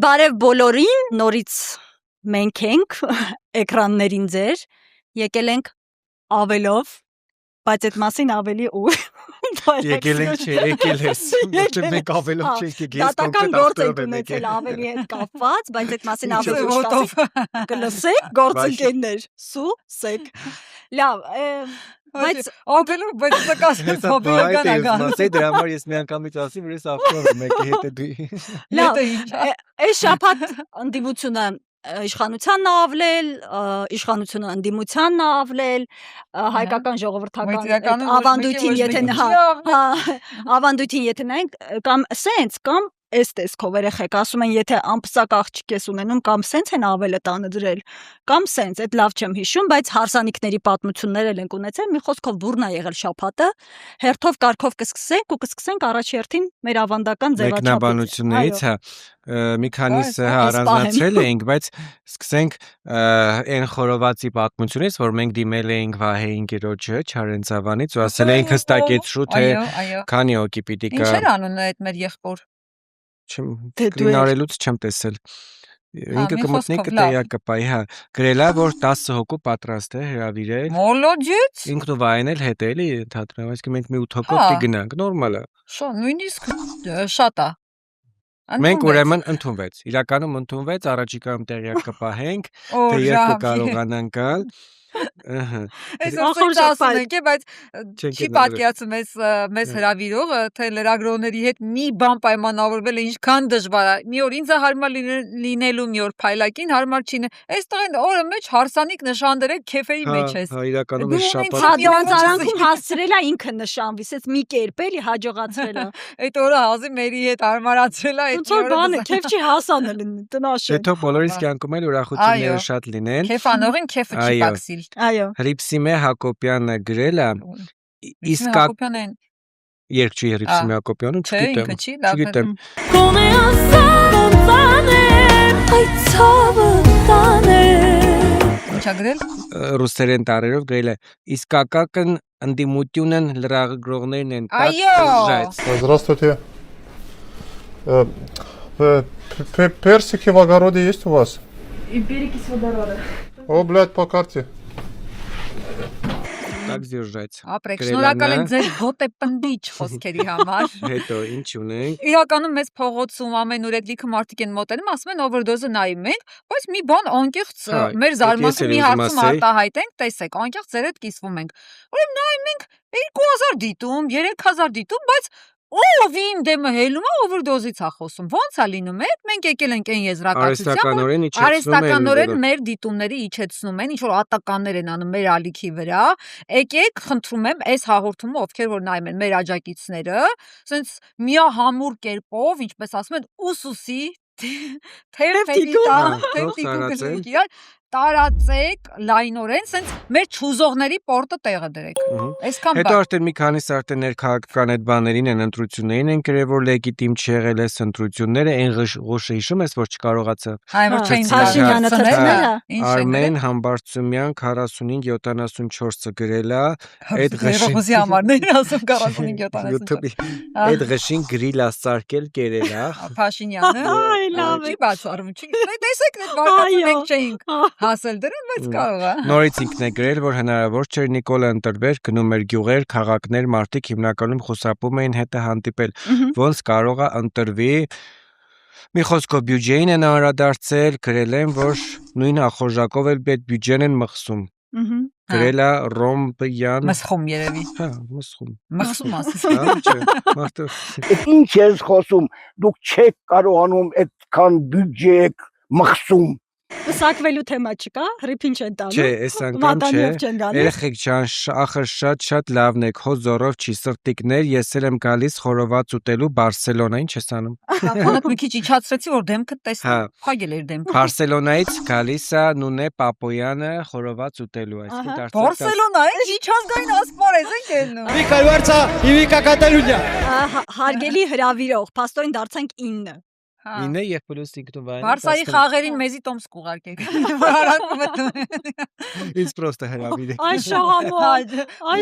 Բարև բոլորին, նորից մենք ենք էկրաններին ձեր, եկել ենք ավելով, բայց այդ մասին ավելի ու Եկել ենք չէ, եկել ես, ոչ մենք ավելով չենք եկել, ես դատական գործ ենք ունեցել ավելի հետ կապված, բայց այդ մասին ավելի ուշ կլսեք, գործընկերներ, սուսեք, լավ, բայց ավելով, բայց դա կասես հոբիական ական դրա համար ես միանգամից ասի, որ ես ավտով եմ եկել հետը դու լավ, այս շաբաթ ընդդիմությունը իշխանությանն ավլել, իշխանությունը ընդդիմությանն ավլել, հայկական ժողովրդական ավանդույթին եթե նայենք, կամ սենց, կամ այս տեսքով երեխեք ասում են, եթե ամպսակ աղջիկ ես ունենում, կամ սենց են ավելը տանը դրել, կամ սենց, այդ լավ չեմ հիշում, բայց հարսանիքների պատմություններ են ունեցել, մի խոսքով բուրն է եղել շաբաթը, հերթով կարգով կսկսենք ու կսկսենք առաջերտին մեր ավանդական ձևաչափից։ Մեկնաբանություններից մի քանիսը առանձնացրել էինք, բայց սկսենք այն խորովածի պատմությունից, որ մենք դիմել էինք Վահե ընկերոջը Չարենցավանից ու ասել էինք հստակեցրու, թե քանի հոգի պիտի կա։ Ինչ էր անունը այդ մեր եղբոր։ Կլինարելուց չեմ տեսել։ Ինքը կմտնի կտեյակ կպայի, հա, գրելա, որ 10 հոգու պատրաստ է հրավիրել։ Մոլոջից։ Ինքն ու Վահեն էլ հետ է, էլի թատրոն, այսինքն մենք մի 8 հոգով պիտի գնանք, նորմալ է։ Շո, նույնիսկ շատ է։ Մենք ուրեմն ընդունվեց, իրականում ընդունվեց, առաջիկայում տեղյակ կպահենք, թե երբ կկարողանանք գալ։ Այս ասում ենք, բայց չի պատկերացում մեզ հրավիրողը, թե լրագրողների հետ մի բան պայմանավորվել է ինչքան դժվար է։ Մի օր ինձ է հարմար լինելու, մի օր փայլակին հարմար չի։ Այստեղ օրը մեջ հարսանիք նշանդրել քեֆերի մեջ ես։ Հա, իրականում այս շաբաթ Հադրանցարանքում հասցրել է ինքը նշանվի, ասես մի կերպ էլի հաջողացրել է։ Այդ օրը հազի մերի հետ հարմարացրել է, այդ օրը բան է, քեֆ չի հասանել տնաշեն։ Հետո բոլորիս կյանքում էլ ուրախությունները շատ լինեն։ Քեֆանողին քեֆը չի բացիլ։ Այո։ Հրիփսիմե Հակոբյանը գրել է իսկ Հակոբյանն երկչի Հրիփսիմե Հակոբյանը չգիտեմ։ Կոնե ասանցանը այ ցավը տանը։ Ինչա գրել։ Ռուսերեն տարերով գրել է իսկական ընդդիմությունն լրագրողներն են։ Այո։ Здравствуйте. Персики в огороде есть у вас? И перекись водорода. О, блядь, по карте. Так держать. Ապրեք, շնորհակալ եմ ձեր հոտեպնդիչ խոսքերի համար։ Հետո ինչ ունենք։ Իրականում մեծ փողոցում ամենուր այդ լիքը մարդիկ են մոտենում, ասում են overdose-ը նայում ենք, բայց մի բան անկեղծ մեր զարմանքը մի հարցում արտահայտենք, տեսեք, անկեղծ ձեր հետ կիսվում ենք։ Ուրեմն նայում ենք 2000 դիտում, 3000 դիտում, բայց ով իմ դեմը հելում է overdose-ից է խոսում։ Ոնց է լինում է։ Մենք եկել ենք այն եզրակացությամբ, արհեստականորեն մեր դիտումների իջեցնում են, ինչ որ ատականներ են անում մեր ալիքի վրա։ Եկեք, խնդրում եմ, այս հաղորդումը ովքեր որ նայում են մեր աջակիցները, ասենց միահամուռ կերպով, ինչպես ասում են, ուսուսի թերթիկու տարածեք լայնորեն, սենց մեր չուզողների պորտը տեղը դրեք։ Այսքան բան։ Հետո արդեն մի քանիսը արդեն ներքաղաքական այդ բաներին են ընտրություններին են գրել, որ լեգիտիմ չեղել էս ընտրությունները, այն ղուշը հիշում ես, որ չկարողացավ։ Փաշինյանը թռցնել է։ Արմեն Համբարձումյան 4574-ը գրել է, այդ ղշի համարներ ասում 4574։ Այդ ղշին գրիլ ասարկել կերել է։ Փաշինյանը։ Այ լավ է։ Չի բացառում, չի։ Տեսեք, այդ բարկացը մենք չէինք հասել դրան, բայց կարող է։ Նորից ինքն է գրել, որ հնարավոր չէր Նիկոլը ընտրվեր, գնում էր գյուղեր, քաղաքներ, մարդիկ հիմնականում խուսափում էին հետը հանդիպել։ Ոնց կարող է ընտրվի։ Մի խոսքով բյուջեին են անդրադարձել, գրել են, որ նույն ախորժակով էլ այդ բյուջեն են մխսում։ Գրել է Ռոմբյան։ Մսխում երևի։ Հա, մսխում։ Մխսում ասես։ Հա, չէ, մարդը։ Ինչ ես խոսում, դուք չեք կարողանում այդքան բյուջե մխսում։ Պսակվելու թեմա չկա, հրիփին չեն տանում։ Չէ, այս անգամ չէ։ Երեխեք ջան, ախր շատ լավն եք, հո զորով չի սրտիկներ, ես էլ եմ գալիս խորոված ուտելու Բարսելոնա, ինչ ես անում։ Ոնց մի քիչ իջացրեցի, որ դեմքդ տեսնեմ։ Փագել էր դեմքը։ Բարսելոնայից գալիս է Նունե Պապոյանը խորոված ուտելու, այսինքն դարձած։ Բարսելոնա, ինչ ազգային ասպար ես եք ելնում։ Վիկա Վարցա, Վիկա Կատալունիա։ Հարգելի հրավիրող, փաստորեն դարձանք 9։ 9 եւ պլյուս 5 վայր։ Բարսայի խաղերին մեզի տոմս կուղարկեք։ Հարակում եք։ Ինձ պրոստը հրավիրեք։ Այ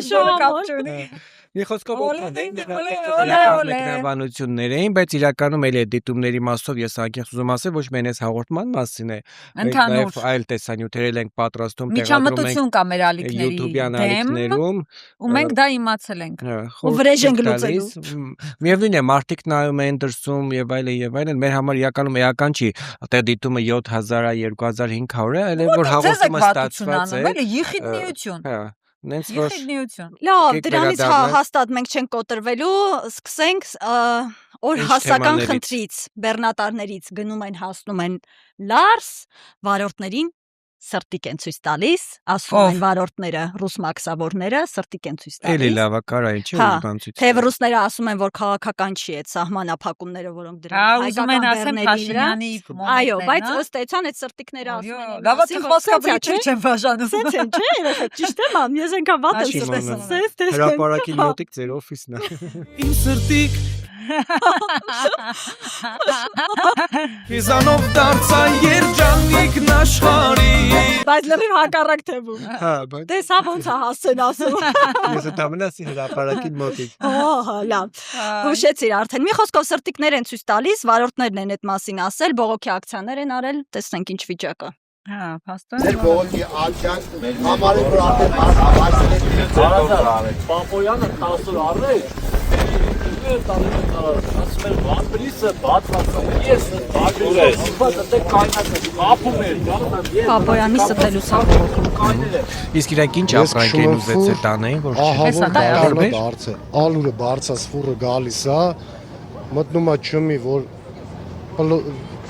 շահամոն։ Մի խոսքով մեկնաբանություններ էին, բայց իրականում էլ այդ դիտումների մասով ես անկեղծ ուզում ասել, ոչ միայն այս հաղորդման մասին է, ընդհանուր այլ տեսանյութերել ենք պատրաստում, միջամտություն կա մեր ալիքների YouTube-յան ալիքներում, ու մենք դա իմացել ենք։ Ու վրեժ ենք լուծելու։ Միևնույն է, մարդիկ նայում են դրսում եւ այլն, մեր համար իրականում էական չի, այդտեղ դիտումը 7000-ը, 2500-ը, այլ որ հաղորդումը ստացված է։ Էլի եղիդ միություն։ Նենց որ լավ, դրանից հաստատ մենք չենք կոտրվելու, սկսենք օր հասական խնդրից, բեռնատարներից գնում են հասնում են Լարս, վարորդներին սրտիկ են ցույց տալիս, ասում են վարորդները, ռուս մաքսավորները սրտիկ են ցույց տալիս։ Էլի լավ է, կարա ինչ է բան ցույց։ Թե ռուսները ասում են, որ քաղաքական չի այդ սահմանափակումները, որոնք դրել ուզում են ասեն Փաշինյանի մոմենտներն։ Այո, բայց ըստ էության այդ սրտիկները ասում են։ Լավ է, խոսքաբրիչ չեն բաժանում։ Սենց են, չէ, երեխեք, ճիշտ եմ, ամ, ես այնքան վատ եմ սրտես։ Հրապարակի մոտիկ ձեր օֆիսն է։ Իմ սրտիկ Իզանով դարձա երջանիկն աշխարհի։ Բայց լրիվ հակառակ թվում։ Հա, բայց Դες հա ոնց է հասցեն ասում։ ես դամնասի հրապարակի մոտիկ։ Ահա, լավ։ Հուշեցիր արդեն։ Մի խոսքով սրտիկներ են ցույց տալիս, վարորդներն են այդ մասին ասել, բողոքի ակցիաներ են արել, տեսնենք ինչ վիճակը։ Հա, փաստորեն։ Մեր բողոքի ակցիան համարել որ արդեն հարցրել են Պապոյանը 10 օր առել ասում էր բանբրիսը բացվածքով ես բանբրիսը բացված դե կայնած խափում էր Պապոյանի ստելուց բողոքում կայնել է Իսկ իրանք ինչ ապրանք են ուզեցել տանային, որ դարձը ալուրը բարձած ֆուրը գալիս է մտնում է չմի որ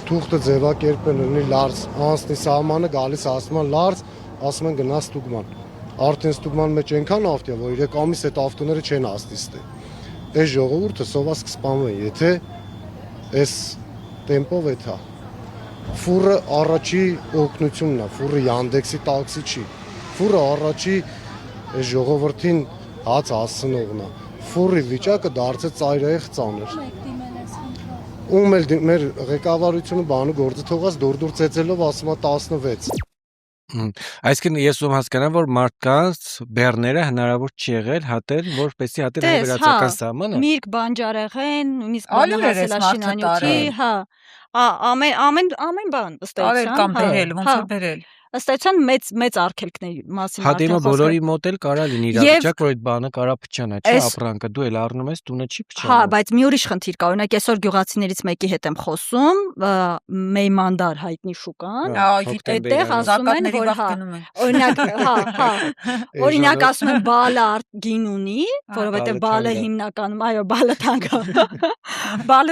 թուղթը ձևակերպել ունի Լարս անցնի սահմանը գալիս ասում են Լարս ասում են գնա Ստուգման արդեն Ստուգման մեջ այնքան ավտո որ 3 ամիս այդ ավտոները չեն աստիստի այս ժողովուրդը սովաս կսպանվեն եթե այս տեմպով է թա ֆուրը առաջի օգնությունն է ֆուրը Yandex-ի տաքսի չի ֆուրը առաջի այս ժողովրդին հաց հասցնողն է ֆուրի վիճակը դարձել ծայրահեղ ծանր ու մեր ղեկավարությունը բանը գործը թողած դուրդուր ծեծելով ասում է 16 Այսինքն ես ում հասկանամ որ մարդկանց բեռները հնարավոր չի եղել հատել որպեսզի հատել վերացական սահմանը Միրգ բանջարեղեն նույնիսկ բանահասելաշինանյութի հա ամեն բան ըստ էության արել կամ բերել ոնց որ բերել ըստ էության մեծ արգելքների մասին Հատեմը բոլորի մոտ էլ կարա լինի իրավիճակ որ այդ բանը կարա փչանա չէ ապրանքը դու էլ առնում ես տունը չի փչանա Հա բայց մի ուրիշ խնդիր կա օրինակ այսօր գյուղացիներից մեկի հետ եմ խոսում Մեյմանդար հայտնի շուկան այդտեղ ասում են որ հա օրինակ հա օրինակ ասում են բալը գին ունի որովհետև բալը հիմնականում այո բալը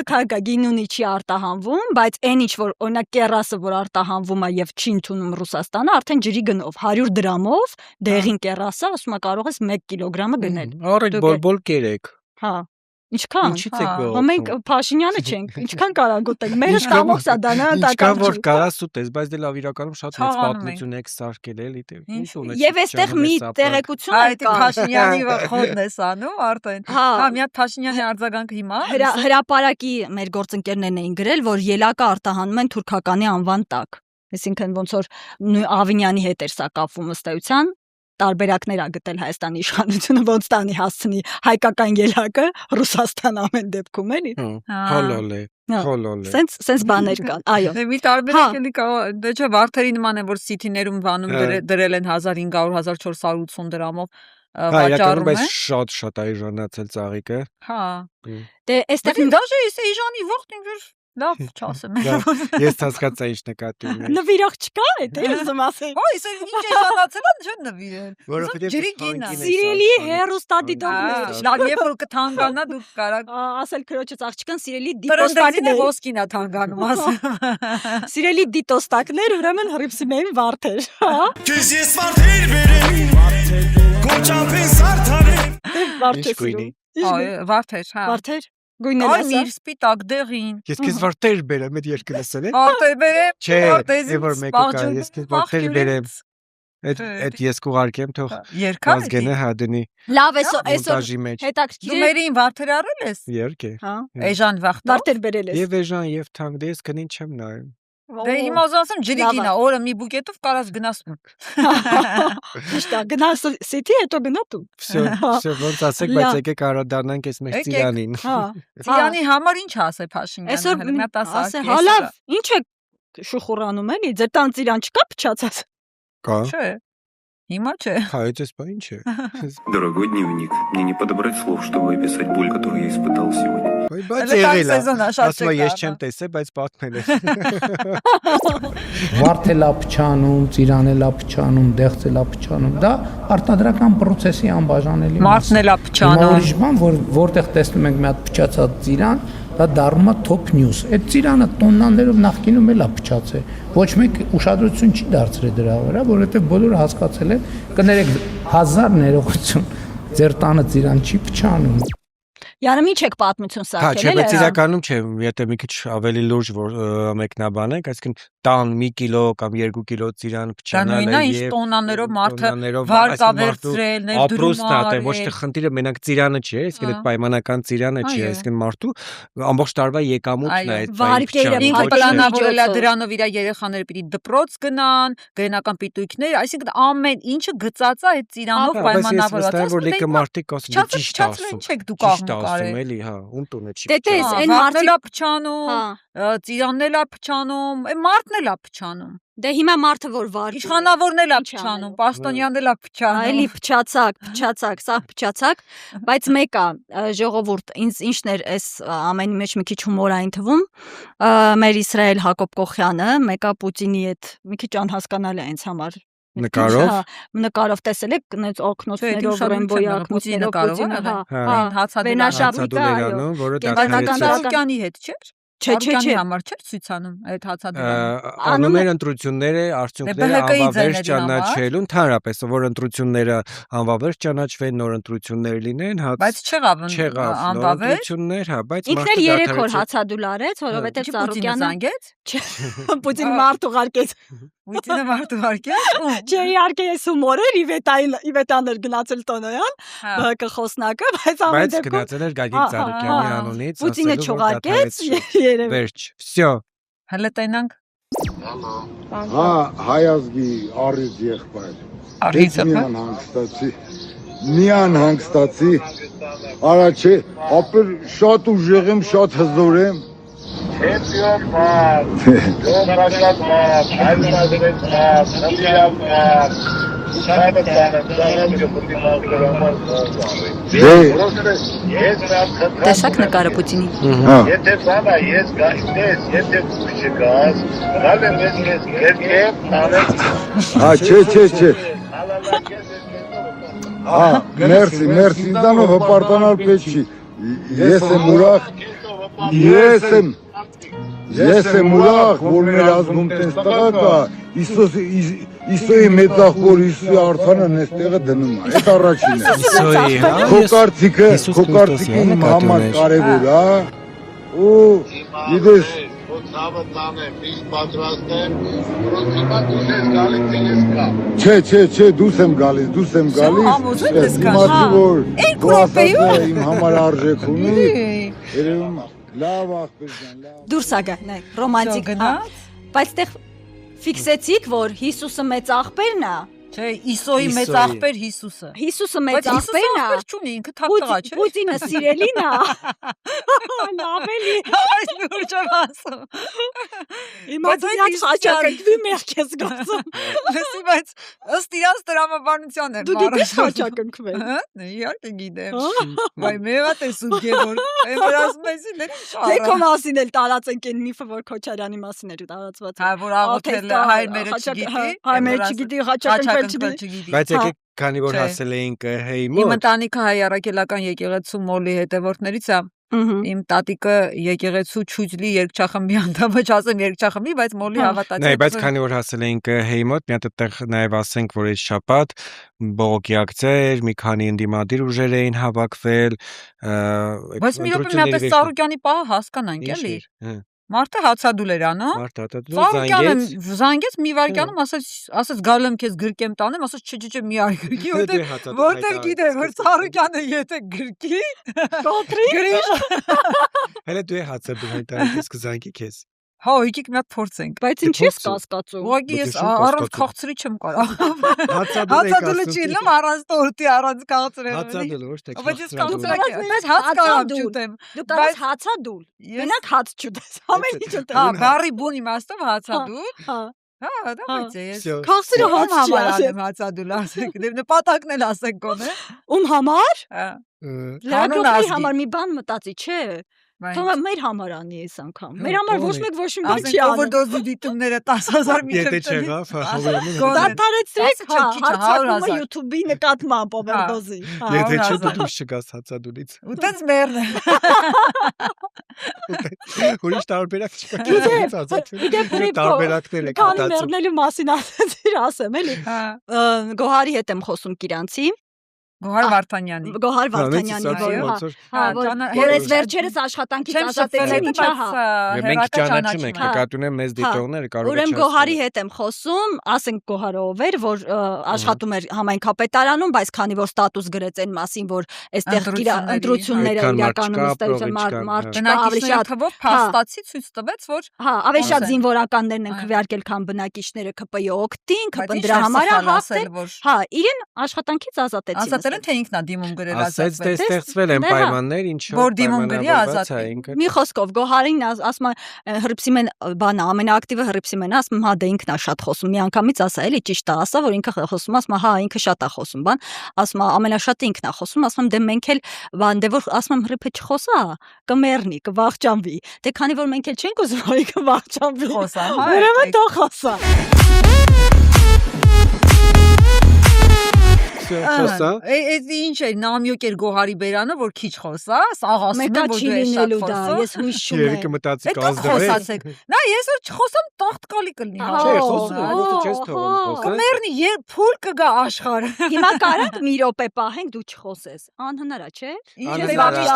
թանկ է գին ունի չի արտահանվում բայց այն ինչ որ օրինակ կեռասը որ արտահանվում է եւ չի ընդունում Ռուսաստանը արդեն ջրի գնով 100 դրամով դեղին կեռասը ասում է կարող ես 1 կիլոգրամը գնել Առեք բոլ կերեք Հա ինչքան Ինչից եք բողոքում մենք Փաշինյանը չենք ինչքան կարանք ուտենք մերս կամոքսա դանա Ինչքան որ կարաս ուտես բայց դե լավ իրականում շատ մեծ պատմություն եք սարքել էլի Եվ այստեղ մի տեղեկություն կա Փաշինյանի խոդն էս անում արդեն հա մի հատ Փաշինյանի արձագանքը հիմա հրապարակի մեր գործընկերներն էին գրել որ ելակը արտահանում են թուրքականի անվան տակ Այսինքն ոնց որ Ավինյանի հետ էր սա կապվում ըստ էության տարբերակներ ա գտել Հայաստանի իշխանությունը ոնց տանի հասցնի հայկական ելակը Ռուսաստան ամեն դեպքում էլի Հոլոլ Սենց բաներ կան այո Դե մի տարբերակ էլի կա դե չէ վարդերի նման է որ Սիթիներում բանում դրել են 1500-1480 դրամով վաճառում է շատ այժանացել ծաղիկը Հա Դե այստեղ даже если իժանի վախտ ինքր Լավ, չասեմ։ Ես հասկացա ինչ նկատի ունի։ Նվիրող չկա, թե ուզում ասեմ։ Ոյ, սա ինչ է շատացել, չեն նվիրել։ Որովհետև Ջրի գինա։ Սիրելի հերոստատիտողներ։ Լավ, երբ որ կթանկանա դուք կարաք Ասել քրոջս աղջկան սիրելի Տրոստակին դիտոստակներ։ ոսկին է թանկանում, ասեմ։ Սիրելի դիտոստակներ, ուրեմն հրիփսիմեին վարդեր, հա։ Քեզ ես վարդեր բերեմ Կոչապեն սարդարեմ Վարդեր։ գույնի։ Վարդեր, հա։ Վարդեր։ Գույնել Այ ասա։ միր սպիտակ դեղին։ Ես քեզ վարդեր բերեմ, այդ երկը լսել է։ Վարդեր բերեմ։ Չէ, վարդեզից է որ մեկը կա, սպաղջում, ես քեզ վարդեր բերեմ։ Այդ ես կուղարկեմ, թող Երկար ազգենը հա դնի Լավ, այսօր մոնտաժի մեջ։ Դու հետաքրքիր մերին վարդեր արել ես։ Երկե։ հա Էժան վախտով։ վարդեր բերել ես։ Եվ էժան եւ թանկ դե ես քնին չեմ նայում։ Դե հիմա ուզում ասեմ ջրի Լավ է։ գինա, օրը մի բուկետով կարաս գնասում։ Ճիշտ է, գնաս սիթի հետո գնա դու։ Всё, ոնց ասեք, բայց եկեք առադառնանք այս մեր Եկեք։ ծիրանին։ Հա։ Ծիրանի համար ինչ ասե Փաշինյանը։ Այսօր հələ մի հատ ասա։ ասե, հա լավ, ինչ է շուխուրանում էլի, ձեր տան ծիրան չկա փչացած։ Կա։ Չէ։ Հիմա չէ։ Հա, այս բա ինչ է։ Дорогой дневник, мне не подобрать слов, чтобы описать боль, которую я испытал сегодня. Բայց Հələ եղել է։ սեզոնա շատ Ասում եմ, ես չկա, չեմ հա։ տեսել, բայց պատմել է։ Վարդելա փչանում, ծիրանելա փչանում, դեղցելա փչանում, դա արտադրական process-ի անբաժանելի Մարդն էլա փչանում։ Ուրիշ բան, որտեղ տեսնում ենք մի հատ փչացած ծիրան, դա դառնում է top news։ Այդ ծիրանը տոննաներով նախկինում էլա փչացել։ Ոչ մեկ ուշադրություն չի դարձրել դրա վրա, որովհետև բոլորը հասկացել են, կներեք 1000 ներողություն, ձեր տանը ծիրան չի փչանում։ Յարում ինչ եք պատմություն Հա, սարքել չէ, բայց էլի։ իրականում չէ, եթե մի քիչ ավելի լուրջ որ մեկնաբանենք, այսինքն տան 1 կիլո կամ 2 կիլո ծիրան փչանալը նույնն է, ինչ տոննաներով մարդը վարկավերցրել, ապրոստն է, ներդրում ոչ թե խնդիրը մենակ ծիրանը չի, այսինքն այդ պայմանական ծիրանը չի, այսինքն մարդու ամբողջ տարվա եկամուտն է այդ Վարկերը, Ինքը Ոչ պլանավորել է միջոցով։ դրանով իր երեխաները պիտի դպրոց գնան, գրենական պիտույքներ, այսինքն ամեն ինչը գծած է այդ ծիրանով պայմանավորված։ որ լիքը մարդիկ ասում են ճիշտ ասում։ Ինչ եք դուք Ճիշտ աղում ասում կարել։ էլի, հա, ում տունը չի։ Դե տես, փչանում։ այն Մարդն էլա մարդիկ փչանում, հա ծիրանն էլա փչանում, այն մարդն էլա փչանում։ դե հիմա մարդը որ վարի Իշխանավորն էլա Ինչ փչանում, անելու։ պաշտոնյանն էլա փչանում։ Այլի փչացակ, սա փչացակ, բայց մեկը ժողովուրդ ինչն էր այս ամենի մեջ մի քիչ հումորային թվում, մեր Իսրայել Հակոբ Կոխյանը, մեկը Պուտինի հետ մի քիչ անհասկանալի է ինձ համար։ Նկարով։ Նկարով տեսել եք, այնց օկնոցներով ռեմբոյակնոցներով Պուտինը, հա, հացադուլերանում, որը Կենտրոնական դարձել Սարոկյանի հետ չէր։ Չէ, համար չէր ցույցանում այդ հացադուլերը։ անում էր ընտրությունները, արդյունքները անվավերջ ճանաչելուն, ընդհանրապես որ ընտրությունները անվավերջ ճանաչվեն, նոր ընտրություններ լինեն, Բայց չեղավ անվավերջ ընտրություններ, հա, բայց ինքն էլ 3 օր հացադուլ արեց, որովհետև Սարոկյանը Սարոկյանը զանգեց։ Պուտին մարդ ուղարկեց։ Պուտինը մարդ ուղարկեց։ Չէ, իհարկե ես հումոր էր, Իվետան էր գնացել տոնոյան, կխոսնակը, բայց ամեն բայց դեպքում գնացել էր Գագիկ Ծառուկյանի անունից, Պուտինը չուղարկեց, երևի։ Վերջ, всё։ Հələ տենանք։ Հա, հայ ազգի առիթ եղբայր։ Առիթը Միան հանգստացի։ Արա չէ, ապեր շատ ուժեղ եմ, շատ հզոր եմ։ Չեմպիոն մար, դոմրաշատ մար, հայրենադրեց մար, նվիրավ մար, շայբը ծանեմ գպրտի մաղլեր համար ես Տեսակ նկարը Պուտինի։ Եթե բանա ես գայտես, եթե կուշ չկաս, գալ եմ ես կերկեմ, նավեք Հա, չէ։ Հա, մերսի, ինձանով հպարտանալ պետք չի։ Ես եմ ուրախ, ես եմ ուրախ, որ մեր ազգում տենց տղա կա, Իսոյի մեծախոր Իսոյի արթանն էստեղը դնում է, այդ առաջինն է։ Իսոյի, հա։ Քո կարծիքը իմ համար կարևոր է, ու գիտես Ցավը տանեմ, միշտ պատրաստ եմ, որոնց հիմա դուս ես գալիս թե ես կամ։ Չէ, դուս եմ գալիս, համոզել ես կան, իմացի, որ Էկ դու ասած րոպեում։ է իմ համար արժեք ունի, երևում է, լավ աղբեր ջան, լավ։ Դուրս ա գա, նայ, ռոմանտիկ։ Գնաց։ Բայց այդտեղ ֆիքսեցիք, որ Հիսուսը մեծ աղբերն է, Չէ, Իսոյի մեծ աղբեր Հիսուսը։ Հիսուսը մեծ աղբերն է։ Աղբեր չունի, ինքը թափ տղա չէ։ Պուտինը սիրելին է։ Ավելի։ Այս լուրջ եմ ասում։ Հիմա դու խաչակրվի մեղ ես գացում։ Լսի, բայց ըստ իրանց տրամաբանության էր։ Դու գիտես խաչակրվել։ Հա, իհարկե գիտեմ։ Վայ, մեղա տեսու Գևոր։ Այն ասում ես իներ շարը։ Դե քո մասին էլ տարածենք այն միֆը, որ Քոչարյանի մասին էր տարածված։ Հա, որ աղոթել է հայր մերը չգիտի։ Հայր մերը չգիտի, խաչակրվել չգիտի։ Բայց եկեք քանի որ հասել էինք հեյ մոտ։ Իմ ընտանիքը հայ առաքելական եկեղեցու մոլի հետևորդներից է։ Իմ տատիկը եկեղեցու Չուջլի երգչախմբի անդամ է, չասեմ երգչախմբի, բայց մոլի հավատացած։ Նայ, բայց քանի որ հասել էինք հեյ մոտ, մի հատ այդտեղ նաև ասենք, որ այս շաբաթ բողոքի ակցիա, մի քանի ընդդիմադիր ուժեր էին հավաքվել։ Բայց մի րոպե մի հատ Սարուկյանի պահը հասկանանք, էլի։ Մարդը հացադուլ էր անա։ Մարդը հացադուլ զանգեց։ Զանգեց մի վայրկյանում, ասաց գալու եմ քեզ գրկեմ տանեմ, ասաց չէ, մի արի գրկի, որտեղ գիտեմ, որ Սարուկյանը եթե գրկի, կոտրի։ Հələ դու հացադուլ հայտարարես կզանգի քեզ։ Հա, եկեք մի հատ փորձենք։ Բայց ինչ ես կասկածում։ Ուղղակի ես առանց քաղցրի չեմ կարող։ Հացադուլը չի լում առանց տորտի, առանց քաղցրի։ Հացադուլը ոչ թե։ Բայց ես քաղցրակի, բայց հաց կարամ չուտեմ։ Դու կարաս հացադուլ։ Մենակ հաց չուտես, ամեն ինչ ուտես։ Հա, բարի բուն իմաստով հացադուլ։ Հա։ Հա, դա բայց ես։ Քաղցրը հաց չի ասել։ Հացադուլ ասեք, դե նպատակն էլ ասեք գոնե։ Ում համար։ Հա։ Լրագրողի համար մի բան մտածի, չէ։ Թող մեր համար անի այս անգամ։ Մեր համար ոչ մեկ ոչ մի բան չի անում։ Օվերդոզի դիտումները 10000 միջև։ Եթե չեղավ, հովերամին։ Դադարեցրեք, հարցակումը YouTube-ի նկատմամբ օվերդոզի։ Եթե չէ դու չգաս հացադուլից։ Ուտենց մերն է։ Ուրիշ տարբերակ չկա։ Գիտեմ, տարբերակներ եք քանի մեռնելու մասին ասեմ, էլի։ Գոհարի հետ եմ խոսում Կիրանցի։ Գոհար Վարդանյանի։ Գոհար Վարդանյանի, որ այս վերջերս աշխատանքից ազատեցին, հա։ Մենք ճանաչում ենք, նկատի ունեմ մեզ դիտողները կարող է Ուրեմն Գոհարի հետ եմ խոսում, ասենք Գոհարը ով էր, որ աշխատում էր համայնքապետարանում, բայց քանի որ ստատուս գրեց այն մասին, որ այստեղ ընտրությունները իրականում ստեղծել մարդ ավելի շատ թվով փաստացի ցույց տվեց, որ հա, ավելի շատ զինվորականներն են քվեարկել, քան բնակիչները ԿՊ-ի օգտին, ԿՊ-ն դրա համար է հաղթել, հա, իրեն աշխատանքից ազատեցին։ Ասել են թե ինքն է դիմում գրել ասած դե ստեղծվել են պայմաններ, ինչով որ դիմում գրի ազատվի։ Մի խոսքով Գոհարին ասում է Հռիփսիմեն բանը ամենաակտիվը Հռիփսիմենն ասում հա դե ինքն է շատ խոսում մի անգամից ասա էլի ճիշտ է ասա որ ինքը խոսում ասում հա ինքը շատ է խոսում բան ասում ամենաշատը ինքն է խոսում ասում դե մենք էլ բան դե որ ասում Հռիփը չխոսա կմեռնի կվախճանվի դե քանի որ մենք էլ չենք ուզում որ կվախճանվի խոսա ուրեմն թող խոսա Խոսա։ Այս ինչ է նամյոկ էր Գոհարի բերանը որ քիչ խոսա, սաղ ասում եմ որ դու ես շատ խոսում։ Ես հույսում եմ։ Երիկը մտածի կազդվեք։ Նա ես որ չխոսամ տաղտկալի կլինի։ Չէ, խոսում եմ, դու չես թողում խոսել։ Կմեռնի, երբ փուլ կգա աշխարհը։ Հիմա կարանք մի րոպե պահենք դու չխոսես։ Անհնար է, չէ։ Ինչ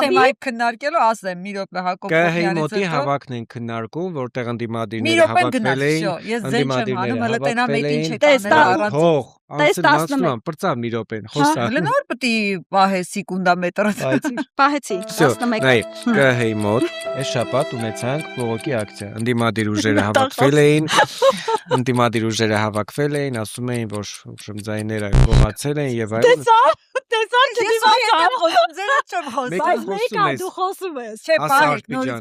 թեմայի քննարկելու ասեմ մի րոպե Հակոբ Կահեի մոտի հավաքն են քննարկում, որտեղ ընդդիմադիրները հավաքվել էին։ Ես ձեն չեմ անում, հələ տենա մեկ ինչ է կանել առանց։ Անցնան պրծավ մի րոպեն, խոսա։ Լնոր պետք է պահե սեկունդամետրը։ Պահեցի 11։ Նայ, կահեի մոտ այս շաբաթ ունեցանք բողոքի ակցիա։ Ընդդիմադիր ուժերը հավաքվել էին, ասում էին, որ շմձայները գողացել են եւ այլն։ Տեսա ձեզ չեմ խոսում։ Մեկա դու խոսում ես։ Չէ,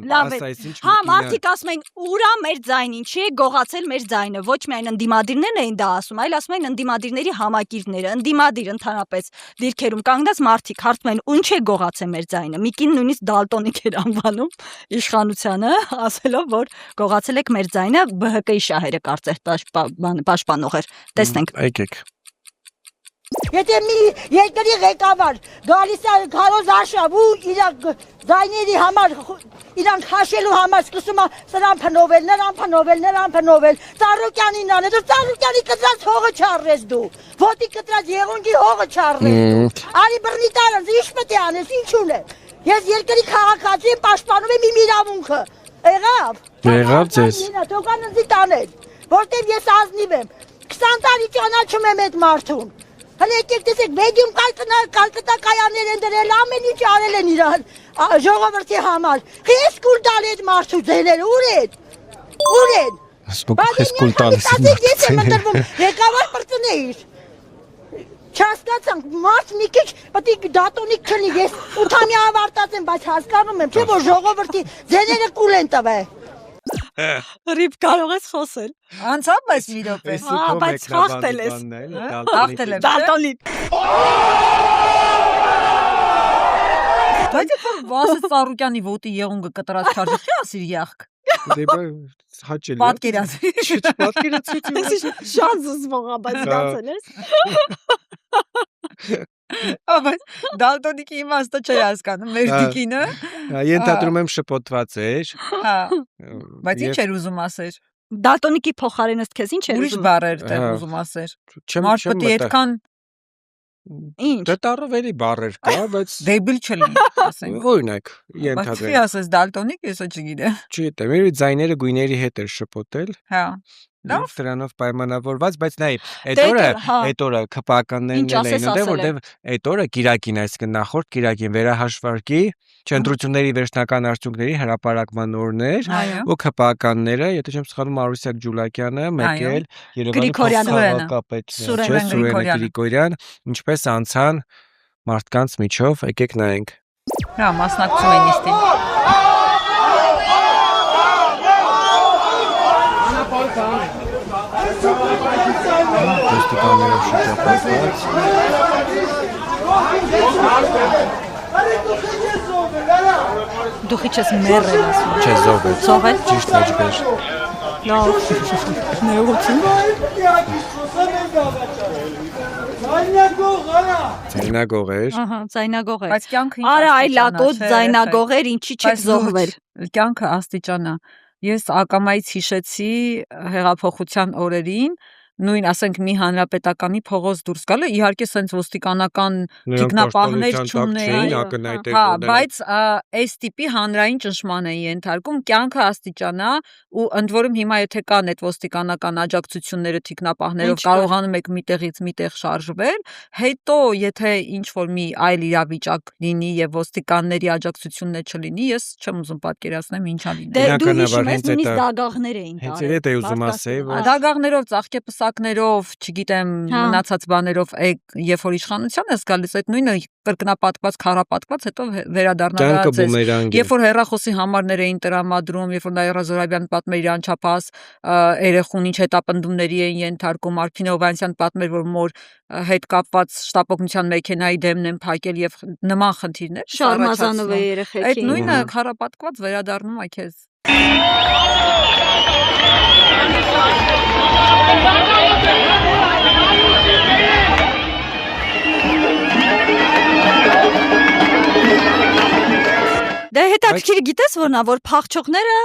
լավ է։ Հա, մարդիկ ասում են ուրա մեր ձայնին, չի գողացել մեր ձայնը։ Ոչ միայն ընդդիմադիրներն էին դա ասում, այլ ասում են ընդդիմադիրների համակիրները, ընդդիմադիր ընդհանրապես դիրքերում կանգնած մարդիկ հարցում են ո՞ւչ է գողացել մեր ձայնը։ Միկին նույնիսկ դալտոնիկ էր անվանում իշխանությանը, ասելով որ գողացել եք մեր ձայնը, ԲՀԿ-ի շահերը կարծես պաշտպանող էր։ Տեսնենք։ Եկեք։ Եթե մի երկրի ղեկավար գալիս է քարոզ արշավ ու իր ձայների համար իրանք հաշելու համար սկսում է սրան փնովել, Ծառուկյանին անը, դու Ծառուկյանի կտրած հողը չառես դու, ոտի կտրած եղունգի հողը չառես դու, արի բռնի տարանց, ինչ պետք է անես, ինչու՞ն է, ես երկրի քաղաքացի եմ, պաշտպանում եմ իմ իրավունքը, եղավ ձեզ, թողան ինձ տանել, որտեղ ես ազնիվ եմ, 20 տարի ճանաչում եմ այդ մարդուն, հələ եկեք տեսեք, մեդիում կալկտա կայաններ են դրել, ամեն ինչ արել են իրան ժողովրդի համար, խես կուլ տալ այդ մարդու ձեները, ուր են, Ես կուլ տալիս եմ ես եմ ընտրվում, ղեկավար պրծնեիր, Չհասկացանք, մարդ մի քիչ պետք է դատոնիկ չլի, ես 8-ամյա ավարտած եմ, բայց հասկանում եմ, թե որ ժողովրդի ձեները կուլ են տվել։ Ռիփ կարող ես խոսել։ Անցավ բայց մի րոպե։ Բայց խախտել ես։ Խախտել եմ։ Դատոնիկ։ Բայց Վասիլ Սարուկյանի ոտի եղունգը կտրած չարժի ասիր եղք։ Դե հաճելի։ Պատկերացրի։ Պատկերացրի։ Շատ զզվող է, բայց դացել ես։ Բայց դալտոնիկի իմաստը չի հասկանում, մեր դիկինը։ Ենթադրում եմ շփոթված էր։ Հա։ Բայց ինչ էր ուզում ասեր։ Դալտոնիկի փոխարեն ըստ քեզ ինչ էր Ուրիշ ուզում։ բառեր դեռ ուզում ասեր։ Մարդ պետք է այդքան Ինչ։ Դե տարվերի բառեր կա, բայց դեբիլ չլինի, ասենք։ օրինակ, Բայց ենթադրեմ։ չի ասես դալտոնիկ, ես չգիտեմ։ Չգիտեմ, իր ձայները գույների հետ էր շփոթել։ Հա։ Լավ, դրանով պայմանավորված, բայց նայ, Դե այդ օրը քպականներն Ինչ ասես էին, ասել որտեվ այդ օրը Կիրակին, այսինքն նախորդ Կիրակին վերահաշվարկի Չընտրությունների վերջնական արդյունքների հրապարակման օրն էր, ու քպականները, եթե չեմ սխալվում, Արուսյակ Ջուլակյանը, մեկ էլ Երևանի քաղաքապետն Սուրենը Գրիգորյան, ինչպես անցան մարդկանց միջով, եկեք նայենք։ Հա, մասնակցում են նիստին։ Ոստիկաններով շրջապատված։ Դու քիչ ես մեռել ասում։ Չէ, զոհվել։ Զոհվել։ Ճիշտ մեջբեր։ Լավ։ Նեղություն։ Ձայնագող էր։ Ահա, ձայնագող էր։ Բայց կյանքը ինչ Արա, այ աստիճան է, լատոց չէ, ձայնագող էր, ինչի չեք զոհվել։ Կյանքը աստիճան է։ Ես ակամայից հիշեցի հեղափոխության օրերին, նույն ասենք մի հանրապետականի փողոց դուրս գալը, իհարկե սենց ոստիկանական թիկնապահներ չունեին, հա, բայց այս տիպի հանրային ճնշման էի ենթարկում, կյանքը աստիճան է, ու ընդ որում հիմա եթե կան այդ ոստիկանական աջակցությունները թիկնապահներով կարողանում եք միտեղից միտեղ շարժվել, հետո եթե ինչ որ մի այլ իրավիճակ լինի եւ ոստիկանների աջակցություններ չլինի, ես չեմ ուզում պատկերացնեմ ինչա լինի։ Դե դու հիշում ես նույնիսկ դագաղներ էին տարել։ Հենց այդ էի ուզում ասել, որ դագաղներով, ծաղկեպսակներով, չգիտեմ, մնացած բաներով, երբ որ իշխանության ես գալիս, այդ նույնը կրկնապատկված, քարապատկված, հետո վերադառնալաց ես։ Երբ որ հեռախոսի համարներ էին տրամադրում, երբ որ Նաիրա Զորաբյան պատմեր իր անչափահաս երեխուն ինչ հետապնդումների էին ենթարկում, Արփին Հովհաննիսյան պատմեր, որ մոր հետ կապված շտապօգնության մեքենայի դեմն են փակել եւ նման խնդիրներ։ Շարմազանով է երեխեքին։ Այդ նույնը քարապատկված վերադառնում է քեզ։ Դե հետաքրքիր գիտես որնա, որ փախչողները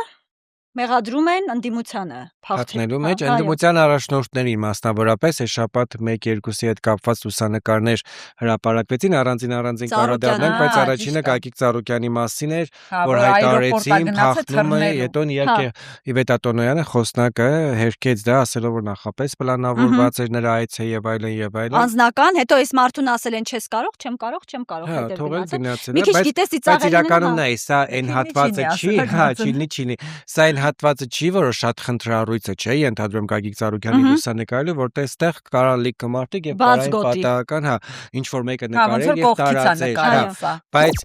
մեղադրում են ընդդիմությանը փախնելու մեջ ընդդիմության առաջնորդներին մասնավորապես այս շաբաթ 1-2-ի հետ կապված լուսանկարներ հրապարակվեցին առանձին կարադառնանք, բայց առաջինը Գագիկ Ծառուկյանի մասին էր, որ հայտարարեցին փախնումը, հետո իհարկե Իվետա Տոնոյանը խոսնակը հերքեց դա, ասելով որ նախապես պլանավորված էր նրա այցը եւ այլն եւ այլն։ Անձնական, հետո այս մարդուն ասել են չես կարող, չեմ կարող հետո բայց իրականում նա սա այն հատվածը չի, հա, չի, սա այն հատվածը չի, որը շատ խնդրառույցը չէ, ենթադրում Գագիկ Ծառուկյանի լուսանկարելը, որտեղ ստեղ կարա լիքը մարդիկ եւ կարային պատահական, հա, ինչ որ մեկը նկարել եւ տարածել, հա, բայց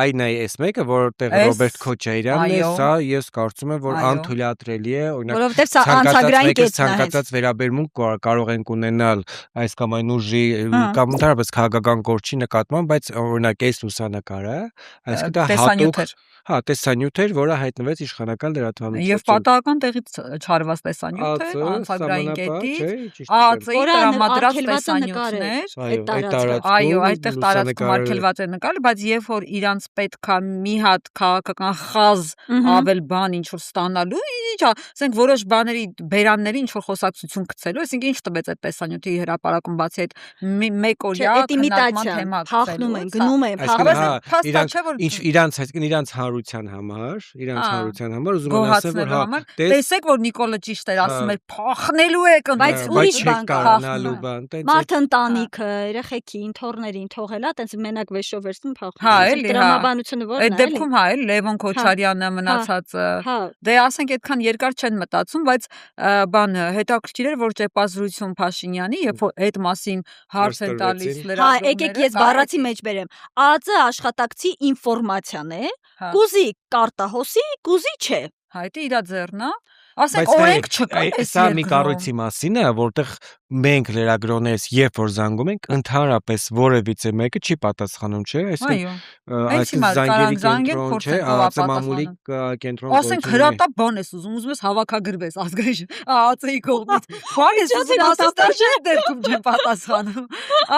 այն է այս մեկը, որտեղ Ռոբերտ Քոչարյանն է, սա ես կարծում եմ, որ անթույլատրելի է, օրինակ ցանկացած մեկը ցանկացած վերաբերմունք կարող ենք ունենալ այս կամ այն ուժի կամ ընդհանրապես քաղաքական կորչի նկատմամբ, բայց օրինակ այս լուսանկարը, այսինքն դա հատուկ հա, տեսանյութ էր, որը հայտնվեց իշխանական լրատվամիջոցում։ Եվ պատահական տեղից չարված տեսանյութ էր, անցագրային կետից, ԱԱՑ-ի տրամադրած տեսանյութներ, այո, այդտեղ տարածքում արգելված էր նկարել, բայց երբ որ իրանց պետքա մի հատ քաղաքական խազ ավել բան ինչ որ ստանալու, ինչա, ասենք որոշ բաների բերանների ինչ որ խոսակցություն գցելու, այսինքն ինչ տվեց այդ տեսանյութի հրապարակում բացի այդ մեկօրյա քննարկման թեմա փախնում են, գնում են, իրանց հարության համար, ուզում գոհացնելու համար։ Տեսեք, որ Նիկոլը ճիշտ էր ասում էր, փախնելու եք, բայց ուրիշ բան կա։ Մարդ Տենց ընտանիքը, երեխեքին, թորներին թողելա, տենց մենակ վեշով վերցնում փախնում։ Հա, էլի, Տրամաբանությունը որն է, այդ դեպքում հա, էլ Լևոն Քոչարյանը մնացածը։ Դե ասենք այդքան երկար չեն մտածում, բայց բան հետաքրքիր էր, որ ճեպազրույցում Փաշինյանի, երբ որ այդ մասին հարց են տալիս լրագրողները։ Հա, եկեք ես բառացի մեջ բերեմ։ ԱԾ աշխատակցի ինֆորմացիան է, կուզի կարտահոսի, կուզի չէ։ Հա, դա իրա ձեռն է։ Ասենք օրենք չկա, սա մի կառույցի մասին է, որտեղ մենք լրագրողներս երբ որ զանգում ենք, ընդհանրապես որևիցե մեկը չի պատասխանում, չէ՞, այսինքն զանգերի կենտրոն չէ, ԱԾՄամուլի կենտրոն։ Ասենք հրատապ բան ես ուզում ես հավաքագրվես ազգային ԱԱՑ-ի կողմից։ Բան ես ուզում ասած դերքում չեն պատասխանում։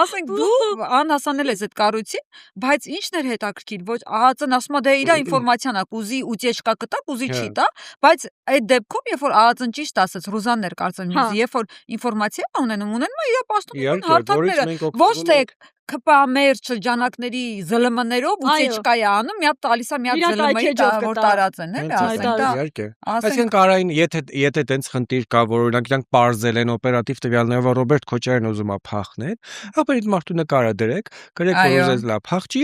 Ասենք դու անհասանել ես այդ կառույցին, բայց ի՞նչն էր հետաքրքիր, ոչ ԱԱՑ-ն ասում է դե իր ինֆորմացիան է, կուզի ուտեչկա կտա, կուզի չի տա, բայց այդ դեպքում երբ որ ԱԱՑ-ն ճիշտ ասաց, Ռուզանն էր կարծեմ, երբ որ ինֆորմացիա ունենում իր պաշտոնական հարթակները, ոչ թե կպամեր շրջանակների ԶԼՄ-ներով ուտեչկա է անում, մի հատ տալիս է, մի հատ ԶԼՄ-ի որ տարած են, էլի իհարկե։ Այսինքն կարային, եթե տենց խնդիր կա, որ օրինակ իրանք պարզել են օպերատիվ տվյալներով, որ Ռոբերտ Քոչարյանն ուզում է փախնել, ապա այդ մարդու նկարը դրեք, գրեք որ ուզես լա փախչի,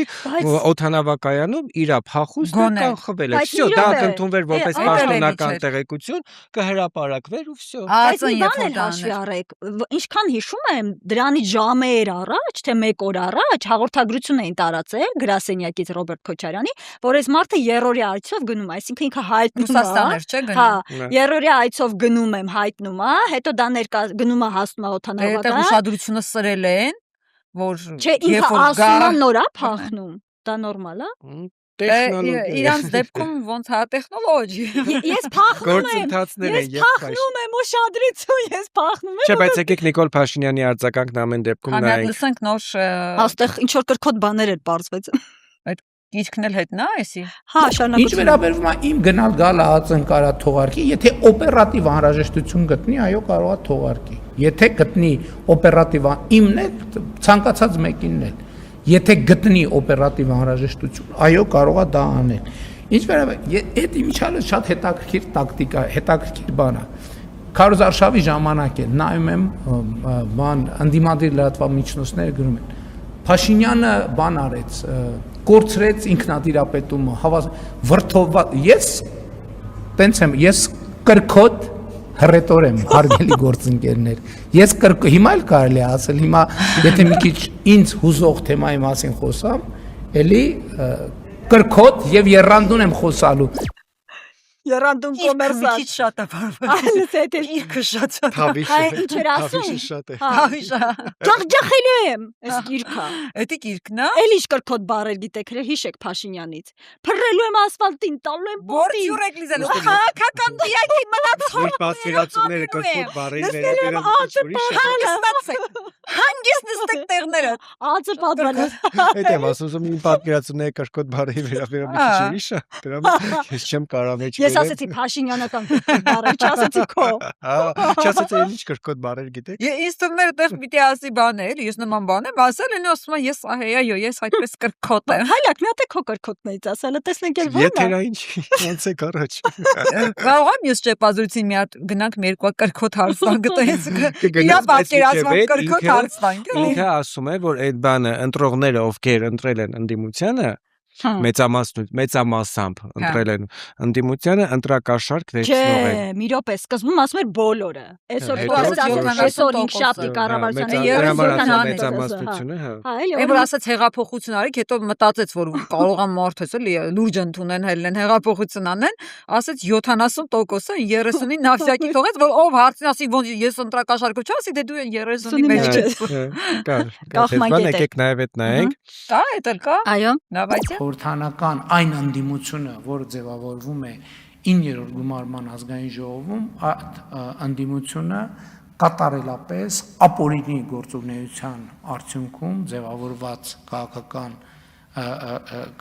օդանավակայանում իր փախուստը կանխվել է։ Всё, դա կընդունվեր որպես պաշտոնական տեղեկություն, կհրապարակվեր ու всё։ Բայց մի բան էլ հաշվի առեք, ինչքան հիշում եմ, դրանից ժամեր առաջ, թե 1 օր առաջ հաղորդագրություն էին տարածել գրասենյակից Ռոբերտ Քոչարյանի, որ այս մարդը երրորդյա այցով գնում է, այսինքն ինքը հայտնում է, հա, երրորդյա այցով գնում եմ, հայտնում է, հետո դա գնում է հասնում է օդանավակայան։ Դա ուշադրությունը սրել են, որ չէ, ինքը ասում է նորա փախնում, դա նորմալ է։ Իրանց դեպքում ոնց հա տեխնոլոգի։ Ես փախնում եմ, ուշադրություն, ես փախնում եմ։ Չէ, բայց եկեք Նիկոլ Փաշինյանի արձագանքն ամեն դեպքում նայենք։ Լսենք նոր Աստեղ ինչ որ կրկոտ բաներ էր բարձվեց։ Այդ գիրքն էլ հետն է, էսի։ Հա, շարունակություն։ Ինչ վերաբերվում է իմ գնալ գալը ԱԱՑ-ն կարա թողարկի, եթե օպերատիվ անհրաժեշտություն գտնի, այո, կարող է թողարկի։ Եթե գտնի օպերատիվ իմն է, ցանկացած մեկինն է։ Եթե գտնի օպերատիվ անհրաժեշտություն, այո, կարող է դա անել։ Ինչ վերաբերում է, այդ իմիջիալը շատ հետաքրքիր տակտիկա, հետաքրքիր բան է։ Քարոզ Արշավի ժամանակ է նայում եմ բան անդիմադիր լրատվամիջոցները գրում են Փաշինյանը բան արեց, կորցրեց ինքնատիրապետումը, վրդովված, ես կրկոտ հռետոր եմ, հարգելի գործընկերներ, ես հիմա էլ կարելի է ասել, հիմա եթե մի քիչ ինձ հուզող թեմայի մասին խոսամ, էլի կրկոտ եւ երանդուն եմ խոսալու։ Երանդուն կոմերսանտ։ Քիչ շատ է բարբար։ Իրքը շատ է։ Ինչ էր ասում։ Հավիշա։ Ջախջախելու եմ, այս գիրքը։ Էդի գիրքն է։ Էլի կրկոտ բարեր գիտեք, հիշեք Փաշինյանից։ Փռելու եմ ասֆալտին, տալու եմ բորի յուրեք լիզելու։ Քաղաքական դիակի մնացող պատկերացումները կրկոտ բարերի վերաբերյալ հանգիստ նստեք տեղները։ Ածը պատվանը։ Այդ եմ ասում, իմ պատկերացումները կրկոտ բարերի վերաբերյալ մի քիչ ուրիշ է։ Դրա ես չեմ կարող մեջ Ես ասեցի Փաշինյանական բարեր, չասեցի քո։ Չասեցի ինչ կրկոտ բարեր գիտեք։ Ինձ թվում էր այդտեղ պիտի ասի բաներ, ես նման բան եմ ասել, ինձ ասում է ես այո, ես այդպես կրկոտ եմ։ Հայլակ, մի հատ է քո կրկոտներից ասելը, տեսնենք էլ բանը։ Եթերա ինչ, ոնց է առաջ։ Կարող եմ ես ճեպազրույցին մի հատ գնանք մի երկու կրկոտ հարց տանք գտես։ Իրա պատկերացման կրկոտ հարց տանք։ Ինքը ասում է, որ այդ բանը ընտրողները ովքեր ընտրել են ընդդիմությանը մեծամասամբ ընտրել են ընդդիմությանը ընտրակաշարք վերցնող են։ Չէ, մի րոպե, սկզբում ասում էր բոլորը։ Այսօր ինքշաբթի կառավարության մեծամասնությունը, հա։ Այն որ ասած հեղափոխություն արեք, հետո մտածեց, որ կարող է մարդես էլի լուրջ ընդունեն, հելեն հեղափոխություն անեն, ասեց 70%-ը 30-ի նավսյակի թողեց, որ ով հարցին ասի, ոնց ես ընտրակաշարքով չասի, դե դու 30-ի մեջ ես։ Կա, եկեք նաև այդ նայենք։ Կա, էդ էլ կա։ Այո։ Նավայցի խորհրդանական այն ընդդիմությունը, որը ձևավորվում է 9-րդ գումարման ազգային ժողովում, այդ ընդդիմությունը կատարելապես ապօրինի գործունեության արդյունքում ձևավորված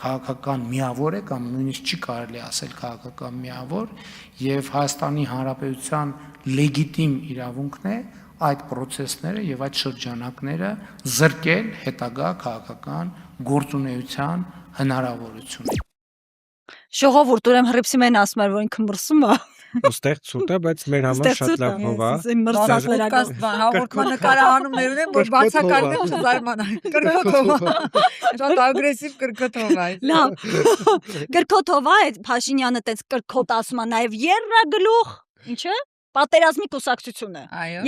քաղաքական միավոր է կամ նույնիսկ չի կարելի ասել քաղաքական միավոր եւ Հայաստանի Հանրապետության լեգիտիմ իրավունքն է այդ process-ները եւ այդ շրջանակները զրկել հետագա քաղաքական գործունեության հնարավորությունը։ Ժողովուրդ ուրեմն Հռիփսիմեն ասում էր, որ ինքը մրսում է։ Ոստեղ ցուտ է, բայց մեր համար շատ լավ հով է։ Մրսած հաղորդման նկարահանումներն են, որ բացակայում են զարմանալ։ Կրկոթովա։ Շատ ագրեսիվ կրկոթովա է։ Լավ։ Կրկոթովա է, Փաշինյանը տենց կրկոտ ասում է նաև երրագլուխ։ Ինչը։ Պատերազմի կուսակցությունը։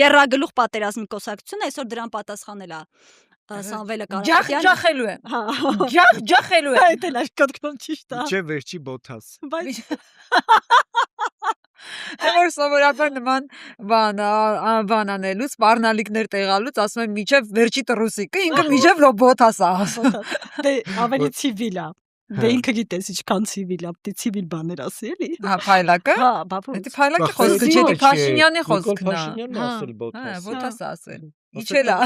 Երրագլուխ պատերազմի կուսակցությունը այսօր դրան պատասխանել է Սամվելը Կարապետյանը։ Ջախելու է։ Հա։ Ջախելու է։ Այդ էլ կրկոտ ճիշտ է։ Չէ, վերջի Բոթաս։ Բայց Որ սովորաբար նման բան անելուց, սպառնալիքներ տեղալուց ասում են միջև վերջի տրուսիկը, ինքը միջև ռոբոթաս է ասում։ դե ավելի ցիվիլ է։ Դե ինքը գիտես ինչքան ցիվիլ է, դե ցիվիլ բաներ ասի էլի։ Հա, փայլակը։ Հա, բաբու։ Դա փայլակի խոսքը չէ, Փաշինյանի խոսքն է։ Փաշինյանն ասել Բոթաս։ Հա, Բոթաս ասել։ Իջելա։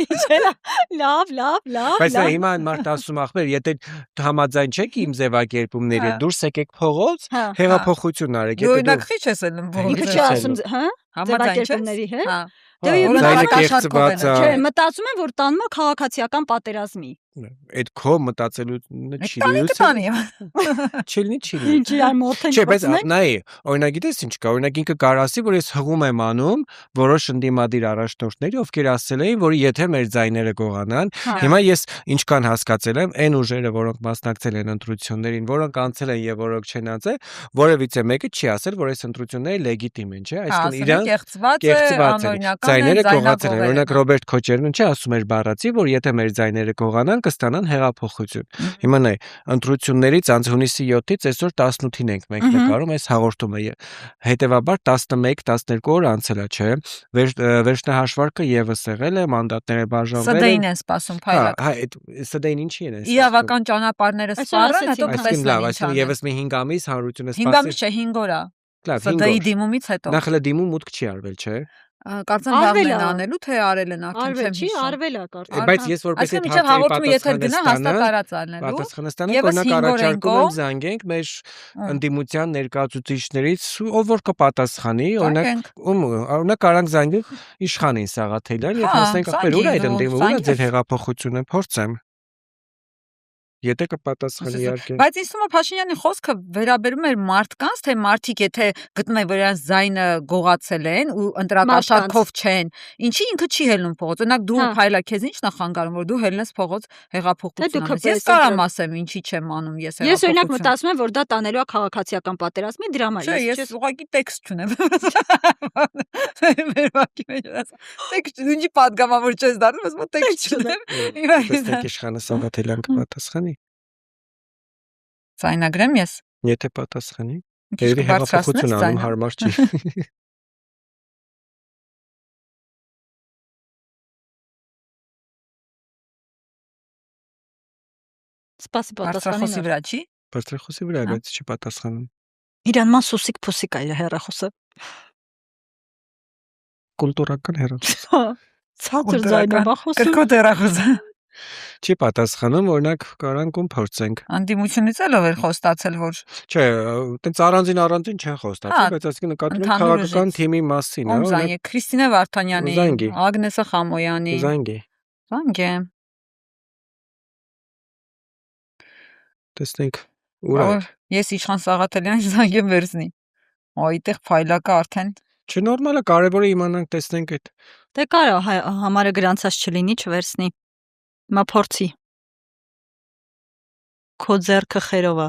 Իջելա։ Լավ։ Բայց հիմա այն մարդ ասում ախպեր, եթե համաձայն չեք իմ ձևակերպումների, դուրս եկեք փողոց, հեղափոխություն արեք։ Օրինակ քիչ ես ելնում փողոց։ Ինքը չի ասում, հա։ Ձևակերպումների հետ։ Հա։ Չէ, մտածում եմ, որ տանում է քաղաքացիական պատերազմի։ Այդ քո մտածելությունը չի լիություն։ Չլինի։ Ինչի այ մոթեն։ Չէ, բայց նայ, օրինակ գիտես ինչ կա, օրինակ ինքը կարող ասի, որ ես հղում եմ անում որոշ ընդդիմադիր առաջնորդների, ովքեր ասել էին, որ եթե մեր ձայները գողանան, հիմա ես ինչքան հասկացել եմ, այն ուժերը, որոնք մասնակցել են ընտրություններին, որոնք անցել են եւ որոնք չեն անցել, որևիցե մեկը չի ասել, որ այս ընտրությունները լեգիտիմ են, չէ՞, այսինքն իրան կեղծված են, ձայները գողացել են։ Օրինակ Ռոբերտ Քոչարյանը չի ասում էր բառացի, որ եթե մեր ձայները գողանան կստանան հեղափոխություն։ Հիմա նայ, ընտրություններից անց հունիսի 7-ից այսօր 18-ին ենք մենք նկարում այս հաղորդումը։ Հետևաբար 11-12 օր անցել է, չէ՞։ Վերջնահաշվարկը եւս եղել է, մանդատները բաժանվել են։ ՍԴ-ին են սպասում փայլակ։ Հա, այդ ՍԴ-ին ինչի են սպասում։ Իրավական ճանապարհները սպառան, հետո տեսնեն։ Լավ, այսինքն եւս մի 5 ամիս հանրությունը սպասի։ 5 ամիս չէ, 5 օր է։ Լավ, ՍԴ-ի դիմումից հետո։ Նախ էլ դիմում մուտք չի արվել, չէ։ Կարծեմ բավն են անելու, թե արել են արդեն չեմ հիշում։ Արվել է կարծեմ։ Բայց ես որպես պատասխանատու օրինակ առաջարկում եմ զանգենք մեր ընդդիմության ներկայացուցիչներից, ով որ կպատասխանի, օրինակ կարանք զանգենք իշխանին Սաղաթելյան եւ ասենք ախպեր ուր է այդ ընդդիմումը, ուր է ձեր հեղափոխությունը, փորձեմ։ Եթե կպատասխանի իհարկե։ Բայց ինձ թվում է Փաշինյանի խոսքը վերաբերում էր մարդկանց, թե մարդիկ եթե գտնում են, որ իրենց ձայնը գողացել են ու ընտրակաշառքով չեն, ինչի ինքը չի հելնում փողոց։ Օրինակ դու փայլա քեզ ի՞նչ նախանգարում, որ դու հելնես փողոց հեղափոխություն։ Ես կարամ ասեմ ինչի չեմ անում ես հեղափոխություն։ Ես օրինակ մտածում եմ, որ դա տանելու է քաղաքացիական պատերազմի դրամա։ Ես ուղղակի տեքստ չունեմ։ Տեքստ ինչի պատգամավոր չես դառնում, ես տեքստ չունեմ։ Տեսեք իշխանը Սաղաթելյան կպատասխանի։ Ձայնագրեմ ես։ Եթե պատասխանի, երևի հեղափոխություն անում հարմար չի։ Սպասի պատասխանի։ Բարձրախոսի վրա չի։ Բարձրախոսի վրա, բայց չի պատասխանում։ Իրան ման սուսիկ փուսիկ այլ հեռախոսը։ Կուլտուրական հեռախոս։ Ցածր ձայնով խոսում։ Կրկոտ հեռախոսը։ Չի պատասխանում, օրինակ կարանք ում փորձենք։ Անդիմությունից էլ ով էր խոստացել, որ Չէ, այտենց առանձին չեն խոստացել, բայց այսինքն նկատում ենք քաղաքական թիմի մասին, հա։ Զանգե Քրիստինե Վարդանյանի, Ագնեսա Խամոյանի։ Զանգե։ Տեսնենք ուր է։ Ես Իշխան Սաղաթելյան զանգեմ վերցնի։ Այդտեղ փայլակը արդեն Չէ, նորմալ է, կարևորը իմանանք, տեսնենք այդ։ Դե կարող համարը գրանցած չլինի, չվերցնի։ Մա փորձի։ Քո ձեռքը խերով է։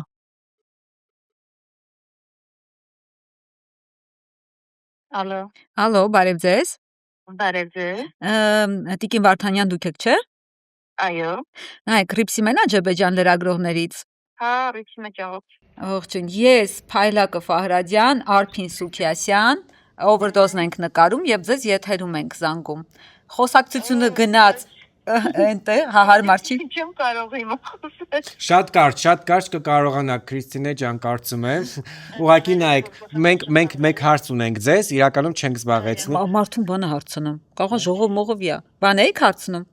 Ալո, բարև ձեզ։ Բարև ձեզ։ Տիկին Վարդանյան դուք եք, չէ։ Այո։ Նայեք, Հռիփսիմեն Աջաբեջան լրագրողներից։ Հա, Հռիփսիմե ճաղոց։ Ողջույն, ես Փայլակը Ֆահրադյան, Արփին Սուքիասյան, Overdose-ն ենք նկարում եւ ձեզ եթերում ենք զանգում։ Խոսակցությունը գնաց այնտեղ, հա հարմար չի։ Չեմ կարող հիմա խոսել։ Շատ կարճ կկարողանաք Քրիստինե ջան, կարծում եմ։ Ուղղակի նայեք, մենք մեկ հարց ունենք ձեզ, իրականում չենք զբաղեցնի։ Մարդուն բանը հարցնում։ Կարող ժողով-մողովի է։ Բան էիք հարցնում։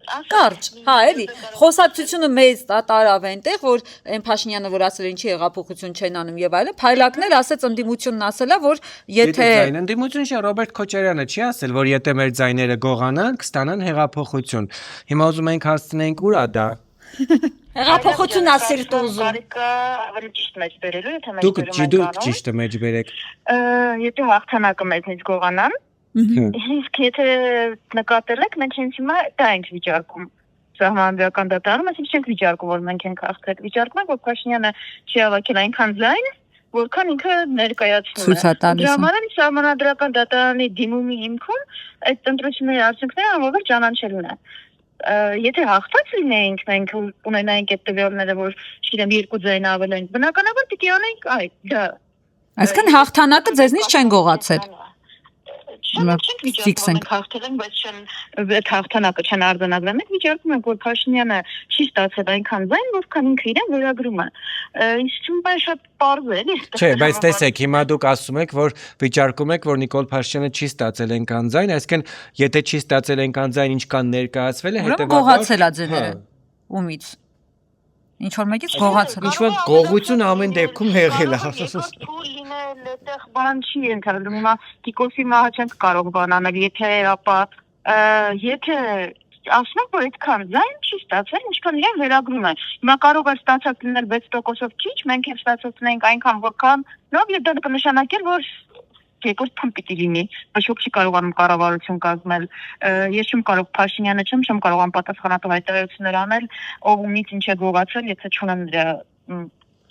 Կարճ, հա, էլի, խոսակցությունը մեծ տարավ այնտեղ, որ այն Փաշինյանը որ ասել ինչի հեղափոխություն չեն անում եւ այլն, Փայլակն էլ ասեց ընդդիմությունն ասելա, որ եթե ընդդիմությունը չէ, Ռոբերտ Քոչարյանը չի ասել, որ եթե մեր ձայները գողանան, կստանան հեղափոխություն։ Հիմա ուզում ենք հասցնենք ուր է դա։ Հեղափոխություն ասիրտ ուզում։ Կարիկա ավելի ճիշտ մեջ բերելու, եթե մեջ Դուք ճիշտը մեջ բերեք։ Եթե հաղթանակը մեզնից գողանան, իսկ եթե նկատել եք, մենք հենց հիմա դա ենք վիճարկում։ Սահմանադրական դատարանում, այսինքն չենք վիճարկում, որ մենք ենք հաղթել, վիճարկում ենք, որ Փաշինյանը չի հավաքել այնքան ձայն, որքան ինքը ներկայացնում է։ Դրա համար էլ սահմանադրական դատարանի դիմումի հիմքում այդ ընտրությունների արդյունքները ամենուր ճանաչելն է։ Եթե հաղթած լինեինք մենք ունենայինք այդ տվյալները, որ չգիտեմ 2 ձայն ավել են, բնականաբար պիտի անենք դա։ Այսինքն հաղթանակը ձեզնից չեն գողացել։ Ֆիքս ենք հաղթել ենք, բայց այդ հաղթանակը չեն արձանագրել։ Մենք վիճարկում ենք, որ Փաշինյանը չի ստացել այնքան ձայն, որքան ինքը իրեն վերագրում է։ Իսկ բան շատ պարզ է, էլի։ Չէ, բայց տեսեք, հիմա դուք ասում եք, որ վիճարկում եք, որ Նիկոլ Փաշինյանը չի ստացել այնքան ձայն, այսինքն եթե չի ստացել այնքան ձայն, ինչքան ներկայացվել է, հետևաբար գողացել է ձեները։ Ումից։ Ինչ որ մեկից գողացել։ Ինչ որ գողություն ամեն դեպքում եղել է։ Փուլ լինել, այդտեղ բան չի ենթադրում։ Հիմա Տիկոսի մահը չենք կարող բան անել, եթե ասում եք, որ այդքան ձայն չի ստացել, ինչքան իրեն վերագրում է։ Հիմա կարող է ստացած լինել 6%-ով քիչ, մենք էլ ստացած ունենք այնքան, որքան լավ, եւ դա կնշանակել, որ երկրորդ փուլ պիտի լինի, ոչ ոք չի կարողանում կառավարություն կազմել։ Ես չեմ կարող Փաշինյանը չեմ կարող անպատասխանատու հայտարարություններ անել, ով ումից ինչ է գողացել, եթե չունեմ դրա։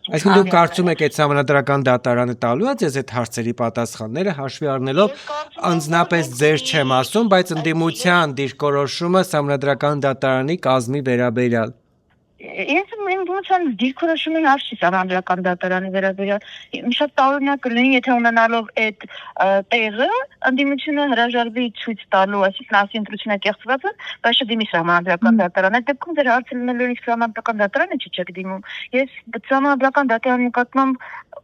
Այսինքն դուք կարծում եք այդ սահմանադրական դատարանը տալու է ձեզ այդ հարցերի պատասխանները հաշվի առնելով անձնապես ձեր չեմ ասում, բայց ընդդիմության դիրքորոշումը սահմանադրական դատարանի կազմի վերաբերյալ։ Ես իմացան դիրքորոշումի հարցի սահմանադրական դատարանի վերաբերյալ շատ տարօրինակ կլինի, եթե ունենալով այդ տեղը ընդդիմությունը հրաժարվի ցույց տալու, այսինքն ասի ընտրությունը կեղծված է, բայց չդիմի սահմանադրական դատարան։ Այդ դեպքում ձեր հարցը լինելու իսկ սահմանադրական դատարանը չեք դիմում։ Ես սահմանադրական դատարանի նկատմամբ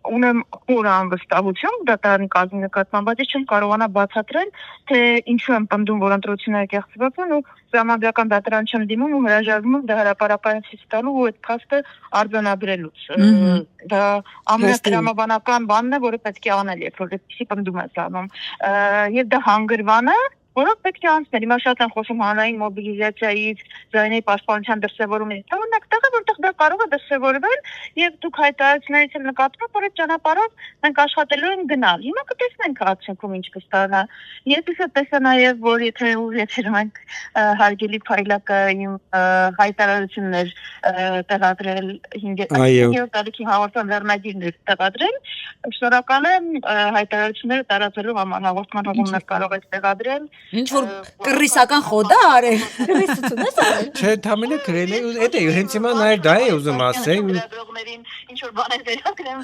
ունեմ խոր անվստահություն դատարանի կազմի նկատմամբ, բայց ես չեմ կարողանա բացատրել, թե ինչու եմ պնդում, որ ընտրությունները կեղծված են ու սահմանադրական դատարան չեմ դիմում ու հրաժարվում եմ դա հրապարակայից տալու ու այդ փաստը արձանագրելուց։ Դա ամենատրամաբանական բանն է, որը պետք է անել, երբ որ այդպիսի պնդում ես անում։ Եվ դա հանգրվան է, որով պետք է անցնել։ Հիմա շատ են խոսում հանրային մոբիլիզացիայից, ձայնի պաշտպանության դրսևորումից։ Օրինակ, տեղը, որտեղ դա կարող է դրսևորվել, եւ դուք հայտարարություններից էլ նկատում եք, որ այդ ճանապարհով մենք աշխատելու ենք գնալ։ Հիմա կտեսնենք արդյունքում ինչ կստանա։ Ես տեսա նաեւ, որ եթե մենք հարգելի փայլակը իմ հայտարարություններ տեղադրել 5 տարեկի հաղորդման վերնագիրներ տեղադրել, շնորհակալ եմ հայտարարությունները տարածելու համար հաղորդման հողումներ կարող եք տեղադրել։ Ինչ որ կռիսական խոդա արել։ Կռիսություն ես արել։ Չէ, թամենը գրել է, դա է հենց հիմա նայր դա է ուզում ասել։ Ինչ որ բաներ վերագրեմ։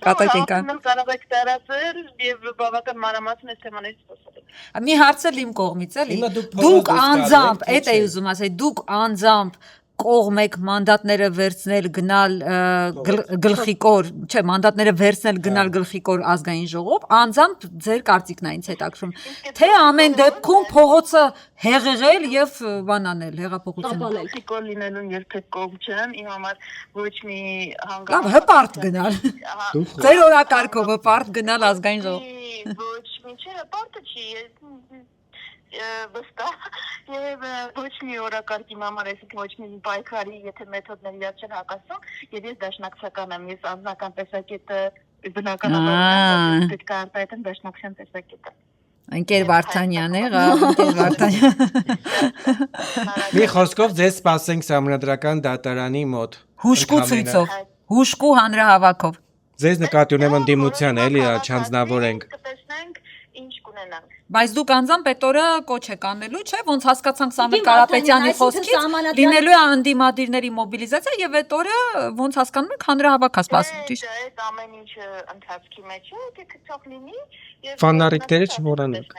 Կատակենկան։ Կարող եք տարածել եւ բավական մանրամասն այս թեմաներից խոսել։ Մի հարց էլ իմ կողմից էլի։ Դուք անձամբ, այդ է ուզում ասել, դուք անձամբ կողմ եք մանդատները վերցնել գնալ գլխիկոր, չէ, մանդատները վերցնել գնալ գլխիկոր ազգային ժողով, անձամբ ձեր կարծիքն է ինձ հետաքրում, թե ամեն դեպքում փողոցը հեղեղել եւ բանանել, հեղափոխություն։ Գլխիկոր լինելուն երբեք կողմ չեմ, իմ համար ոչ մի Լավ, հպարտ գնալ։ Ձեր օրակարգով հպարտ գնալ ազգային ժողով։ Ոչ մի չէ, հպարտը չի, վստահ եւ ոչ մի օրակարգի համար, այսինքն ոչ մի պայքարի, եթե մեթոդներ իրար չեն հակասում, եւ ես դաշնակցական եմ, ես անձնական տեսակետը բնականաբար պետք է արտահայտեմ դաշնակցության տեսակետը։ Ընկեր Վարդանյան եղա, ընկեր Վարդանյան։ Մի խոսքով ձեզ սպասենք սահմանադրական դատարանի մոտ։ Հուշկու ցույցով, հուշկու հանրահավաքով։ Ձեզ նկատի ունեմ ընդդիմության, էլի չանձնավորենք։ Կտեսնենք ինչ կունենանք։ Բայց դուք անձամբ այդ օրը կոչ եք անելու, չէ՞, ոնց հասկացանք Սամվել Կարապետյանի խոսքից, լինելու է ընդդիմադիրների մոբիլիզացիա եւ այդ օրը ոնց հասկանում եք հանրահավաք է սպասում, ճիշտ։ Այդ ամեն ինչը ընթացքի մեջ է, դե քիչ լինի եւ ֆանարիկները չմոռանաք։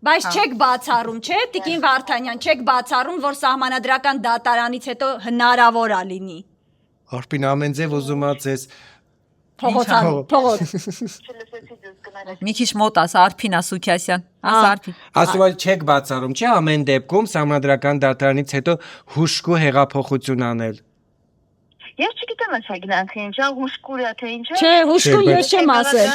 Բայց չեք բացառում, չէ՞, Տիկին Վարդանյան, չեք բացառում, որ սահմանադրական դատարանից հետո հնարավոր է լինի։ Արփին ամեն ձև ուզում ա ձեզ Փողոց։ Մի քիչ մոտ ասա Արփին Ասուքյասյան, ասա Արփին։ Ասում եմ չեք բացառում, չէ՞, ամեն դեպքում սահմանադրական դատարանից հետո հուշկու հեղափոխություն անել։ Ես չգիտեմ այս հագնանքը ինչա, հուշկուր է թե ինչա։ Չէ, հուշկուն ես չեմ ասել։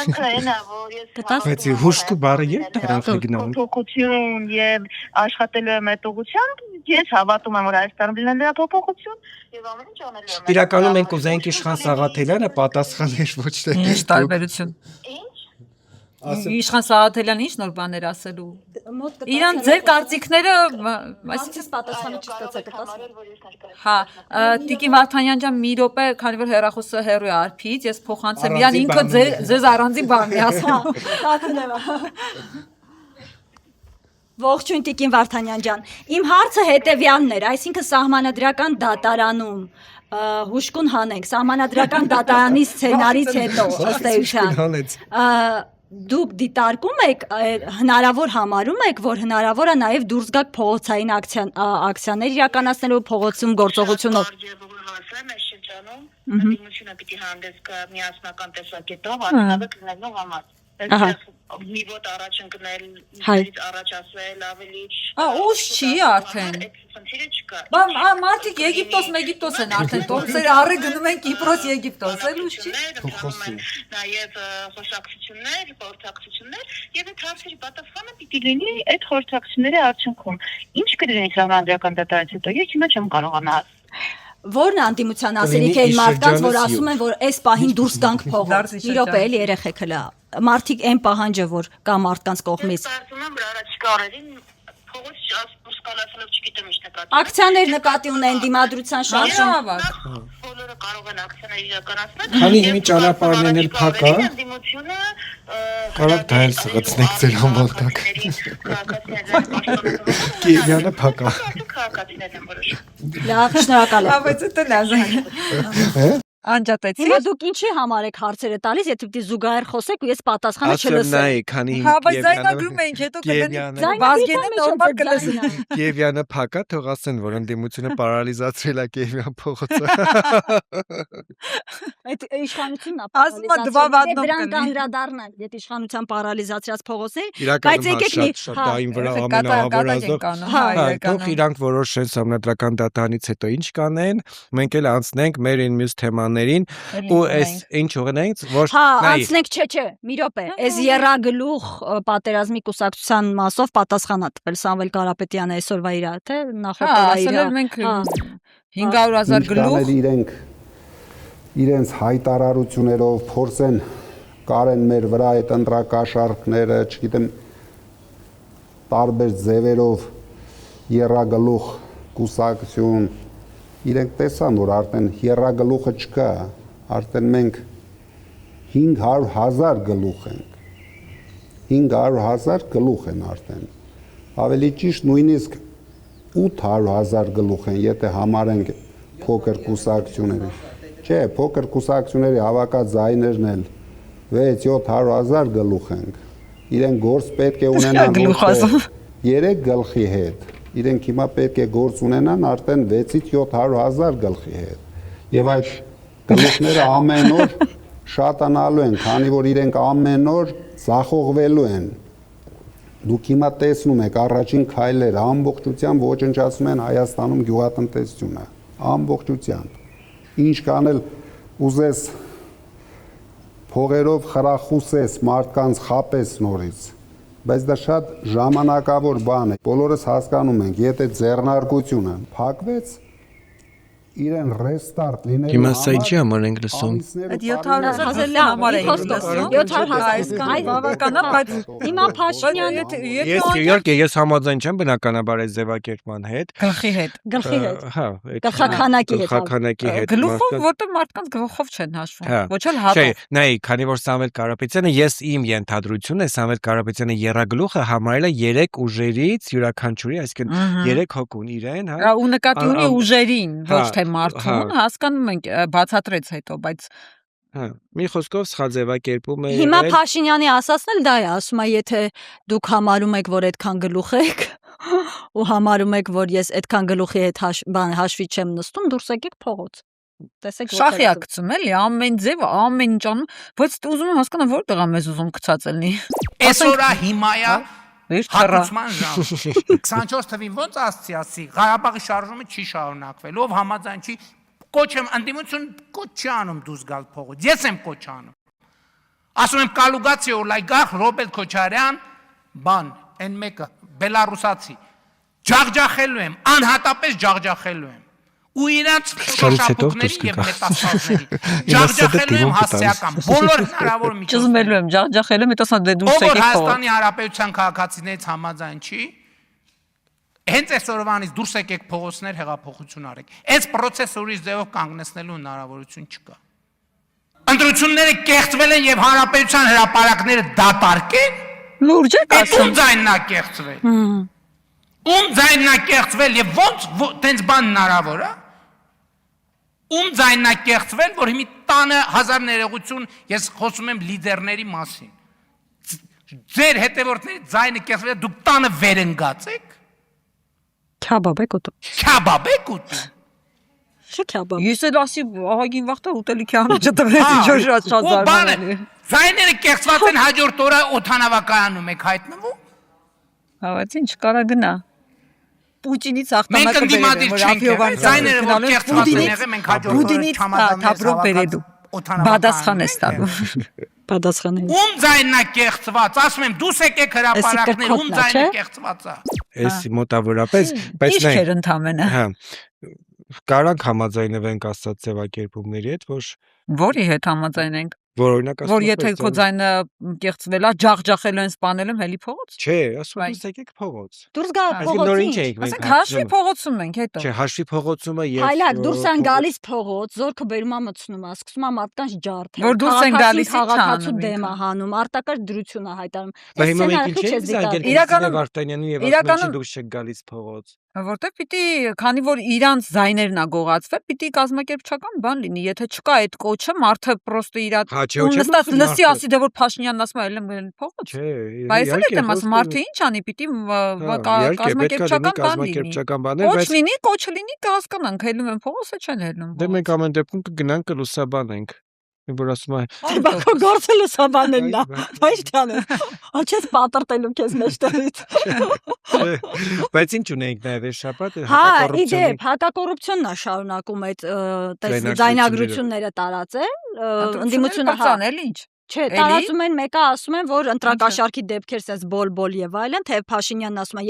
Բայց հուշկու բառը երբ դրանք գնան։ Փոփոխություն եւ աշխատելու եմ այդ ուղղությամբ, ես հավատում եմ, որ Հայաստանում լինելու է փոփոխություն եւ ամեն ինչ անելու եմ։ Իրականում մենք կուզենք Իշխան Սաղաթելյանը պատասխաներ ոչ թե Ինչ տարբերություն։ Իշխան Սաղաթելյանը ինչ նոր բաներ ասելու։ Իրան ձեր կարծիքները, այսինքն պատասխանը չստացեք, հա, Տիկին Վարդանյան ջան, մի րոպե, քանի որ հեռախոսը հեռու է արփից, ես փոխանցեմ իրան, ինքը ձեզ առանձին բան է ասում։ Ողջույն Տիկին Վարդանյան ջան։ Իմ հարցը հետևյալն էր, այսինքն սահմանադրական դատարանում հուշկուն հանենք, սահմանադրական դատարանի սցենարից հետո ըստ էության դուք դիտարկում եք, հնարավոր համարում եք, որ հնարավոր է նաև դուրս գաք փողոցային ակցիաներ իրականացնելու փողոցում գործողությունով։ Այս շրջանում դիմությունը պիտի հանդես գա միասնական տեսակետով արդյունավետ լինելու համար։ Մի ոտ առաջ ընկնել, իրից առաջ ասել, ավելի ուշ չի արդեն։ Խնդիրը չկա։ Մարդիկ Եգիպտոս են արդեն, տոմսերը առը գնում են Կիպրոս, Եգիպտոս, էլ ուշ չի։ Նաև խոսակցություններ, խորհրդակցություններ եւ այդ հարցերի պատասխանը պիտի լինի այդ խորհրդակցությունների արդյունքում։ Ինչ կլինի սահմանադրական դատարանից հետո, ես հիմա չեմ կարողանալ։ Որն անդիմության ասելիք էին մարդկանց, որ ասում են, որ այս պահին դուրս գանք փողոց։ Մի րոպե էլի երեխեք հլա։ Մարդիկ այն պահանջը, որ կա մարդկանց կողմից։ Ես կարծում եմ, որ առաջիկա օրերին փողոց դուրս գալու չգիտեմ ինչ նկատի։ Ակցիաներ նկատի ունեն դիմադրության շարժում։ Բոլորը կարող են ակցիաներ իրականացնել։ Քանի հիմի ճանապարհներն էլ փակ է։ Անդիմությունը Կարող դա էլ սղացնեք ձեր համբալտակ։ Կիևյանը փակ է։ Լավ, շնորհակալ եմ։ Բայց դա լազը։ Անջատեցի։ Հիմա դուք ինչի համար եք հարցերը տալիս, եթե պիտի զուգահեռ խոսեք ու ես պատասխանը չլսեմ։ Ասում քանի Հա, բայց զայնագրում ենք, հետո կդնի բազգենը նորմալ կլսեն։ Կիևյանը փակա, թող ասեն, որ ընդդիմությունը պարալիզացրել է Կիևյան փողոցը։ Այդ իշխանությունն է Ասում է դվավատնոք դրանք անդրադառնան, եթե իշխանության պարալիզացրած փողոցներ, բայց եկեք մի շատային վրա ամենահավորազդող։ Թող իրանք որոշեն սահմանադրական դատարանից հետո ինչ կանեն, մենք էլ անցնենք մեր այն մյուս թեմաներին ու այս ինչ ուղենայինք, որ հա, անցնենք, չէ, մի րոպե, այս եռագլուխ պատերազմի կուսակցության մասով պատասխան է տվել Սամվել Կարապետյանը այսօրվա իրա, թե նախորդողա իրա։ Ասել են մենք 500,000 գլուխ իրենց հայտարարություններով փորձեն կարեն մեր վրա այդ ընտրակաշառքները, չգիտեմ, տարբեր ձևերով եռագլուխ կուսակցություն, իրենք տեսան, որ արդեն եռագլուխը չկա, արդեն մենք 500,000 գլուխ ենք, 500,000 գլուխ են արդեն, ավելի ճիշտ նույնիսկ 800,000 գլուխ են, եթե համարենք փոքր կուսակցությունները, չէ, փոքր կուսակցությունների հավաքած ձայներն էլ 6-700,000 գլուխ ենք, իրենք գործ պետք է ունենան 3 գլխի հետ, իրենք հիմա պետք է գործ ունենան արդեն 6-700,000 գլխի հետ եւ այդ գլուխները ամեն օր շատանալու են, քանի որ իրենք ամեն օր զախողվելու են։ Դուք հիմա տեսնում եք առաջին քայլերը ամբողջությամբ ոչնչացնում են Հայաստանում գյուղատնտեսությունը, ամբողջությամբ։ Ինչ կանել ուզես փողերով խրախուսես մարդկանց խապես նորից, բայց դա շատ ժամանակավոր բան է։ Բոլորս հասկանում ենք, եթե ձեռնարկությունը փակվեց, իրեն ռեստարտ լինելու Հիմա սա ինչի համար ենք լսում։ Այդ 700,000 համար ենք լսում։ 700,000 բավականա, բայց հիմա Փաշինյանը Իհարկե ես համաձայն չեմ բնականաբար այս ձևակերպման հետ։ գլխի հետ։ Հա, գլխականակի հետ։ Գլուխով, որտեղ մարդկանց գլխով չեն հաշվում։ Ոչ էլ հատով։ Չէ, նայ, քանի որ Սամվել Կարապետյանը, ես իմ ենթադրությունն է, Սամվել Կարապետյանը եռագլուխը համարել է 3 ուժերից յուրաքանչյուրի, այսինքն 3 հոգուն իրեն, հա։ Ու նկատի ունի ուժերին, ոչ թե մարդուն, հասկանում ենք, բացատրեց հետո, բայց մի խոսքով սխալ ձևակերպում է։ Հիմա Փաշինյանի ասածն էլ դա է, ասում է, եթե դուք համարում եք, որ այդքան գլուխ եք, ու համարում եք, որ ես այդքան գլուխի հետ հաշվի չեմ նստում, դուրս եկեք փողոց։ Տեսեք շախի է գցում էլի, ամեն ձև, ամեն ինչ անում, բայց ուզում եմ հասկանալ որտեղ է մեզ ուզում գցած ելնի։ Այսօրա հիմայա հատուցման ժամ 24 թվին ոնց ասացի, Ղարաբաղի շարժումը չի շարունակվել, ով համաձայն չի կոչ եմ ընդդիմություն կոչ չի անում դուրս գալ փողոց։ Ես եմ կոչ անում։ Ասում եմ կալուգացի օլիգարխ Ռոբերտ Քոչարյան, բան, այն մեկը բելարուսացի։ Ջաղջախելու եմ, անհատապես ջաղջախելու եմ։ Ու իրանց շոշափուկների եւ մետաստազների։ Ջաղջախելու եմ հասարակական բոլոր հնարավոր միջոցներով։ Ճզմելու եմ, ջաղջախելու եմ, հետո դե դուրս եկեք փողոց։ Հայաստանի Հանրապետության քաղաքացիներից համաձայն չի։ Հենց այսօրվանից դուրս եկեք փողոցներ հեղափոխություն արեք։ Այս պրոցեսորից ձևով կանգնեցնելու հնարավորություն չկա։ Ընտրությունները կեղծվել են եւ հանրապետության հրապարակները դատարկեն։ Լուրջ եք ասում։ Ում ձայնն է կեղծվել։ Ում ձայնն է կեղծվել եւ ոնց տենց բան հնարավոր է։ Ում ձայնն է կեղծվել, որ հիմի տանը հազար ներողություն, ես խոսում եմ լիդերների մասին։ Ձեր հետևորդների ձայնը կեղծվել է, դուք տանը վերընկած եք։ Քյաբաբ եք ուտում։ Քյաբաբ եք ուտում։ Չէ քյաբաբ։ Ես էլ ասի ահագին վաղտա ուտելիքի համիջը տվեց ինչ շատ զարմանալի։ Ձայները կեղծված են հաջորդ օրը օթանավակայանում եք հայտնվում։ Հավաց ինչ կարա գնա։ Պուտինից ախտանակը բերել, որ Աբիովան ձայները որ կեղծված են եղել, մենք հաջորդ օրը չամադամներով բերելու։ Բադասխան է ստանում։ Պատասխանել։ Ում ձայնն է կեղծված, ասում եմ, դուս եկեք հրապարակներ, ում ձայնը կեղծված է։ Էս մոտավորապես, բայց նայ։ Ինչ ընդամենը։ Հա։ Կարանք համաձայնվենք ասած ձևակերպումների հետ, որի հետ համաձայնենք։ Որ օրինակ ասում որ եթե քո ձայնը կեղծվել է, ջաղջախել են սպանել եմ հելի փողոց։ Չէ, ասում եմ եկեք փողոց։ Դուրս գա փողոցից։ Ասենք հաշվի փողոցում ենք հետո։ Չէ, հաշվի փողոցումը եւ Հայլակ դուրս են գալիս փողոց, զորքը բերում է մտցնում, սկսում է մարդկանց ջարդել։ Որ դուրս են գալիս քաղաքացու դեմ է հանում, արտակարգ դրություն է հայտարարում։ Բայց հիմա մենք ինչ ենք զանգել իրականում Վարդանյանին եւ ասում են դուրս չեք գալիս փողոց։ Որտեվ պիտի, քանի որ իրանց ձայներն է գողացվել, պիտի կազմակերպչական բան լինի, եթե չկա այդ կոչը, մարդը պրոստը իր նստած լսի ասի դե որ Փաշինյանն ասում է ելեմ փողոց։ Բայց էլ եմ ասում մարդը ինչ անի, պիտի կազմակերպչական բան լինի։ Կոչ լինի, կոչը լինի, կհասկանանք, հելում են փողոցը, չեն հելնում։ Դե մենք ամեն դեպքում կգնանք կլուսաբանենք։ Որ ասում է Բակո գործը լուսաբանելն է, բայց չանես։ Աչես պատրտելու քեզ մեջտեղից։ Բայց ինչ ունենք նաև այս շաբաթը հակակոռուպցիոն։ Հակակոռուպցիոնն է շարունակում այդ ձայնագրությունները տարածել, ընդդիմությունը հա ինչ։ Չէ, տարածում են մեկը ասում են, որ ընտրակաշարքի դեպքեր sense բոլ եւ այլն, թե Փաշինյանն ասում է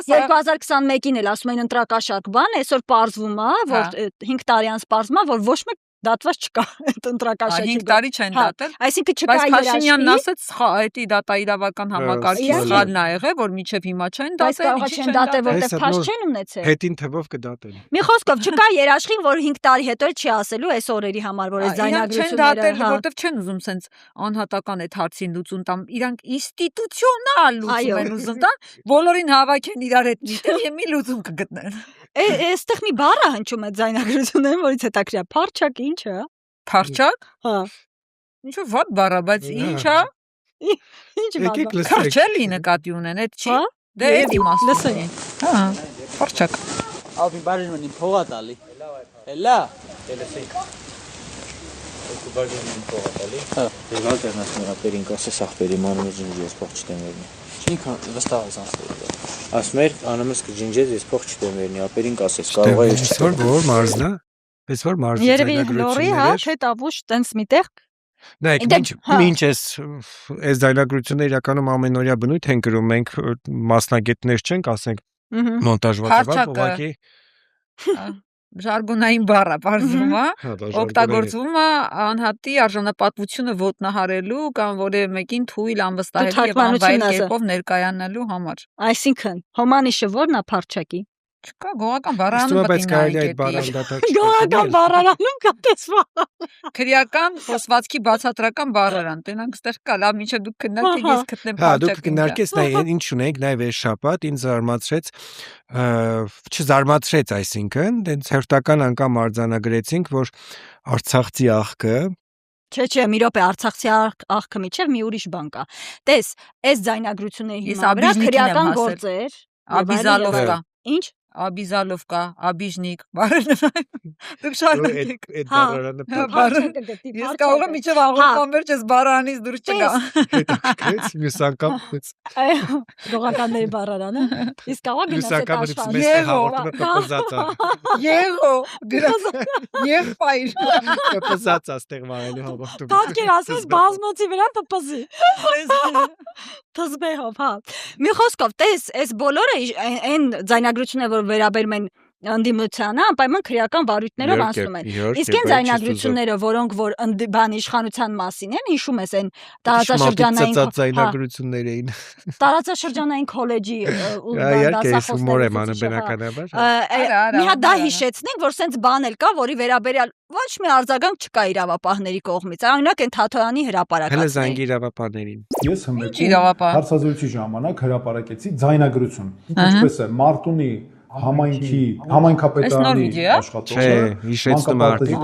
2021-ին էլ ասում են ընտրակաշարք բան, այսօր պարզվում է, որ 5 տարի անց պարզվում է, որ ոչ մեկ դատված չկա այդ ընտրակաշարքի 5 տարի չեն դատել։ Այսինքն չկա երաշխիք։ Բայց Փաշինյանն ասաց, այդ դատաիրավական համակարգի սխալն է եղել, որ միջև հիմա չեն դատել, ինչի չեն դատել, որտեղ փաշ չեն ունեցել։ Հետին թվով կդատեն։ Մի խոսքով չկա երաշխիք, որ 5 տարի հետո չի ասելու այս օրերի համար, որ այս ձայնագրությունները, որտեղ չեն ուզում sense անհատական այդ հարցին լուծում տամ, իրանք ինստիտուցիոնալ լուծում են ուզում տան, բոլորին հավաքեն իրար հետ միտեղ եւ մի լուծում կգտնեն։ Այստեղ մի բառ է հնչում այդ ձայնագրություններում, որից հետաքրքիր է, փարչակ ի՞նչ է։ Փարչակ։ Հա։ Ինչու ված բառ է, բայց ի՞նչ է։ Ինչ բառ է։ Քարչելի նկատի ունեն, այդ չի։ Դե էդ իմաստը։ Լսեն։ Հա, փարչակ։ Ալի բարին փողա տալի։ Էլա։ Դելեսիկ։ Բարին փողա տալի։ Հա։ Դե ալտերնատիվա պերին կասես ախպերի մանուս ջինջես փող չտեմ վերնի։ Ինքը վստահ է ասել։ Ասմեր անամս կջինջես ես փող չտեմ վերնի, ապերին կասես կարող է ես չտեմ։ Որ մարզնա։ Պես որ մարզի երևի լորի, հա, թե տավուշ տենց միտեղ։ Նայեք, ինչ այս ձայնագրությունը իրականում ամենօրյա բնույթ են կրում, մենք մասնագետներ չենք, ասենք մոնտաժված է, ուղղակի ժարգոնային բառ է, բարձվում է, օգտագործվում է անհատի արժանապատվությունը ոտնահարելու կամ որևէ մեկին թույլ անվստահելի եւ անվայել կերպով ներկայանալու համար։ Այսինքն, հոմանիշը ո՞րն է փարչակի։ Չկա գողական բառարանում գողական բառարանում կա տեսվա։ Քրեական խոսվածքի բացատրական բառարան, տենանք ստեղ կա, լավ մինչև դուք քննարկեք, ես գտնեմ փարչակ։ Հա, դուք քննարկես, նայ ինչ ունեք, նայ այս շաբաթ ինձ չզարմացրեց, այսինքն, դենց հերթական անգամ արձանագրեցինք, որ Արցախցի աղքը Չէ, մի րոպե Արցախցի աղքը միջև մի ուրիշ բան կա։ Տես, այս ձայնագրությունների հիման վրա քրեական գործեր, Աբիզալովկա։ Ինչ։ Աբիզալովկա, աբիժնիկ, բարերը։ Դուք շարունակեք։ Այդ բառարանը Ես կարող եմ միջև աղոթման վերջ ես բառարանից դուրս չգա։ հետաքրքրեց մյուս անգամ խից։ Գողականների բառարանը։ Իսկ կարող Մյուս գնաս անգամ այդ դից աշխարհը։ մեզ հաղորդումը պպզածա։ Եղո, եղբայր։ Պպզածա ստեղ վարելու հաղորդումը։ Պատկեր ասես բազմոցի վրա պպզի։ Թզբեհով, հա։ Մի խոսքով, տես, այս բոլորը այն ձայնագրությունները, որ վերաբերում են ընդդիմությանը, անպայման քրեական վարույթներով անցնում են։ Իսկ այն ձայնագրությունները, որոնք որ բան իշխանության մասին են, հիշում ես այն տարածաշրջանային ձայնագրություններ էին։ Տարածաշրջանային քոլեջի ու դասախոսների։ Մի հատ դա հիշեցնենք, որ սենց բան էլ կա, որի վերաբերյալ ոչ մի արձագանք չկա իրավապահների կողմից։ Օրինակ այն Թաթոյանի հրապարակածն է։ Հələ զանգի իրավապահներին։ Ես հարցազրույցի ժամանակ հրապարակեցի ձայնագրություն։ Ինչպես է Մարտունի համայնքի համայնքապետարանի աշխատող։ Չէ, հիշեցնում արդի,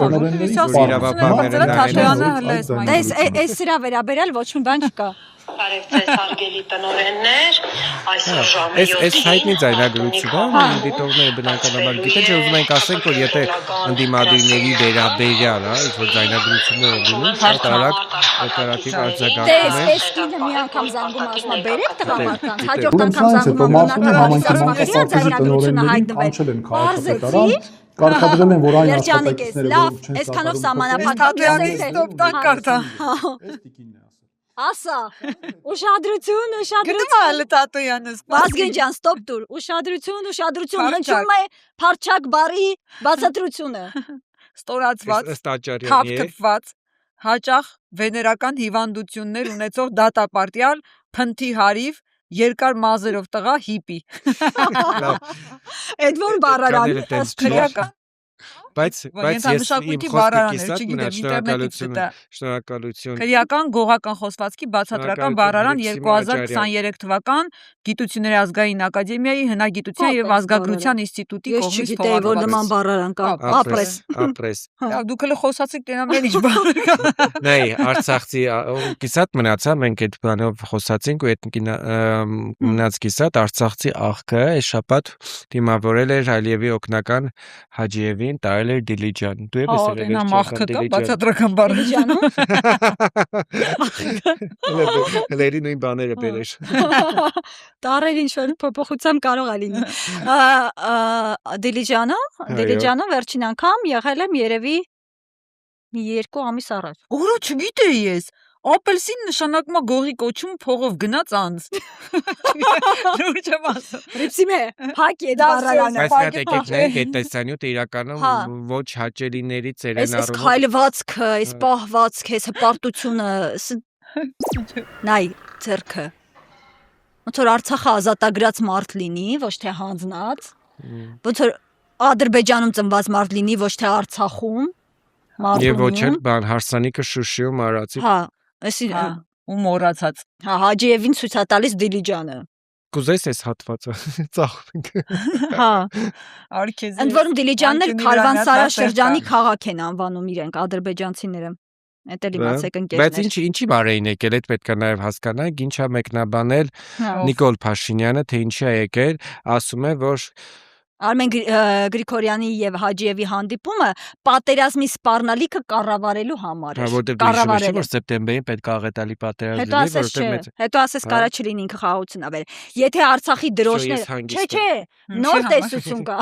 Դες այս սրա վերաբերյալ ոչ մի բան չկա։ Բարև ձեզ հարգելի տնօրեններ, այսօր ժամը 7-ին Այս հայտնի ձայնագրությունը դիտողները բնականաբար գիտեն, չէ ուզում ենք ասենք, որ եթե ընդդիմադիրների վերաբերյալ, հա, ինչ-որ ձայնագրություններ լինουν, շատ արագ օպերատիվ արձագանքում Դες են։ այս կինը մի անգամ զանգում ասում է, բերեք տղամարդկանց, հաջորդ անգամ զանգում ձայնագրությունը հայտնվել։ Կարգադրել են, որ այն Երջանիկ ես, աշխատակիցները, լավ, որ չեն այսքանով Թաթոյանի ստոպ տան կարդա։ Ասա, ուշադրություն, Գնում է հələ Թաթոյանը։ Վազգեն ջան, ստոպ դուր, ուշադրություն, հնչում է փարչակ բարի բացատրությունը։ Ստորացված, Ըստ Աճարյանի, քապքպված, հաճախ վեներական հիվանդություններ ունեցող դատապարտյալ, փնթի հարիվ, երկար մազերով տղա հիպի։ Այդ ո՞ր բառարան։ Քրեական Բայց ես իմ մշակույթի բառարան էր, խոսքից չգիտեմ, ինտերնետից գտա։ Շնորհակալություն։ Քրեական գողական խոսվածքի բացատրական բառարան 2023 թվական Գիտությունների ազգային ակադեմիայի հնագիտության եւ ազգագրության ինստիտուտի կողմից Ես չգիտեի, որ նման բառարան կա։ Ապրես։ Դուք հələ խոսացիք տենամեն ինչ բառ կա։ Նայ, Արցախցի կիսատ մնացա, մենք այդ բանով խոսացինք ու այդ մնաց կիսատ Արցախցի աղքը այս շաբաթ դիմավորել էր Ալիևի օգնական Հաջիևին, տարել էր Դիլիջան։ Դու ես եղել ես աղքը կա բացատրական բառ։ Հլերի նույն բաները բերեր։ Տարել ինչ-որ փոփոխությամբ կարող է լինի։ Դիլիջանը վերջին անգամ եղել եմ երևի 2 ամիս առաջ։ Որը չգիտեի ես։ Ապելսին նշանակում է գողի կոչում փողով գնաց անց։ Դուր չեմ ասում։ Ռիփսիմե, փակի այդ բառարանը։ Բայց նա եկեք նայեք այդ տեսանյութը իրականում ոչ հաճելիներից էր են Այս քայլվածքը, այս պահվածքը, այս հպարտությունը, նայ ձերքը։ Ոնց որ Արցախը ազատագրած մարդ լինի, ոչ թե հանձնած։ Ոնց որ Ադրբեջանում ծնված մարդ լինի, ոչ թե Արցախում։ Եվ ոչ էլ բան հարսանիքը Շուշիում արածի։ Հա, այսի ու մոռացած։ Հա, Հաջիևին ցույց է տալիս Դիլիջանը։ Կուզես այս հատվածը ծախում ենք։ Հա։ Արքեզի։ Ընդ որում Դիլիջանն էլ Քարվանսարա շրջանի քաղաք են անվանում իրենք ադրբեջանցիները։ Էդ էլ իմացեք ընկերներ։ Բայց ինչի բառ էին եկել, այդ պետք է նաև հասկանանք, ինչա մեկնաբանել Նիկոլ Փաշինյանը, թե ինչի է եկել, ասում է, որ Արմեն Գրիգորյանի եւ Հաջիևի հանդիպումը պատերազմի սպառնալիքը կառավարելու համար էր։ Կառավարել որ սեպտեմբերին պետք է աղետալի պատերազմ լինի, որովհետեւ հետո ասես կարա չլինի ինքը խաղաղություն ավեր։ Եթե Արցախի դրոշները, չէ, նոր տեսություն կա։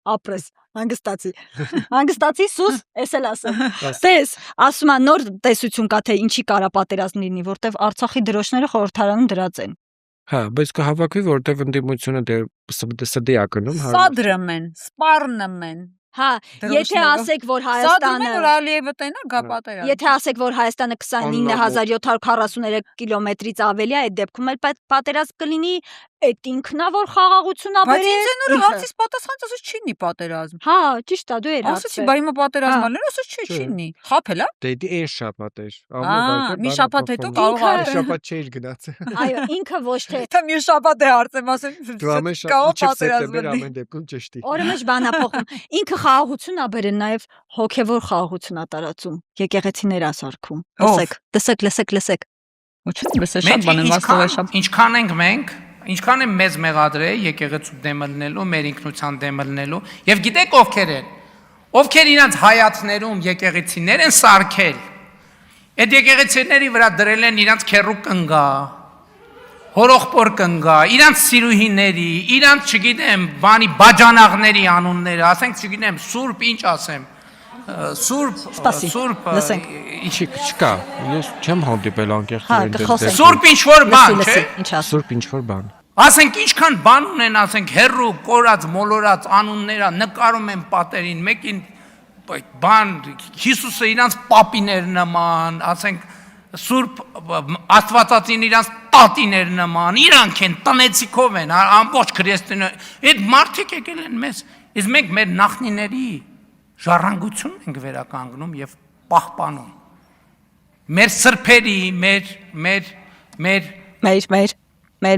Ապրես, հանգստացի սուս, էս էլ ասեմ։ Տես, ասում է նոր տեսություն կա թե ինչի կարա պատերազմ լինի, որտեվ Արցախի դրոշները խորհրդարանում դրած են։ Հա, բայց կհավաքվի, որտեվ ընդդիմությունը դեր սդի ակնում, հա։ Սադրում են, սպառնում են։ Հա, եթե ասեք, որ Հայաստանը Սադրում են, որ Ալիևը տենա գա պատերազմ։ Եթե ասեք, որ Հայաստանը 29743 կիլոմետրից ավելի է, այդ դեպքում էլ պատերազմ կլինի, այդ ինքն է որ խաղաղություն Բայց ինձ հարցից պատասխան ասես չի նի պատերազմ։ Հա, ճիշտ է, դու ես հարցը։ Ասեցի, բա հիմա պատերազմը լեր, ասես չի նի։ Խափել է։ Դե այս շաբաթ էր։ Մի շաբաթ հետո կարող է։ Շաբաթ չէր գնաց։ Այո, ինքը ոչ թե։ Դա մի շաբաթ է հարցեմ, ասեմ։ Դու ամեն շաբաթ սեպտեմբեր ամեն դեպքում ճշտի։ Օրը մեջ բանա փոխում։ Ինքը խաղաղություն ա բերել նաև հոգևոր խաղաղություն ա տարածում։ Եկեղեցիներ ա սարքում։ Լսեք։ Ոչ, բեսե շատ բան եմ ասել է շատ։ Ինչքան ենք մենք ինչքան է մեզ մեղադրել եկեղեցու դեմը լինելու, մեր ինքնության դեմը լինելու, եւ գիտեք ովքեր են, ովքեր իրանց հայացներում եկեղեցիներ են սարքել, այդ եկեղեցիների վրա դրել են իրանց քերու կնգա, հորոխպոր կնգա, իրանց սիրուհիների, իրանց չգիտեմ, բանի բաժանաղների անունները, ասենք չգիտեմ, սուրբ ինչ ասեմ, սուրբ ինչի չկա, ես չեմ հանդիպել անկեղծ սուրբ ինչ-որ բան, չէ՞։ Սուրբ ինչ-որ բան։ Ասենք ինչքան բան ունեն, ասենք հերրու, կորած, մոլորած անունները նկարում են պատերին, մեկին բան Հիսուսը իրանց պապիներ նման, ասենք Սուրբ Աստվածածին իրանց տատիներ նման, իրանք են տնեցիկով են, ամբողջ քրիստոնյա, այդ մարդիկ եկել են մեզ, իսկ մենք մեր նախնիների ժառանգությունն ենք վերականգնում եւ պահպանում։ Մեր սրբերի,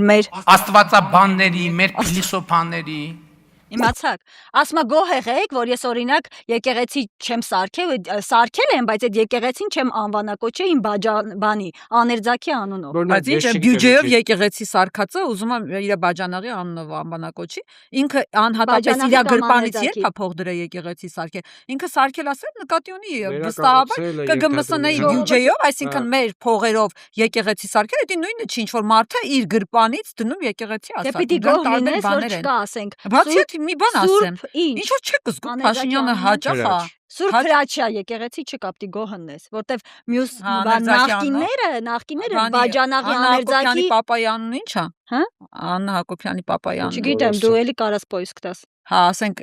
մեր աստվածաբանների, մեր փիլիսոփաների Իմացաք, ասма գոհ եղեք, որ ես օրինակ եկեղեցի չեմ սարքել եմ, բայց այդ եկեղեցին չեմ անվանակոչել իմ բանի, աներձակի անունով։ Բայց ինչ բյուջեով եկեղեցի սարքածը ուզում եմ իր բաժանաղի անունով անվանակոչի, ինքը անհատապես իր գրպանից երբ է փող դրել եկեղեցի սարքել։ Ինքը սարքել ասել նկատի ունի վստահաբար ԿԳՄՍՆ-ի բյուջեով, այսինքն մեր փողերով եկեղեցի սարքել, դա նույնը չի, ինչ որ մարդը իր գրպանից դնում եկեղեցի ասա։ Դե պիտի գոհ լինես, որ չկա, ասենք։ Մի բան ասեմ, ինչ որ չեք զգում Փաշինյանը հաճախ է Սուրբ Հրաչյա եկեղեցի չկա, պիտի գոհնես, որտեվ մյուս նախկինները բաժանաղի աներձակի Պապայանն ի՞նչ է։ Հա? Աննա Հակոբյանի Պապայանն։ Չգիտեմ, դու էլի կարաս պոյսկ տաս։ Հա, ասենք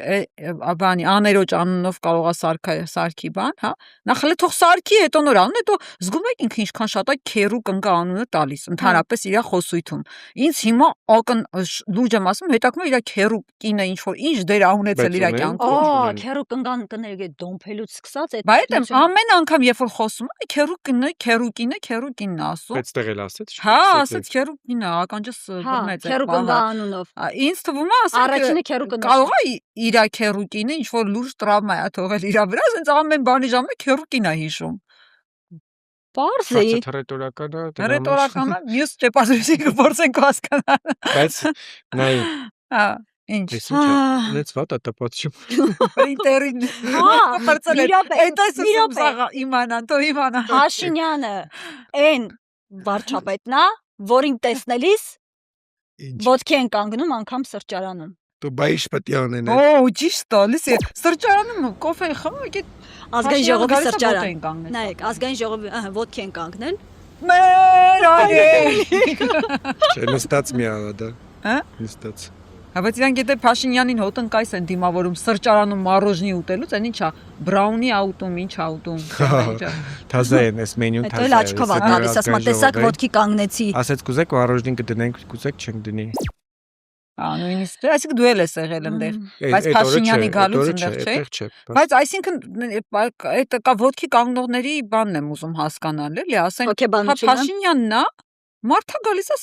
բանի աներոջ անունով կարող է սարքի բան, հա։ Նախ հələ թող սարքի, հետո նոր անուն, հետո զգում եք ինքը ինչքան շատ է քերու կնկա անունը տալիս, ընդհանրապես իր խոսույթում։ Ինձ հիմա ակն լուրջ եմ ասում, հետաքրքրում է իր քերու կինը ինչ որ ինչ դեր ունեցել իր կյանքում։ Քերու կնկան կներեք դոմփելուց սկսած այդ։ Բայց ամեն անգամ երբ որ խոսում է քերու կինն ասում։ Բայց տեղել ասեց։ Հա, ասեց քերու կինը, ականջս բռնեց։ Քերու կնկա անունով։ Ինձ թվում է ասենք առաջինը քերու կնկա իր քերուկինը ինչ որ լուրջ տրավմա է թողել իր վրա, ասենց ամեն բանի ժամանակ քերուկին է հիշում։ Պարզի։ Հռետորականը մյուս չեպազրույցի կփորձենք հասկանալ։ Բայց նայ։ Հա, ինչ։ Let's what տպացում։ Ինտերին։ Հա, իմանան, թող իմանան։ Փաշինյանը այն վարչապետն է, որին տեսնելիս ոտքի են կանգնում անգամ սրճարանում։ Դու բայիշ պետք է անեն։ Օ, ճիշտ է, լսի, սրճարանում կոֆե խմեք, ազգային ժողովի սրճարան։ Նայեք, ազգային ժողովի, ոտքի են կանգնել։ Մեր արի։ Չէ, նստած մի աղա դա։ Հա? Նստած։ Հա, բայց իրանք եթե Փաշինյանին հոտնկայս են դիմավորում սրճարանում մարոժնի ուտելուց, այն ինչա, բրաունի աուտում, ինչ աուտում։ Թազա են, էս մենյուն թազա է։ Հետո էլ աչքով ատալիս, ասма տեսակ ոտքի կանգնեցի։ Ասեց կուզեք մարոժնին կդնենք, կուզեք չենք դնի։ Նույնիսկ, այսինքն դու էլ ես եղել ընդեղ, բայց Փաշինյանի գալուց ընդեղ չէ։ Բայց այսինքն այդ կա ոտքի կանգնողների բանն եմ ուզում հասկանալ, էլի, ասենք Փաշինյանն է, մարդը գալիս է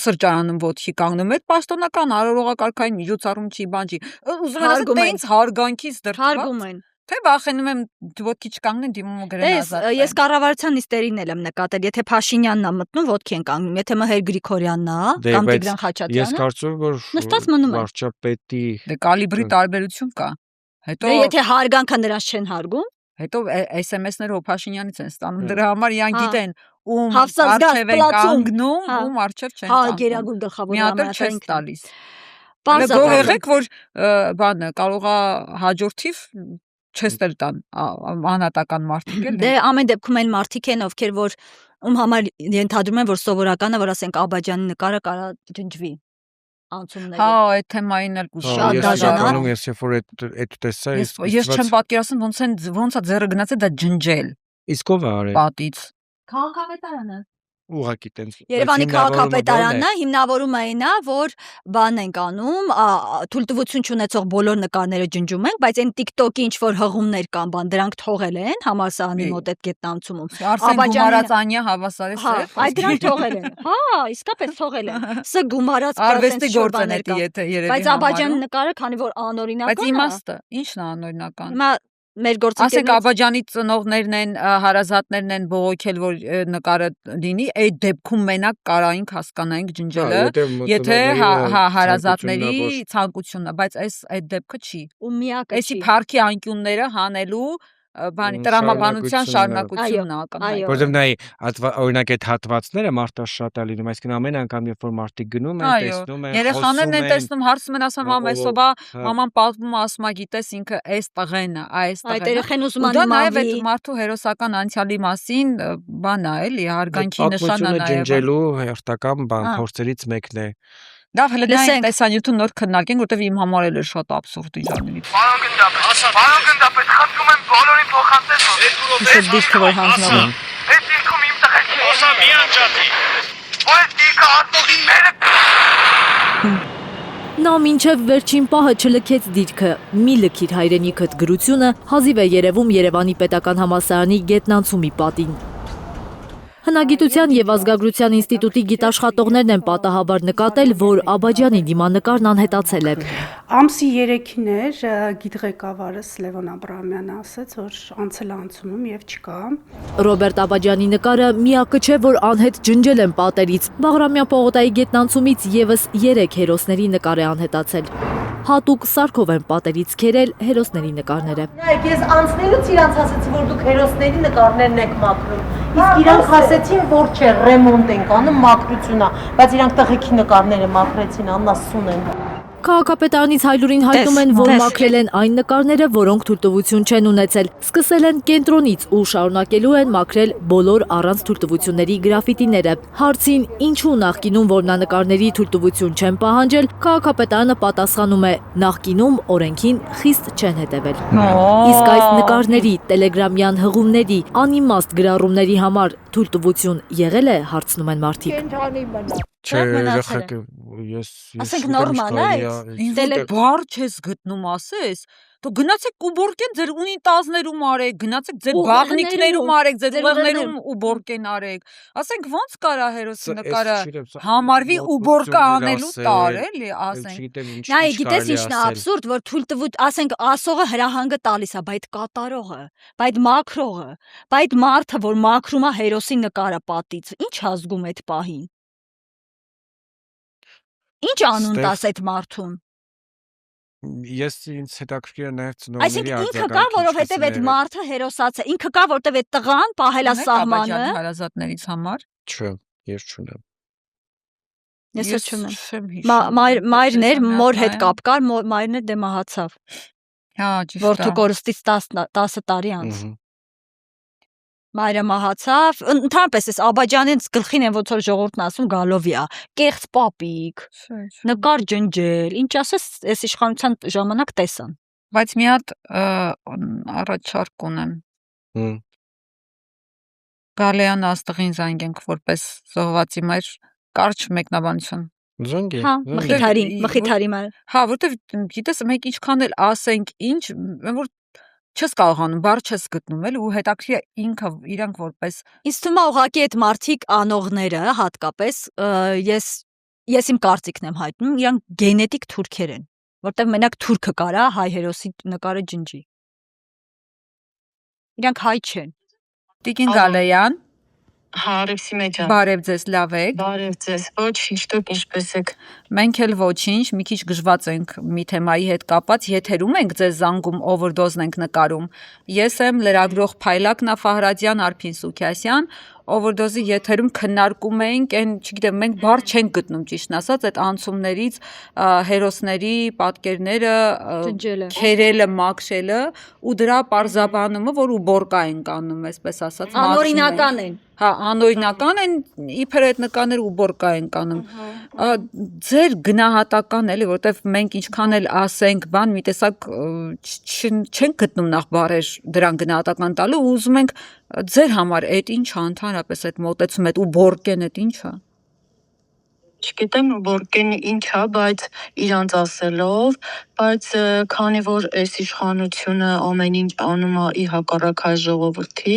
սրճարանում ոտքի կանգնում, այդ պաշտոնական արարողակարգային միջոցառում չի, բան չի։ Ուզում եմ ասել, տենց հարգանքից դրդված։ Թե վախենում եմ ոտքի չկանգնեն դիմումը գրեն ազատ։ Ես կառավարության նիստերին եմ նկատել, եթե Փաշինյանն է մտնում, ոտքի են կանգնում, եթե Մհեր Գրիգորյանն է կամ Տիգրան Խաչատրյանը։ Ես կարծում եմ, որ նստած մնում են։ Վարչապետի Դե կալիբրի տարբերություն կա։ Հետո եթե հարգանքը նրանց չեն հարգում, հետո SMS-ները Փաշինյանից են ստանում։ Դրա համար իրան գիտեն ում արչև են կանգնում, ում արչև չեն կանգնում։ Հա, գերագույն գլխավոր հրամանատարին տալիս։ Գոհ եղեք, որ բանը կարող է հաջորդիվ չես տել տան անհատական մարդիկ էլ։ Դե ամեն դեպքում այն մարդիկ են, ովքեր որ ում համար ենթադրում են, որ սովորական է, որ ասենք Աբաջանի նկարը կարա ջնջվի անցումները։ Հա, այդ թեմային էլ շատ դաժան։ Ես երբ որ այդ տեսա, ես չեմ պատկերացնում ոնց է ձեռը գնացել դա ջնջել։ Իսկ ով է արել։ Պատից։ Քաղաքապետարանը։ Ուղղակի տենց։ Երևանի քաղաքապետարանը հիմնավորում է նա, որ բան են անում, թույլտվություն չունեցող բոլոր նկարները ջնջում են, բայց այն TikTok-ի ինչ որ հղումներ կան, բան դրանք թողել են համալսարանի մոտ այդ գետնանցումում։ Արսեն Գումարածանյա հավասարի սեր։ Այդ դրանք թողել են։ Հա, իսկապես թողել են։ Սա գումարած արվեստի գործն է եթե երևի։ Բայց Աբաջանի նկարը, քանի որ անօրինական է։ Բայց իմաստը, ի՞նչն է անօրինական։ Հիմա մեր Ասենք գործընկերներ Աբաջանի ծնողներն են, հարազատներն են բողոքել, որ նկարը լինի, այդ դեպքում մենակ կարայինք հասկանայինք ջնջելը, եթե հարազատների ցանկությունն է, բայց այդ դեպքը չի։ ու միակը Էսի парքի անկյունները հանելու բանի տրամաբանության շարունակությունն է ակնհայտ։ Որովհետև նայ օրինակ այդ հատվածները մարդաշ շատ է լինում, այսինքն ամեն անգամ երբ որ մարդիկ գնում են, տեսնում են, երեխաներն են տեսնում, հարցում են, ասում մամ, այսօբա մաման պատմում, ասում է, գիտես ինքը այս տղեն է, այս տղեն է։ Այդ երեխեն ուզում Դա նաև այդ մարդու հերոսական անցյալի մասին բան է, էլի, հարգանքի նշան է նաև։ Ջնջելու հերթական բան փորձերից մեկն է։ Լավ, հələ դա տեսանյութուն նոր քննարկենք, որտեվ իմ համար էլ է շատ աբսուրդ իջանելից։ Պարոն գնդապետ, խնդրում եմ բոլորին փոխանցեք, Իսկ դիրքը որ հանձնվում։ այս դիրքում իմ տղեկ է։ Օսա մի անջատի։ Այս դիրքը արտողինները։ Նա մինչև վերջին պահը չլքեց դիրքը, մի լքիր հայրենիքդ գրությունը հազիվ է երևում Երևանի պետական համալսարանի գետնանցումի պատին։ Հնագիտության եւ ազգագրության ինստիտուտի գիտաշխատողներն են պատահաբար նկատել, որ Աբաջյանի դիմանկարն անհետացել է։ Ամսի 3-ին էր գիտղեկավարս Լևոն Աբրահամյանը ասաց, որ անցել է անցումում եւ չկա։ Ռոբերտ Աբաջյանի նկարը միակը չէ, որ անհետ ջնջել են պատերից։ Բաղրամյան պողոտայի գետնանցումից եւս 3 հերոսների նկար է անհետացել։ Հատուկ սարքով են պատերից քերել հերոսների նկարները։ Նայեք, ես անցնելուց իրանց ասացի, որ դուք հերոսների նկարներն եք մաքրում։ Իսկ իրանք ասեցին, որ չէ, ռեմոնտ ենք անում, մաքրություն է, բայց իրանք տղեկի նկարները մաքրեցին, անասուն են։ Քաղաքապետարանից հայլուրին հայտնում են, որ մաքրել են այն նկարները, որոնք թույլտվություն չեն ունեցել։ Սկսել են կենտրոնից ու շարունակելու են մաքրել բոլոր առանց թույլտվությունների գրաֆիտիները։ Հարցին ինչու նախկինում որմնանկարների թույլտվություն չեն պահանջել, քաղաքապետարանը պատասխանում է՝ նախկինում օրենքին խիստ չեն հետևել։ Իսկ այս նկարների, տելեգրամյան հղումների, անիմաստ գրառումների համար թույլտվություն եղել է, հարցնում են մարդիկ։ Չէ, երեխեք, ասենք նորմալ է, ինձ բար չես գտնում ասես, դու գնացեք ու բորկեն ձեր ունիտազներում արեք, գնացեք ձեր բաղնիկներում արեք, ձեր ուղեղներում ու բորկեն արեք, ասենք ոնց կարա հերոսի նկարը համարվի ու բորկա անելու տար, էլի, ասենք։ Նայ, գիտես ինչն է աբսուրդ, որ թույլտվություն, ասենք ասողը հրահանգը տալիս է, բայց կատարողը, բայց մաքրողը, բայց մարդը, որ մաքրում է հերոսի նկարը պատից, ինչ ազգում այդ պահին։ Ինչ անուն տաս այդ մարդուն։ Ես ինձ հետաքրքիր է նաև ծնողների Այսինքն ինքը կա, որովհետև այդ մարդը հերոսաց է, ինքը կա, որովհետև այդ տղան պահել է սահմանը։ Հարազատներից համար։ Չէ, ես չունեմ։ Ես չունեմ։ Մայրներ, մոր հետ կապ կար, մայրն էլ դե մահացավ։ Հա, ճիշտ է։ Որդու կորստից 10 տարի անց։ Մայրը մահացավ, ընդհանրապես այս Աբաջյանից գլխին են ոնց որ ժողովուրդն ասում գալով է, կեղծ պապիկ, նկար ջնջել, ինչ ասես, այս իշխանության ժամանակ տեսան։ Բայց մի հատ առաջարկ ունեմ։ Գալեան աստղին զանգենք որպես զոհվածի մայր, կարճ մեկնաբանություն։ Զանգի։ Հա, մխիթարի մայր։ Հա, որտեվ գիտես, մենք ինչքան էլ ասենք ինչ, որ չես կարողանում, բառ չես գտնում էլ ու հետաքրքիր է ինքը իրանք որպես ինձ թվում է ուղղակի այդ մարդիկ անողները հատկապես ես իմ կարծիքն եմ հայտնում, իրանք գենետիկ թուրքեր են, որտեղ մենակ թուրքը կարա հայ հերոսի նկարը ջնջի։ Իրանք հայ չեն։ Տիկին Գալեյան, Հարևսի մեջ է։ բարև ձեզ, լավ եք։ Բարև ձեզ, ոչինչ, դուք ինչպես եք։ Մենք էլ ոչինչ, մի քիչ գժված ենք մի թեմայի հետ կապված, եթերում ենք ձեզ զանգում, օվերդոզն ենք նկարում։ Ես եմ լրագրող Փայլակ Նաֆահրադյան, Արփին Սուքիասյան, օվերդոզի եթերում քննարկում ենք, չգիտեմ, մենք բառ չենք գտնում ճիշտն ասած, այդ անցումներից հերոսների պատկերները քերելը, մաքրելը ու դրա պարզաբանումը, որ ու բորկա են կանում, այսպես ասած, անօրինական են։ Հա, անօրինական են, իբր այդ նկարները ու բորկա են կանում։ Ձեր գնահատական էլի, որտեվ մենք ինչքան էլ ասենք, բան մի տեսակ չենք գտնում նախ բառեր դրան գնահատական տալու, ուզում ենք ձեր համար այդ ինչ է, ընդհանրապես այդ մոտեցում այդ ու բորկեն այդ ինչ է։ չգիտեմ որ կեն ինչա, բայց իրանց ասելով, բայց քանի որ այս իշխանությունը ամեն ինչ անում է ի հակառակ հայ ժողովրդի,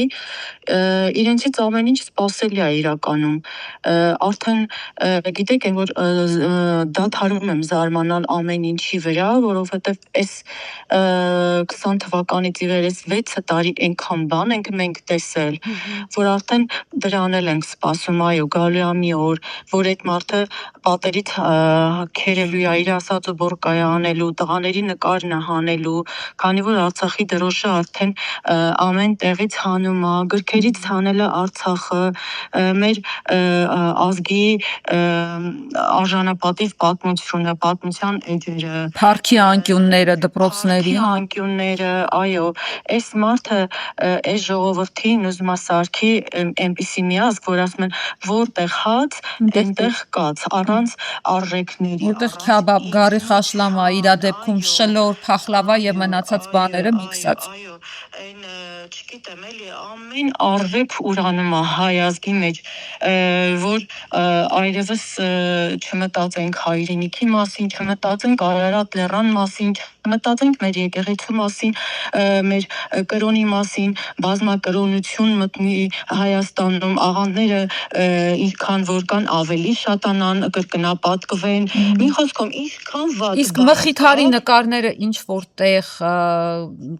իրենցից ամեն ինչ սպասելի է իրականում։ Արդեն գիտեք որ դադարում եմ զարմանալ ամեն ինչի վրա, որովհետև այս 20 թվականից ի վեր այս 6 տարի այնքան բան ենք մենք տեսել, որ արդեն դրան էլ ենք սպասում, այո, գալու է մի օր, որ այդ մարդը պատերից քերելու է իր ասածը բորկայ անելու, տղաների նկարն է հանելու, քանի որ Արցախի դրոշը արդեն ամեն տեղից հանում է, գրքերից հանել է Արցախը, մեր ազգի արժանապատիվ պատմությունը, պատմության էջերը, Փառքի անկյունները, դպրոցների անկյունները, այո, այս մարդը այս ժողովրդին ուզում է սարքի այնպիսի մի ազգ, որ ասում են որտեղ հաց, այնտեղ կաց, առանց արժեքների, որտեղ քյաբաբ, գարի խաշլամա, իր դեպքում շլոր, փախլավա եւ մնացած բաները միքսած։ Այն չգիտեմ էլի ամեն արժեք ուրանում է հայ ազգի մեջ, որ այլևս չմտածենք հայրենիքի մասին, չմտածենք Արարատ լեռան մասին, չմտածենք մեր եկեղեցու մասին, մեր կրոնի մասին, բազմակրոնություն մտնի Հայաստանում, աղանդները ինչքան որ կան ավելի շատանան, կրկնապատկվեն, մի խոսքով ինչքան վատ։ Իսկ Մխիթարի նկարները ինչ որտեղ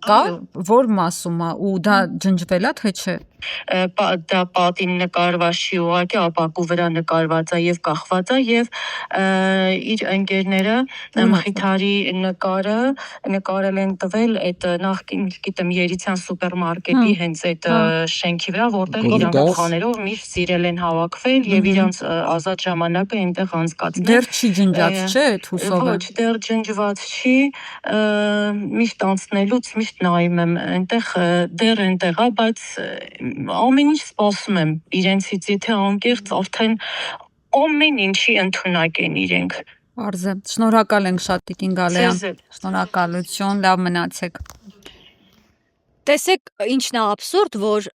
կա, որ մասում է ու դա ջնջվել է թե չէ։ Դա պատին նկարված չի ուղղակի ապակու վրա նկարված է եւ կախված է եւ իր ընկերները Մխիթարի նկարը նկարել են տվել այդ նախկին գիտեմ Երիցյան սուպերմարկետի հենց այդ շենքի վրա, որտեղ իրանք խաներով միշտ սիրել են հավաքվել եւ իրանք ազատ ժամանակը այնտեղ անցկացնել։ Դեռ չի ջնջած, չէ՞, այդ հուսով։ Ոչ, դեռ ջնջված չի, միշտ անցնելուց միշտ նայում եմ այնտեղ դեռ այնտեղ է, բայց ամեն ինչ սպասում եմ իրենցից, եթե անկեղծ արդեն ամեն ինչի ընդունակ են իրենք։ Պարզ է։ Շնորհակալ ենք շատ Տիկին Գալեյան։ Շնորհակալություն, լավ մնացեք։ Տեսեք, ինչն է աբսուրդ, որ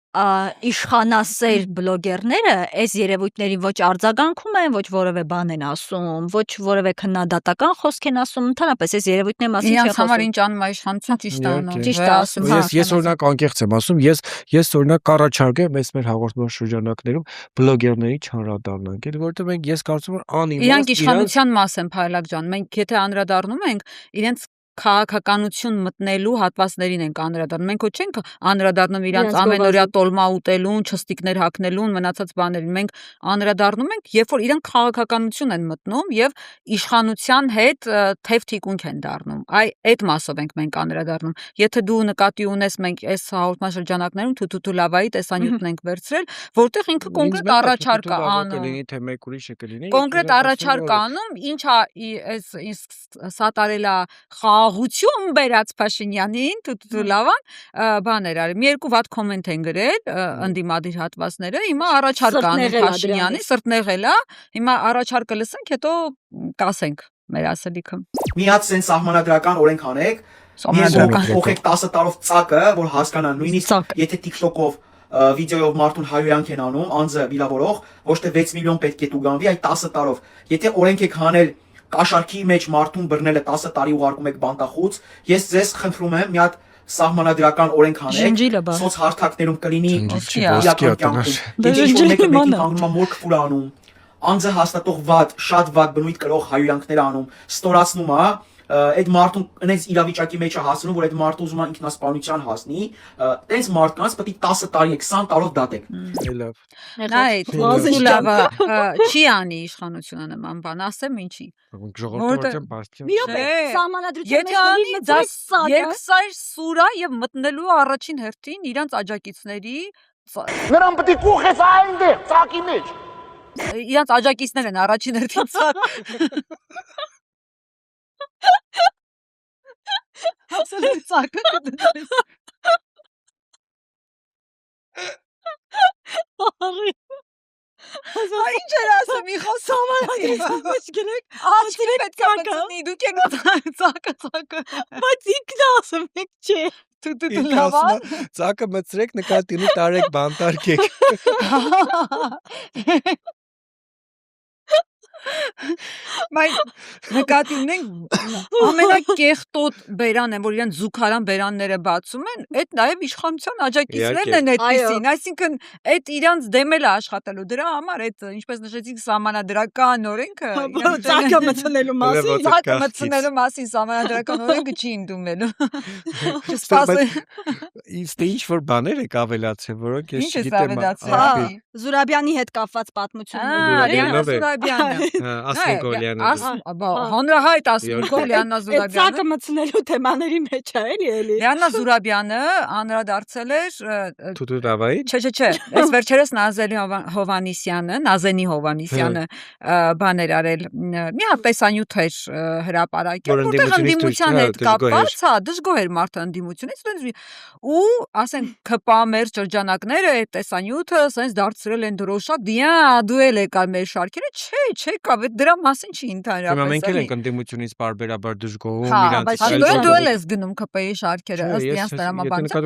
իշխանասեր բլոգերները այս երևույթներին ոչ արձագանքում են, ոչ որևէ բան են ասում, ոչ որևէ քննադատական խոսք են ասում, ընդհանրապես այս երևույթների մասին չի խոսում։ Իրանց համար ինչ անում է իշխանություն, ճիշտ ասում։ Ես օրինակ անկեղծ եմ ասում, ես օրինակ կառաջարկեմ այս մեր հաղորդման շրջանակներում բլոգերների չանդրադառնանք, էլ որովհետև մենք ես կարծում եմ անիմաստ իրանք իշխանության մաս են, Փայլակ ջան, մենք եթե անդրադառնում ենք իրենց քաղաքականություն մտնելու հատվածներին ենք անդրադառնում։ Մենք ոչ չենք անդրադառնում իրանց ամենօրյա տոլմա ուտելուն, չստիկներ հագնելուն, մնացած բաներին։ Մենք անդրադառնում ենք, երբ որ իրանք քաղաքականություն են մտնում եւ իշխանության հետ թեթև թիկունք են դառնում։ Այդ մասով ենք մենք անդրադառնում։ Եթե դու նկատի ունես, մենք այս հաղորդման շրջանակներում Թութու լավայի տեսանյութն ենք վերցրել, որտեղ ինքը կոնկրետ առաջարկ է անում։ Թե մեկ ուրիշը կլինի։ Կոնկրետ առաջարկ է անում, ինչա այս սատարելա խաղաղություն բերած Փաշինյանին, Թութու լավան բաներ արի։ Մի երկու վատ կոմենտ են գրել ընդդիմադիր հատվածները, հիմա առաջարկ անում Փաշինյանի, սրտնեղել է, հիմա առաջարկը լսենք, հետո կասենք մեր ասելիքը։ Մի հատ sense սահմանադրական օրենք անեք, փոխեք 10 տարով ծակը, որ հասկանան, նույնիսկ եթե TikTok-ով վիդեոյով մարդուն հայոյանք են անում, անձը վիրավորող, ոչ թե 6 միլիոն պետք է տուգանվի, այդ 10 տարով։ Եթե օրենք եք հանել կաշառքի մեջ մարդուն բռնելը 10 տարի ուղարկում եք բանտախուց, ես ձեզ խնդրում եմ մի հատ սահմանադրական օրենք հանեք, սոցհարթակներում կլինի իրական կյանքում։ Եթե ինչ-որ մեկը մեկին կանգնում է մորք ֆուր անում, անձը հաստատող վատ, շատ վատ բնույթ կրող հայոյանքներ անում, ստորացնում է, այդ մարդուն այնպես իրավիճակի մեջ է հասնում, որ այդ մարդը ուզում է ինքնասպանության հասնի, տենց մարդկանց պետք է 10 տարի, 20 տարով դատեք։ Լավ։ Լավը չի անի իշխանությունը նման բան, ասեմ ինչի։ Ժողովրդական բաստիոն։ Մի օպե, սահմանադրության երկսայր սուրա եւ մտնելու առաջին հերթին իրանց աջակիցների Նրան պետք է կուխես այնտեղ, ծակի մեջ։ Իրանց աջակիցներ են առաջին հերթին ծակ։ Հասել է ծակը կդնես։ Ինչ էր ասում, մի խոսամ ոչ գրեք, աչքի պետք է մտնի, դուք եք ծակը։ Բայց ինքն ասում եք չէ։ Թութու լավան։ Ծակը մտցրեք, նկատի ունի տարեք բանտարկեք։ Բայց նկատի ունենք ամենակեղտոտ բերանը, որ իրեն զուգարան բերանները բացում են, այդ նաև իշխանության աջակիցներն են այդպիսին, այսինքն այդ իրանց դեմել է աշխատելու դրա համար, այդ ինչպես նշեցիք սահմանադրական օրենքը, ծակը մտցնելու մասին սահմանադրական օրենքը չի ընդունվելու։ Իսկ ինչ որ բաներ եք ավելացել, որոնք ես չգիտեմ։ Զուրաբյանի հետ կապված Լիանա Զուրաբյանը։ Ասմիկոլյանը։ Հանրահայտ Ասմիկով Լիանա Զուրաբյանը։ Ծակը մտցնելու թեմաների մեջ է, էլի։ Լիանա Զուրաբյանը անդրադարձել էր Թութուտավայի։ Չէ, այս վերջերս Նազենի Հովանիսյանը բաներ արել։ Մի հատ տեսանյութ էր հրապարակել, որտեղ ընդդիմության հետ կապված, դժգոհ էր մարդը ընդդիմությունից, ու ասենք ԿՊ մեր շրջանակները այդ տեսանյութը ասենց դարձրել են դրոշակ, դու էլ եկար մեր շարքերը, չէ, կավ, դրա մասին չի ընդհանրապես։ Հիմա մենք էլ ենք ընդդիմությունից բարբերաբար դժգոհում իրանց։ Դու էլ ես գնում ԿՊ-ի շարքերը ըստ իրանց տրամաբանության։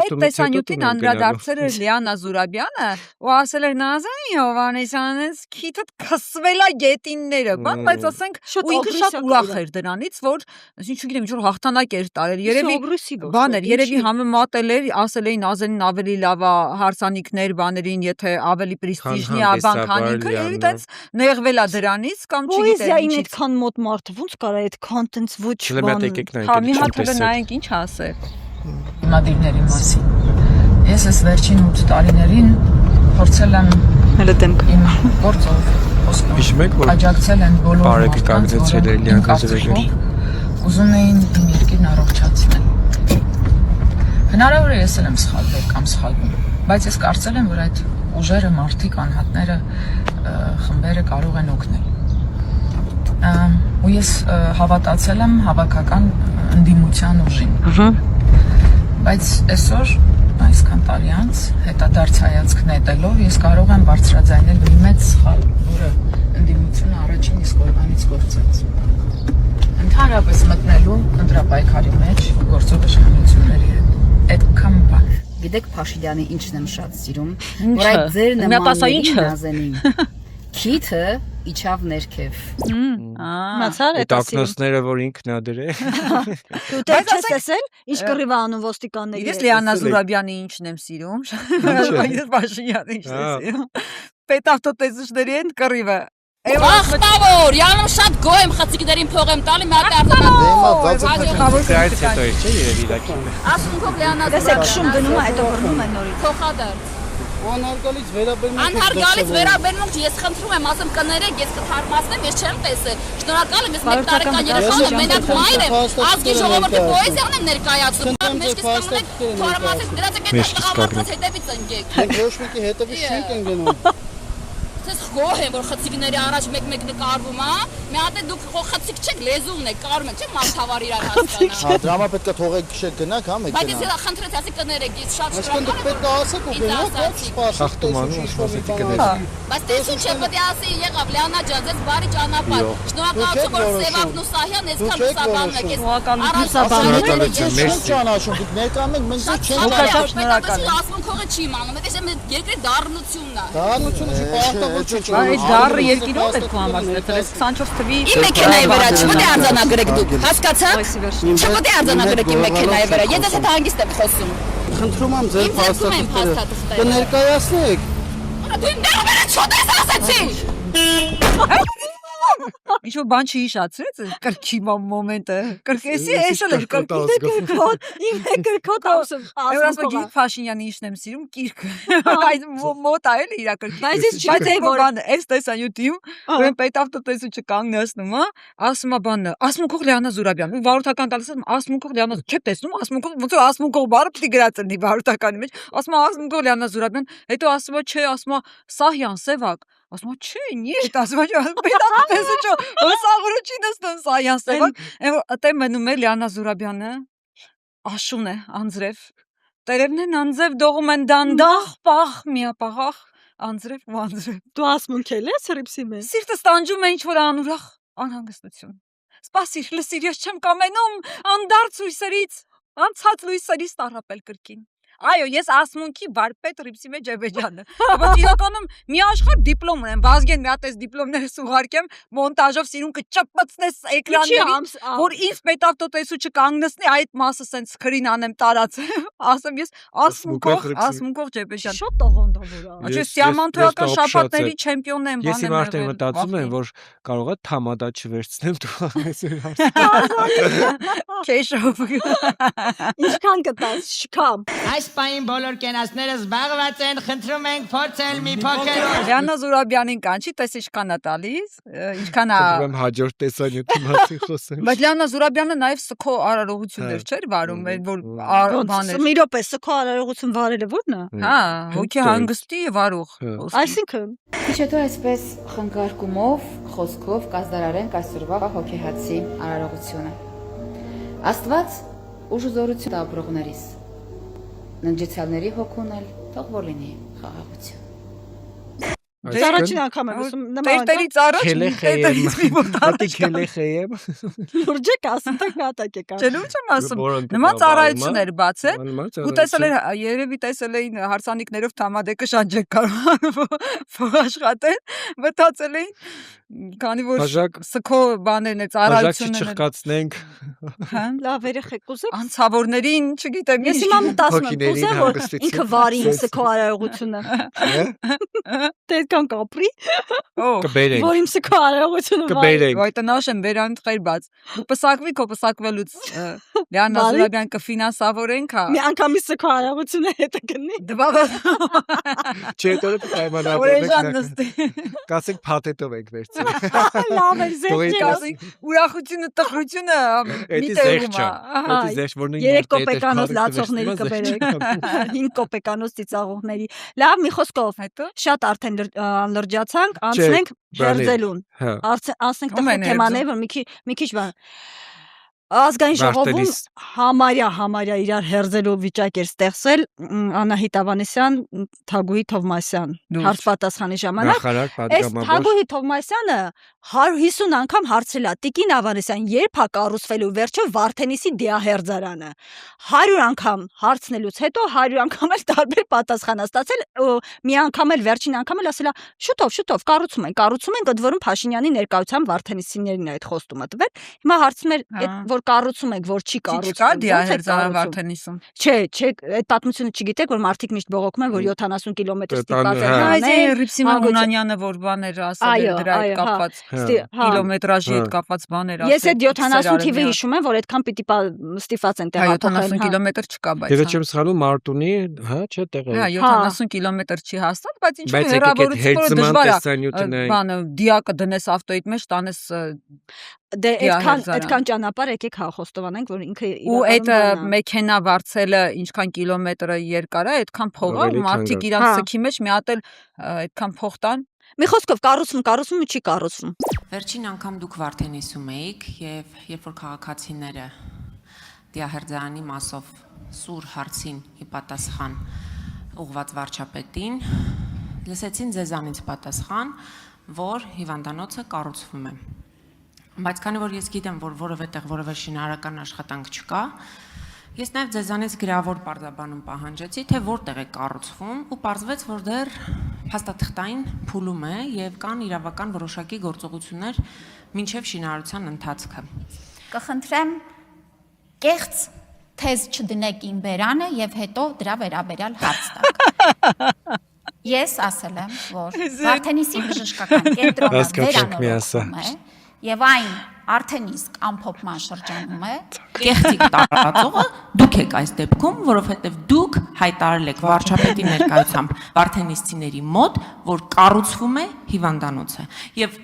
Այդ տեսանյութին անդրադարձել էր Լիանա Զուրաբյանը ու ասել էր Նազանի Հովանեսյանից քիթդ քսվելա գետինները, բայց ասենք ու ինքը շատ ուրախ էր դրանից, որ չգիտեմ, ինչ որ հաղթանակ էր տարել։ Երևի համեմատել էր, ասել էին Նազանին ավելի լավ է հարսանիքներ բաներին, եթե ավելի պրեստիժնի աբանքանիքը, երևի տենց նեղվել է դրանից կամ չգիտեմ ինչի։ Պոեզիային այդքան մոտ մարդ ոնց կարա այդքան տենց ոչ բան։ Մի հատ հələ նայենք ինչ ասել։ Հիմադիրների մասին։ Ես այս վերջին 8 տարիներին փորձել եմ հələ դեմք իմ գործով աջակցել են բոլոր մարդկանց, ուզում էին իմ երկիրն առողջացնել։ Հնարավոր է ես եմ սխալվել կամ սխալվում, բայց ես կարծել եմ, որ այդ ուժերը, մարդիկ, անհատները, խմբերը կարող են օգնել։ Ու ես հավատացել եմ հավաքական ընդդիմության ուժին։ Բայց այսօր այսքան տարի անց հետադարձ հայացք նետելով ես կարող եմ բարձրաձայնել մի մեծ սխալ, որը ընդդիմությունը առաջին իսկ օրվանից գործեց։ Ընդհանրապես մտնելու ընտրապայքարի մեջ գործող իշխանությունների հետ։ Այդքան բան։ Գիտեք Փաշինյանի ինչն եմ շատ սիրում, որ այդ ձեր նմաններին Նազենին քիթը իջավ ներքև։ Մացար այդ ակնոցները, որ ինքն ա դրել։ Դու դեռ չես ասել, ինչ կռիվ անում ոստիկանների։ Ես Լիանա Զուրաբյանի ինչն եմ սիրում։ Ես Փաշինյանի ինչն եմ սիրում։ Պետավտոտեսուչների հետ կռիվը։ Ախտավոր, յանում շատ գոհ եմ խցիկներին փող եմ տալի, մի հատ Դրանից հետո չէ երևի լաքի։ Ասունքով Լիանա Դեսեք շում գնում է, հետո բռնում են նորից։ Փոխադարձ։ Անհարգալից վերաբերմունք։ Անհարգալից վերաբերմունք, ես խնդրում եմ, ասեմ կներեք, ես կթարմացնեմ, ես չեմ տեսել։ Շնորհակալ եմ, ես 1 տարեկան երեխան եմ, մենակ մայր եմ, ազգի ժողովրդի պոեզիան եմ ներկայացնում։ Մեջքից կանգնեք, թարմացեք, դրացեք այդ տղամարդկանց հետևից ընկեք։ Մենք ոչ մեկի հետևից չենք ընկնում։ Ես գոհ եմ, որ խցիկների առաջ մեկ-մեկ նկարվում, մի հատ է դուք խցիկ չեք, լեզուն եք, կարում եք, չէ՞ մարդավար իրար հասկանալ։ Հա, դրա համար պետք է թողեք քշեք գնաք, հա, մեքենա։ Բայց ես խնդրեց, ասի կներեք, ես շատ շնորհակալ եմ։ Պետք է ասեք ու գնաք, բայց տեսու չէ, պետք է ասի, եղավ Լիանա ջան, ձեզ բարի ճանապարհ։ Շնորհակալություն, որ Սևակն ու Սահյան այսքան լուսաբանն եք, ես ես ճանաչում, դուք ներկայանում եք, մենք չենք շնորհակալ եմ։ Ասմունքողը չի իմանում, դա երկրի դառնությունն է։ Դառնությունը չի պարտավոր Այդ դառը երկիրով եք համարցնել, 24 թվի։ Իմ մեքենայի վրա չպետք է արձանագրեք դուք, հասկացաք։ Չպետք է արձանագրեք իմ մեքենայի վրա, ես դες հետ հանգիստ եմ խոսում։ Խնդրում եմ ձեր փաստաթղթերը կներկայացնեք։ Դու իմ դեղը վրա չոտ ես ասեցի։ Ինչ-որ բան չհիշացրեց կրկի մոմենտը։ Կրկեսի էսել էր կրկոտ, իմ կրկոտ ասում։ Ասում Փաշինյանի ինչն եմ սիրում կիրքը։ Այդ մոտ է էլի իր կրկին։ Բայց ես չգիտեի որ այս տեսանյութում ուրեմն պետավտոտեսուչը կանգնեցնում է, ասում է բանը, Ասմունքող Լիանա Զուրաբյան։ Ու վարորդական տալիս եմ Ասմունքող Լիանա, չեք տեսնում Ասմունքող, ոնց որ Ասմունքող բառը պիտի գրածնի վարորդականի մեջ։ Ասում է Ասմունքող Լիանա Զուրաբյան, հետո ասում է չէ, ասում է Սահյան Սևակ։ Ասում է չէ, նիշտ, ասում է պետավտոտեսուչը հսաղրուչի նստում Սահյան Սևակ։ Այդտեղ մնում է Լիանա Զուրաբյանը, աշուն է անձրև։ Տերևներն անձև դողում են դանդաղ, պաղ, միապաղաղ, անձրև ու անձրև։ Դու ասմունքել ես հրիպսի մեջ։ Սիրտս տանջում է ինչ-որ անուրախ անհանգստություն։ Սպասիր, լսիր, ես չեմ կամենում անդարձ լույսերից, անցած լույսերից տառապել կրկին։ Այո, ես ասմունքի վարպետ Ռիփսիմե Ջեբեջյանը։ Բայց իրականում մի աշխարհ դիպլոմ ունեմ, Վազգեն մի հատ էս դիպլոմներս ուղարկեմ, մոնտաժով սիրունքը ճպպցնես էկրաններին, որ ինձ պետավտոտեսու չկանգնեցնի, այդ մասը սենց քրին անեմ տարածեմ, ասեմ ես ասմունքով Ջեբեջյան։ Շատ տաղանդավոր է։ Աչի սիամանթոյական շաբաթների չեմպիոն եմ Ես իմ արդեն մտածում եմ, որ կարող է թամադա չվերցնեմ դու այսօր։ Քեշով։ Ինչքան կտաս շքամ։ Այս պահին բոլոր կենացները զբաղված են, խնդրում ենք փորձել մի փոքր։ Լիանա Զուրաբյանին կանչի, տես ինչքան է տալիս, ինչքան է։ Ուրեմն հաջորդ տեսանյութի մասին խոսեմ։ Բայց Լիանա Զուրաբյանը նաև սքո արարողություններ չէր վարում, որ բաներ։ Մի րոպե, սքո արարողություն վարելը ո՞րն է։ Հա, հոգի հանգստի վարող։ Այսինքն Քիչ հետո այսպես խնգարկումով, խոսքով կազդարարենք այսօրվա հոգեհացի արարողությունը։ Աստված ուժ ու զորություն ապրողներիս, ննջեցյալների հոգուն էլ թող որ լինի խաղաղություն։ Առաջին անգամ եմ ասում նման Տերտերից առաջ քելեխեյեմ։ Լուրջ եք ասում, թե կատակ եք ասում։ Չէ, լուրջ եմ ասում։ Նման ծառայություններ բացել։ Ու տեսել էր, երևի տեսել էին հարսանիքներով թամադեկը շանջեք կարող աշխատել, մտածել էին, քանի որ սքո բաներն է ծառայությունները։ Չխկացնենք։ Հա, լավ երեխեք կուզեք։ Անցավորներին, չգիտեմ, ես հիմա մտածում եմ, կուզեմ որ ինքը վարի սքո արարողությունը։ Կան կապրի։ Կբերենք։ Որ իմ սքո արարողությունը վարի։ Այդ նաշ եմ վերան խեր բաց։ Դու պսակվի, քո պսակվելուց Լիանա Զուրաբյան կֆինանսավորենք, հա։ Մի անգամի սքո արարողությունը հետը գնի։ Դվա։ Չէ, դու պայմանավորենք։ Կասենք փաթեթով եք վերցրել։ Լավ է, զեղ չէ։ Ուրախությունը, տխրությունը մի տեղում է։ Դա զեղ որ նույն 3 կոպեկանոց լացողների կբերեք։ 5 կոպեկանոց ծիծաղողների։ Լավ, մի խոսքով հետո շատ արդեն լրջացանք, անցնենք Հերձելուն։ Անցնենք տխուր թեմաներ, որ մի քիչ բան։ Ազգային ժողովում համարյա իրար հերձելու վիճակ էր ստեղծել Անահիտ Ավանեսյան, Թագուհի Թովմասյան հարց պատասխանի ժամանակ։ Այս Թագուհի Թովմասյանը 150 անգամ հարցրել է Տիկին Ավանեսյան, երբ է կառուցվելու վերջը Վարդենիսի դիահերձարանը։ 100 անգամ հարցնելուց հետո 100 անգամ էլ տարբեր պատասխան ստացել, մի անգամ էլ վերջին անգամ էլ ասել է շուտով կառուցում են, ընդ որում Փաշինյանի ներկայությամբ Վարդենիսիներին է այդ խոստումը տվել։ Հիմա հարցում էր որ կառուցում եք, որ չի կառուցվում։ Դիահերձարան Վարդենիսում։ Չէ, այդ պատմությունը չգիտեք, որ մարդիկ միշտ բողոքում են, որ 70 կիլոմետր ստիպված են հանել։ Ռիփսիմե Հունանյանը որ բաներ ասել էր դրա հետ կապված, կիլոմետրաժի հետ կապված բաներ ասել։ Ես այդ 70 թիվը հիշում եմ, որ այդքան պիտի ստիպված են տեղափոխել։ 70 կիլոմետր չկա, բայց։ Եթե չեմ սխալվում, Մարտունի, հա, չէ, տեղը։ Հա, 70 կիլոմետր չի հասնում, բայց ինչու հեռավորությունը դժվար է։ Բանը դիակը դնես ավտոյիդ մեջ, տանես Դե այդքան ճանապարհ եկեք հա խոստովանենք, որ ինքը ու այդ մեքենա վարձելը ինչքան կիլոմետրը երկար է, այդքան փող է, մարդիկ իրանց սքի մեջ մի հատ էլ այդքան փող տան։ Մի խոսքով կառուցվում ու չի կառուցվում։ Վերջին անգամ դուք Վարդենիսում էիք եւ երբ որ քաղաքացիները դիահերձարանի մասով սուր հարցին ի պատասխան ուղված վարչապետին լսեցին ձեզանից պատասխան, որ հիվանդանոցը կառուցվում է։ Բայց քանի որ ես գիտեմ, որ որևէ տեղ որևէ շինարարական աշխատանք չկա, ես նաև ձեզանից գրավոր պարզաբանում պահանջեցի, թե որտեղ է կառուցվում ու պարզվեց, որ դեռ փաստաթղթային փուլում է եւ կան իրավական որոշակի գործողություններ մինչեւ շինարարության ընթացքը։ Կխնդրեմ կեղծ թեզ չդնեք իմ բերանը եւ հետո դրա վերաբերյալ հարց տաք։ Ես ասել եմ, որ Վարդենիսի բժշկական կենտրոնը վերանորոգվում է եւ այն արդեն իսկ ամփոփման շրջանում է։ Կեղծիք տարածողը դուք եք այս դեպքում, որովհետեւ դուք հայտարարել եք վարչապետի ներկայությամբ վարդենիսցիների մոտ, որ կառուցվում է հիվանդանոցը եւ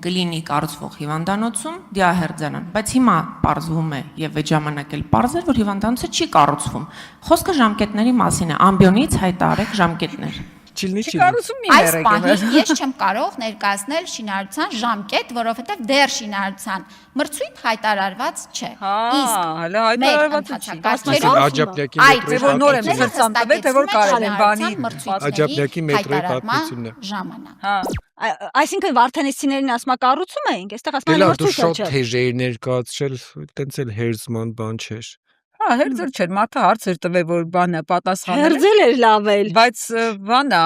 կլինի կառուցվող հիվանդանոցում դիահերձարան, բայց հիմա պարզվում է եւ այդ ժամանակ էլ պարզ էր, որ հիվանդանոցը չի կառուցվում։ Խոսքը ժամկետների մասին է, ամբիոնից հայտարարեք ժամկետներ։ Այս պահին ես չեմ կարող ներկայացնել շինարարության ժամկետ, որովհետև դեռ շինարարության մրցույթ հայտարարված չէ։ Այսինքն Վարդենիսիներին ասма կառուցում էինք, այստեղ ասма մրցույթ չէ։ Շատ թեժեր ներկայացրել, տենց էլ հերձման բան չէր։ Հա, հերձել չէր, մարդը հարց էր տվել, որ բանը պատասխանել։ Հերձել էր լավել։ Բայց բանա,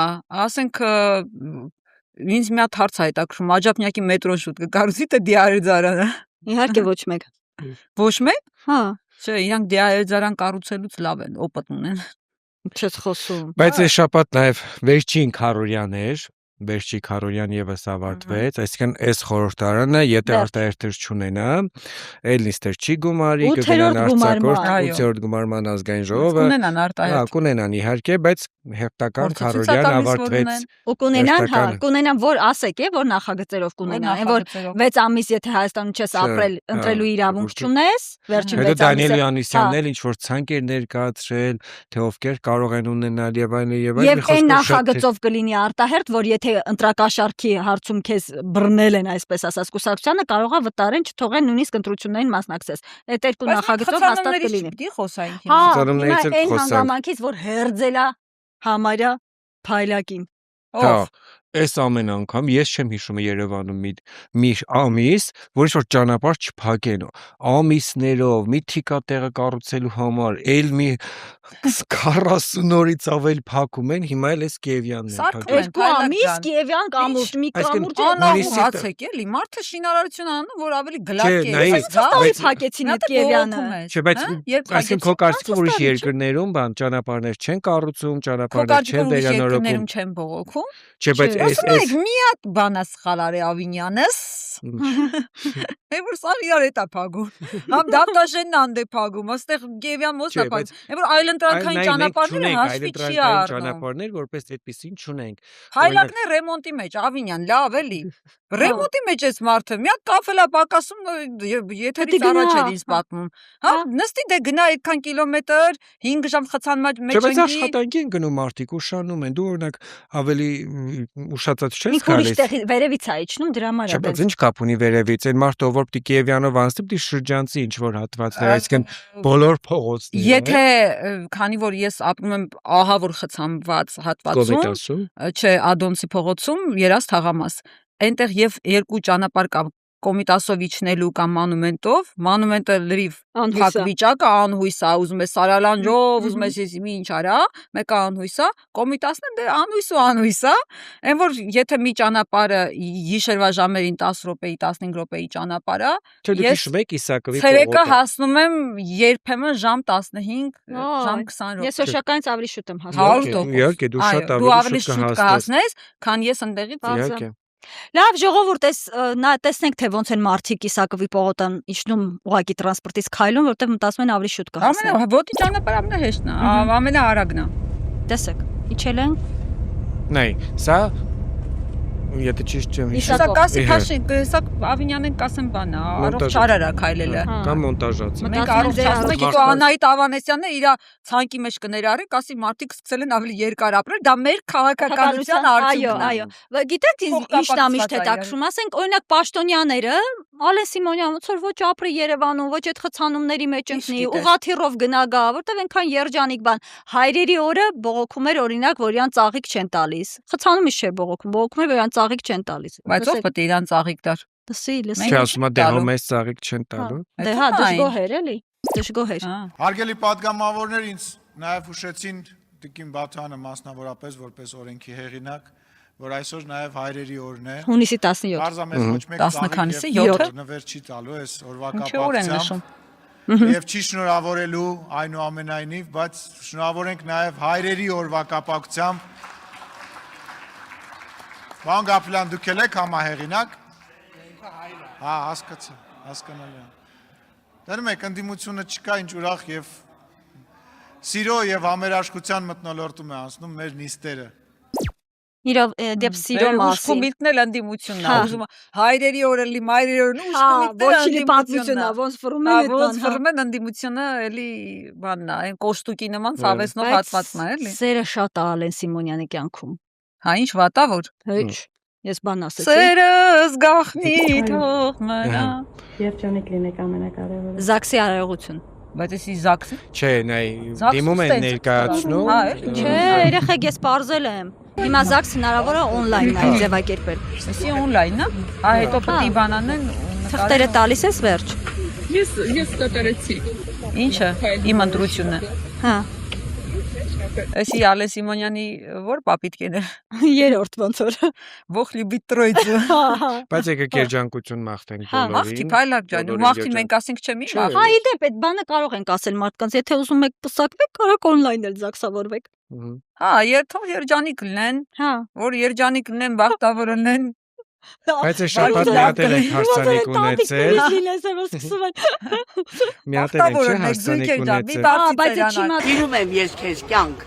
ասենք ինձ մի հատ հարց հայտակրում, Աջափնյակի մետրոն շուտ կկառուցի, թե դիահերձարանը։ Իհարկե ոչ մեկ։ Ոչ մեկ։ Հա։ Չէ, իրանք դիահերձարան կառուցելուց լավ են, օպիտ ունեն։ Չես խոսում։ Բայց այս շաբաթ նաև վերջին քարորյան էր, վերջի քարորյան եւս ավարտվեց, այսինքն այս խորհրդարանը, եթե արտահերթեր չունենա, էլ նիստեր չի գումարի, կգնան արձակորդ 8-րդ գումարման ազգային ժողովը։ Կունենան արտահերթ։ Հա, կունենան իհարկե, բայց հերթական քարորյան ավարտվեց։ Ու կունենան, հա, կունենան, որ ասեք, որ նախագծերով կունենան, որ 6 ամիս եթե Հայաստանում չես ապրել, ընտրելու իրավունք չունես, վերջին 6 ամիսը։ Հետո Դանիել Յովհաննիսյանն էլ ինչ որ ցանկ էր ներկայացրել, թե ովքեր կարող են ունենալ եւ այլն եւ այլն։ Եվ այն նախագծով կլինի արտահերթ, որ եթե ընտրակաշարքի հարցում քեզ բռնել են, այսպես ասած, կուսակցությանը կարողա վտարեն, չթողեն նույնիսկ ընտրություններին մասնակցես։ Այդ երկու նախագծով հաստատ կլինի։ Պիտի խոսայինք։ Հա, այն հանգամանքից, որ հերձելա համարյա փայլակին։ Հա, այս ամեն անգամ ես չեմ հիշում Երևանում մի ամիս, որ ինչ-որ ճանապարհ չփակեն, ամիսներով մի թիկատեղը կառուցելու համար, էլ մի 40 օրից ավել փակում են, հիմա էլ էս Կիևյանն են փակում։ 2 ամիս Կիևյան կամուրջ, մի կամուրջ անահուց եկել, մարդը շինարարություն անում, որ ավելի գլակ է։ Բայց փակեցին այդ Կիևյանը։ Չէ, բայց այսինքն քո կարծիքով ուրիշ երկրներում բան ճանապարհներ չեն կառուցում, ճանապարհներ չեն վերանորոգում, չեն բողոքում։ Չէ, բայց այս մի հատ բան է սխալ արի Ավինյանս։ Որ սա իրար հետ է փագում։ Համ Դավթաշենն անդե փագում, այստեղ Գևյան մոստն է փագում։ Որ այլընտրանքային ճանապարհները հաշվի չի առնում։ Ճանապարհներ որպես այդպեսին չունենք։ Հայլակներ ռեմոնտի մեջ, Ավինյան, լավ էլի։ Ռեմոնտի մեջ էս մարդը, մի հատ կաֆելա պակասում, եթերից առաջ էր ինձ պատմում։ Հա, նստի դե գնա այդքան կիլոմետր, 5 ժամ խցան մեջ ընկի։ Չէ, բայց աշխատանքի են գնում մարդիկ, ուշանում են։ Դու օրինակ ավելի ուշացած չես գալիս։ Ուրիշ վերևից է իջնում, դրա համար է։ Չէ, բայց ինչ կապ ունի վերևից, այն մարդը որ պիտի Կիևյանով անցնի, պիտի շրջանցի ինչ որ հատվածներ, այսինքն բոլոր փողոցները։ Եթե քանի որ ես ապրում եմ ահա որ խցանված հատվածում, չէ, Ադոնցի փողոցում, Երաս թաղամաս, այնտեղ եւ երկու ճանապարհ կա Կոմիտասով իջնելու կամ մանումենտով, մանումենտը լրիվ փակ վիճակը անհույս է, ուզում է սարալանջով, ուզում է մի ինչ արա, մեկը անհույս է, Կոմիտասն դե անհույս է, այն որ եթե մի ճանապարհը գիշերվա ժամերին 10 րոպեի, 15 րոպեի ճանապարհ է, ես Իսակովի ցերեկը հասնում եմ երբեմն ժամ 15, ժամ 20 րոպե։ Ես Օշականից ավելի շուտ եմ հասնում։ Իհարկե, դու շատ ավելի շուտ կհասնես, քան ես ընդեղից իհարկե։ Լավ, ժողովուրդ, տեսնենք թե ոնց են մարդիկ Իսակովի պողոտան իջնում ուղակի տրանսպորտից քայլում, որտեղ մտածում են ավելի շուտ կհասնեն։ Ոտի ճանապարհը ամենահեշտն է, ամենաարագն է։ Տեսեք, իջել են։ Նայ, սա եթե ճիշտ չեմ հիշում։ Սա Ավինյանեն կասեմ բան է, առողջ արարա քայլելը։ Կամ մոնտաժած։ Մենք առողջացնում ենք, Անահիտ Ավանեսյանն իր ցանկի մեջ կներառի, կասի մարդիկ սկսել են ավելի երկար ապրել, դա մեր քաղաքականության արդյունքն է։ Այո, գիտեք ինչն է միշտ հետաքրքրում, ասենք օրինակ պաշտոնյաները, Ալեն Սիմոնյան ոնց որ ոչ ապրի Երևանում, ոչ այդ խցանումների մեջ ընկնի, ուղղաթիռով գնա գա, որտեվ այնքան երջանիկ բան։ Հայրերի օրը բողոքում էր օրինակ, որ իրան ծաղիկ չեն տալիս։ Խցանումից չէր բողոքում էր, որ իրան ծաղիկ չեն տալիս։ Բայց ով պետք է իրան ծաղիկ տար։ Լսի։ Չէ, ասում եմ դեռ մեզ ծաղիկ չեն տալու։ Դե հա, դժգոհեր էլի։ Դժգոհեր։ Հարգելի պատգամավորներ, ինձ նաև հուշեցին Տիկին Բաթյանը մասնավորապես որպես օրենքի հեղինակ, որ այսօր նաև հայրերի օրն է։ Հունիսի 17։ Պարզամես ոչ մեկ 10-ը նվեր չի տալու այս օրվա կապակցությամբ։ Եվ չի շնորհավորելու այնուամենայնիվ, բայց շնորհավորենք նաև հայրերի օրվա կապակցությամբ։ Պարոն Գապլյան, դուք եք համահեղինակ։ Հա, հասկացա, հասկանալի է։ Դեռ մեկ ընդդիմությունը չկա, ինչ ուրախ եւ սիրո եւ համերաշխության մթնոլորտում է անցնում մեր նիստերը։ Իրավ դեպ սիրո մասին։ Ուշքում միտնել ընդդիմությունն է, ուզում հայրերի օրը լի, մայրերի օրն ուշքում միտնել պատմությունն է, ոնց ֆռում են այդ բանը։ ոնց ֆռում են ընդդիմությունը, էլի բանն է, այն կոշտուկի նման ցավեսնող հատվածն է, էլի։ Սերը շատ է Ալեն Սիմոնյանի կյանքում։ Հա, ինչ վատա որ։ Հեչ։ Ես բան ասեցի։ Սերս գախնի թող մնա։ Երջանիկ լինեք ամենակարևորը։ Զաքսի արարողություն։ Բայց էսի Զաքսը։ Չէ, նայ, դիմում են ներկայացնում։ Չէ, երեխեք, ես բարձել եմ։ Հիմա Զաքս հնարավոր է օնլայն նայ ձևակերպել։ Էսի օնլայնն է։ Հետո պետք է բանանեն թղթերը տալիս ես վերջ։ Ես կատարեցի։ Ինչը։ Իմ ընտրությունը։ Հա։ Էսի Ալեն Սիմոնյանի որ պապիտքեն է։ Երրորդ ոնց որ։ Ողլիբի տրոյցը։ Բայց եկեք երջանկություն մաղթենք բոլորին։ Մաղթի փայլակ ջան, ու մաղթին մենք ասենք չէ՞ մի մաղթ։ Հա, իդեպ այդ բանը կարող ենք ասել մարդկանց, եթե ուզում եք պսակվեք, կարող օնլայն էլ զաքսավորվեք։ Հա, երթող երջանիկ լինեն, հա, որ երջանիկ լինեն, բախտավոր լինեն։ Բայց է շաբաթ մի հատ եք հարսանիք ունեցել։ Մի հատ եք չէ հարսանիք ունեցել։ Բայց չիմա Տիրում եմ ես քեզ կյանք,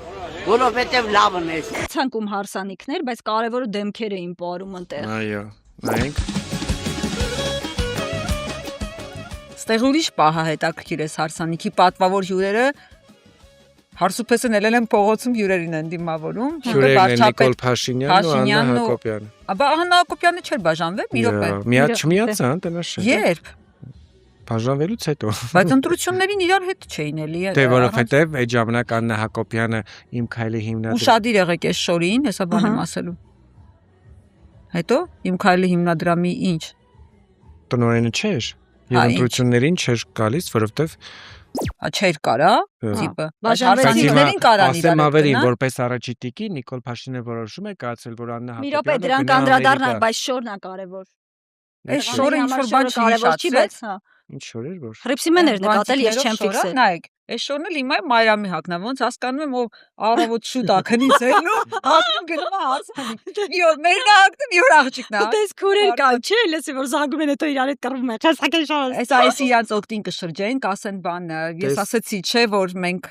որովհետև լավն ես։ ցանկում հարսանիքներ, բայց կարևորը դեմքեր էին պարում ընտեղ։ Այո, նայենք։ Ստեղ ուրիշ պահ է հետաքրքիր է հարսանիքի պատվավոր հյուրերը Հարսուփեսն ելել են փողոցում հյուրերին են դիմավորում։ Հյուրերն են Նիկոլ Փաշինյանն ու Աննա Հակոբյանը։ Աբա Աննա Հակոբյանը չէր բաժանվել, մի րոպե։ Միած չմիացան, տնաշեն։ Երբ։ Բաժանվելուց հետո։ Բայց ընտրություններին իրար հետ չէին էլի։ Դե որովհետև այդ ժամանակ Աննա Հակոբյանը իմ քայլի հիմնադրամ։ Ուշադիր եղեք այս շորին, հեսա բան եմ ասելու։ Հետո իմ քայլի հիմնադրամի ինչ։ Տնօրենը չէր։ Եվ ընտրություններին չէր գալիս, որովհետև Չէր կարա, տիպը։ Բաժանվեցին կարան իրար։ Ասեմ ավերին, որպես առաջի տիկի Նիկոլ Փաշինյանը որոշում է կայացել, որ Աննա Մի րոպե դրանք անդրադառնալ, բայց շորն է կարևոր։ Այս շորը ինչ որ բան չի հիշացել։ Ինչ շոր էր որ։ Հրիպսիմեն էր նկատել, ես չեմ ֆիքսել։ Նայեք, այս շորն էլ հիմա Մայրամի հակնա, ոնց հասկանում եմ, ով առավոտ շուտ է քնից ելնում, հակնում գնում է հարսանիք։ Մի օր մերն աղտում, մի օր աղջիկն է։ Դες քուրեր կան, չէ՞, լսի որ զանգում են, հետո իրար հետ կռվում են։ Չասակեն շորը։ Այս իրանց օգտին կշրջեն, կասեն բան, ես ասացի, չէ, որ մենք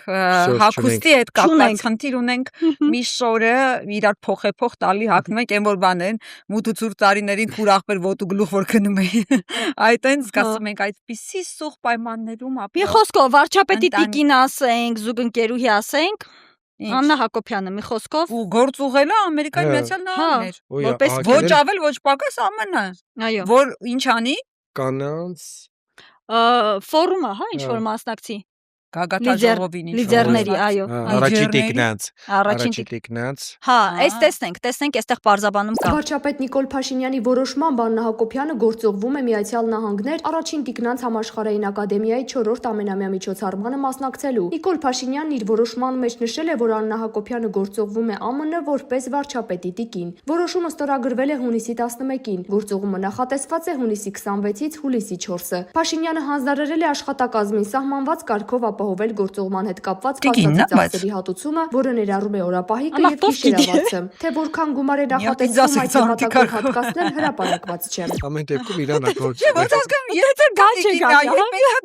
հակոստի հետ կապված խնդիր ունենք, մի շորը իրար փոխ տալի հակնում ենք, այն որ բան են, մութ ու ցուրտ տարիներին քուր աղբեր ոտու գլուխ որ քնում էին։ Այդ այնց կասում ենք այդպիսի սուղ պայմաններում ապրել։ Մի խոսքով վարչապետի տիկին ասենք, զուգընկերուհի ասենք, Աննա Հակոբյանը մի խոսքով ու գործ ուղղելը Ամերիկայի Միացյալ Նահանգներ, որպես ոչ ավել ոչ պակաս ԱՄՆ-ը։ Այո։ Որ ինչ անի։ Կանանց ֆորումը, հա, ինչ որ մասնակցի։ Գագաթա ժողովին լիդերների, այո, առաջին տիկնանց։ Հա, այս տեսնենք, այստեղ բարձաբանում կա։ Վարչապետ Նիկոլ Փաշինյանի որոշմամբ Աննա Հակոբյանը գործուղվում է Միացյալ Նահանգներ առաջին տիկնանց համաշխարհային ակադեմիայի 4-րդ ամենամյա միջոցառմանը մասնակցելու։ Նիկոլ Փաշինյանն իր որոշման մեջ նշել է, որ Աննա Հակոբյանը գործուղվում է ԱՄՆ որպես վարչապետի տիկին։ Որոշումը ստորագրվել է հունիսի 11-ին, գործուղումը նախատեսված է հունիսի 26-ից հուլիսի 4-ը։ Փաշինյանը հանձնարարել է աշխատակազմին սահմանված կարգով ապահովել գործողման հետ կապված կազմի ծախսերի հատուցումը, որը ներառում է օրապահիկը եւ գիշերավարձը։ Թե որքան գումար է նախատեսվում այդ թեմատիկով հատկացնել հրապարակված չէ։ Ամեն դեպքում իրան ակորդ։ Ո՞նց հասկանում, եթե գաչ է գա,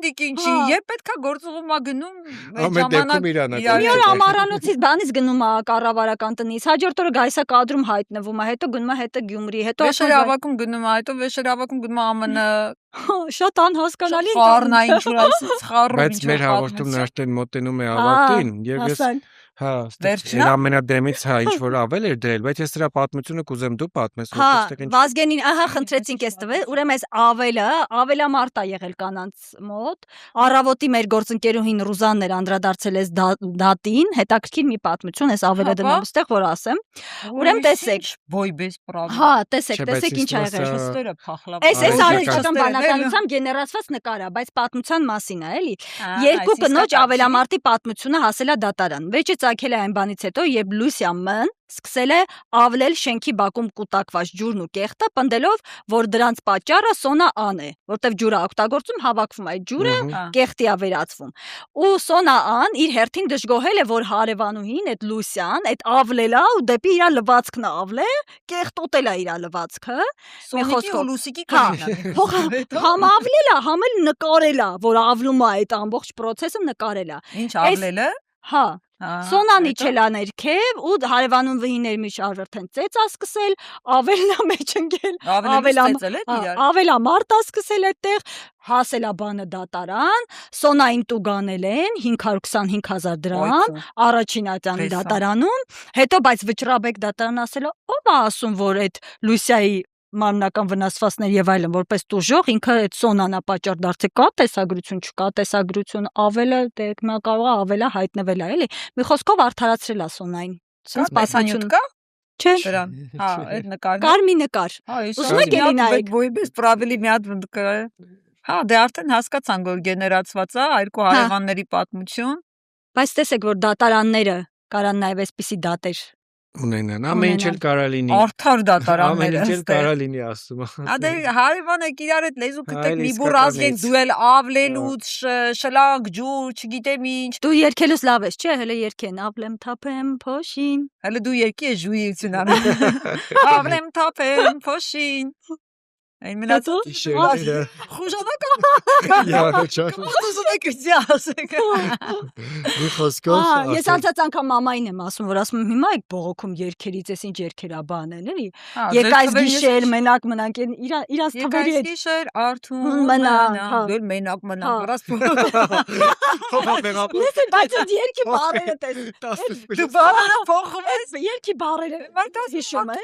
դիկին չի, երբ պետքա գործողումա գնում, ամեն դեպքում իրան ակորդ։ Մի օր ամառանոցից բանից գնում է կառավարական տնից, հաջորդ օրը գայսա կադրում հայտնվում է, հետո գնում է հետո Գյումրի, հետո Վեշերավակում գնում է, հետո Վեշերավակում գնում է ԱՄՆ։ Շատ անհասկանալի է։ Խառն է ինչ որ այսից խառնում։ Բայց մեր հաղորդումն արդեն մոտենում է ավարտին, եւ ես հա, ստեղ ամենադեմից հա ինչ որ ավել էր դրել, բայց ես դրա պատմությունը կուզեմ դու պատմես, որտեղ ինչ։ Վազգենին, ահա խնդրեցինք ես տվել, ուրեմն այս ավելամարտ է եղել կանանց մոտ։ Առավոտի մեր գործընկերուհին Ռուզանն էր անդրադարձել այս դատին, հետաքրքիր մի պատմություն, այս ավելը դնեմ ստեղ որ ասեմ։ Ուրեմն տեսեք, բոյբես պրավ։ Հա, տեսեք ինչ ա եղել։ Շստերը փախլավ։ Այս արհեստական բանականությամբ գեներացված նկար է, բայց պատմության մասին է, էլի։ Երկու կնոջ ավելամարտի պատմությունը հասել է դատարան։ Վերջը ծագել է այն բանից հետո, երբ Լուսիա Մ-ն սկսել է ավլել շենքի բակում կուտակված ջուրն ու կեղտը, պնդելով, որ դրանց պատճառը Սոնա Ան է, որտեվ ջուրը օգտագործում հավաքվում այդ ջուրը կեղտի է վերածվում։ Ու Սոնա Ան իր հերթին դժգոհել է, որ հարևանուհին այդ Լուսիան այդ ավլել է ու դեպի իր լվացքն ավլե, կեղտոտել է իր լվացքը։ Մի խոսքով Լուսիկի կողմն է։ Համ ավլել է, համ էլ նկարել է, որ ավլում է այդ ամբողջ process-ը նկարել է։ Ինչ ավլելը։ Հա, Սոնան իջել է ներքև ու հարևանուհիներ մի շարժեն ծեծ է սկսել, ավելնա մեջ ընկել, ավելամարտ է սկսել այդտեղ, հասել է բանը դատարան, Սոնային տուգանել են 525,000 դրամ, առաջին ատյանի դատարանում, հետո բայց վճռաբեկ դատարան ասել է, ով է ասում, որ այդ Լուսիայի մարմնական վնասվածքներ եւ այլն որպես տուժող ինքը այդ Սոնանա պատճառ դարձել կա տեսագրություն չկա տեսագրություն ավելը դե նա կարող է ավելա հայտնվել է էլի մի խոսքով արդարացրել է Սոնային sense պատասխանություն կա չէ դրան հա այդ նկարն կար մի նկար ուզում եք էլի նայեք բոյբես պրավելի մի հատ նկար Հա, դե արդեն հասկացանք, որ գեներացված է երկու հարևանների պատմություն։ Բայց տեսեք, որ դատարանները կարան նաև այսպիսի դատեր ունենան, ամեն ինչ էլ կարա լինի։ Արդար դատարանները։ Ամեն ինչ էլ կարա լինի, ասում եմ։ Ադե հարևանը իրար հետ լեզու գտեք մի բուր ազգեն դու էլ ավլելուց շլակ ջուր, չգիտեմ ինչ։ Դու երկելուց լավ ես, չէ՞, հələ երկեն, ավլեմ թափեմ փոշին։ Հələ դու երկի ես ժույություն անում։ Ավլեմ թափեմ փոշին։ Այն մնացած խուժանական։ Ուզում եք իջի ասեք։ Մի խոսքով։ Ես անցած անգամ մամային եմ ասում, որ ասում եմ հիմա եք բողոքում երկերից, ես ինչ երկերա բան են, էլի։ Եկայս գիշեր մենակ մնանք, իրանց թվերի հետ։ Եկայս գիշեր արթուն մնանք, դու մենակ մնանք, վրաս։ Բայց այդ երկի բառերը տես։ Դու բառերը փոխում ես։ Երկի բառերը։ Բայց հիշում ես։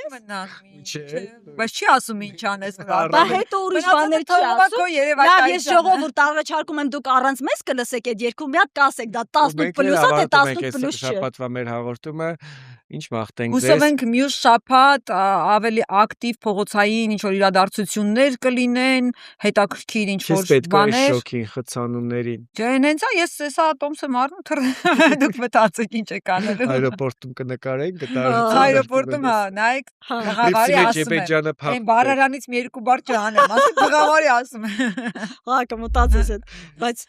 Բայց չի ասում ինչ անես։ Բա հետո ուրիշ բաներ չի ասում։ Լավ, ես ժողովուրդ առաջարկում եմ դուք առանց մեզ կլսեք այդ երկու մի հատ կասեք, դա 18+-ա թե 18+ չէ։ Շաբաթվա մեր հաղորդումը ինչ մաղթենք ձեզ։ Հուսով ենք մյուս շաբաթ ավելի ակտիվ փողոցային ինչ որ իրադարձություններ կլինեն, հետաքրքիր ինչ որ բաներ։ Շոկին, խցանումներին։ Չէ, հենց է ես հեսա տոմսը մարնում թռ դուք մտածեք ինչ եք անելու։ Այրոպորտում կնկարենք գտարություն։ Այրոպորտում հա, նայեք ղաղավարի ասում են։ Այն բարարանից մի երկու բառ չանեմ, ասեք ղաղավարի ասում են։ Հա, կմտածես այդ, բայց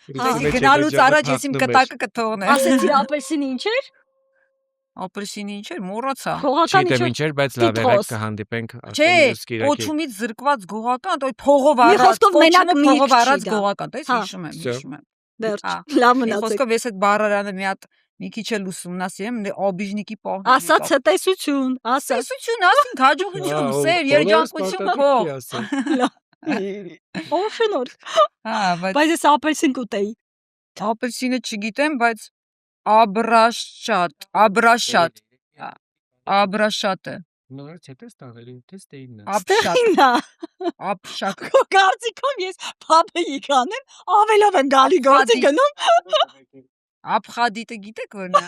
գնալուց առաջ ես իմ կտակը կթողնեմ։ Ասեցի ապելսինը ինչ էր։ Ապելսինը ինչ էր, մոռացա։ Չգիտեմ ինչ էր, բայց լավ եղեք կհանդիպենք Չէ, կոչումից զրկված գողական, այդ փողով առած, փողով առած գողական, դες հիշում եմ։ Վերջ, լավ մնացեք։ Խոսքով ես այդ բառարանը մի հատ մի քիչ էլ ուսումնասիրեմ, օբիժնիկի պահ։ Ասած հտեսություն, ասած։ Տեսություն, ասենք հաջողություն, սեր, երջանկություն փող։ Ո՞վ շնոր։ Հա, բայց ես ապելսին կուտեի։ Ապելսինը չգիտեմ, բայց Աբրաշատ։ Աբրաշատը։ Նորից հետո ստաղելի, տեստեինն է։ Ապշակ։ Ապշակ։ Կարծիքով ես փափեի կանեմ, ավելով եմ գալի գործի գնում։ Աբխադիտը գիտեք որն է։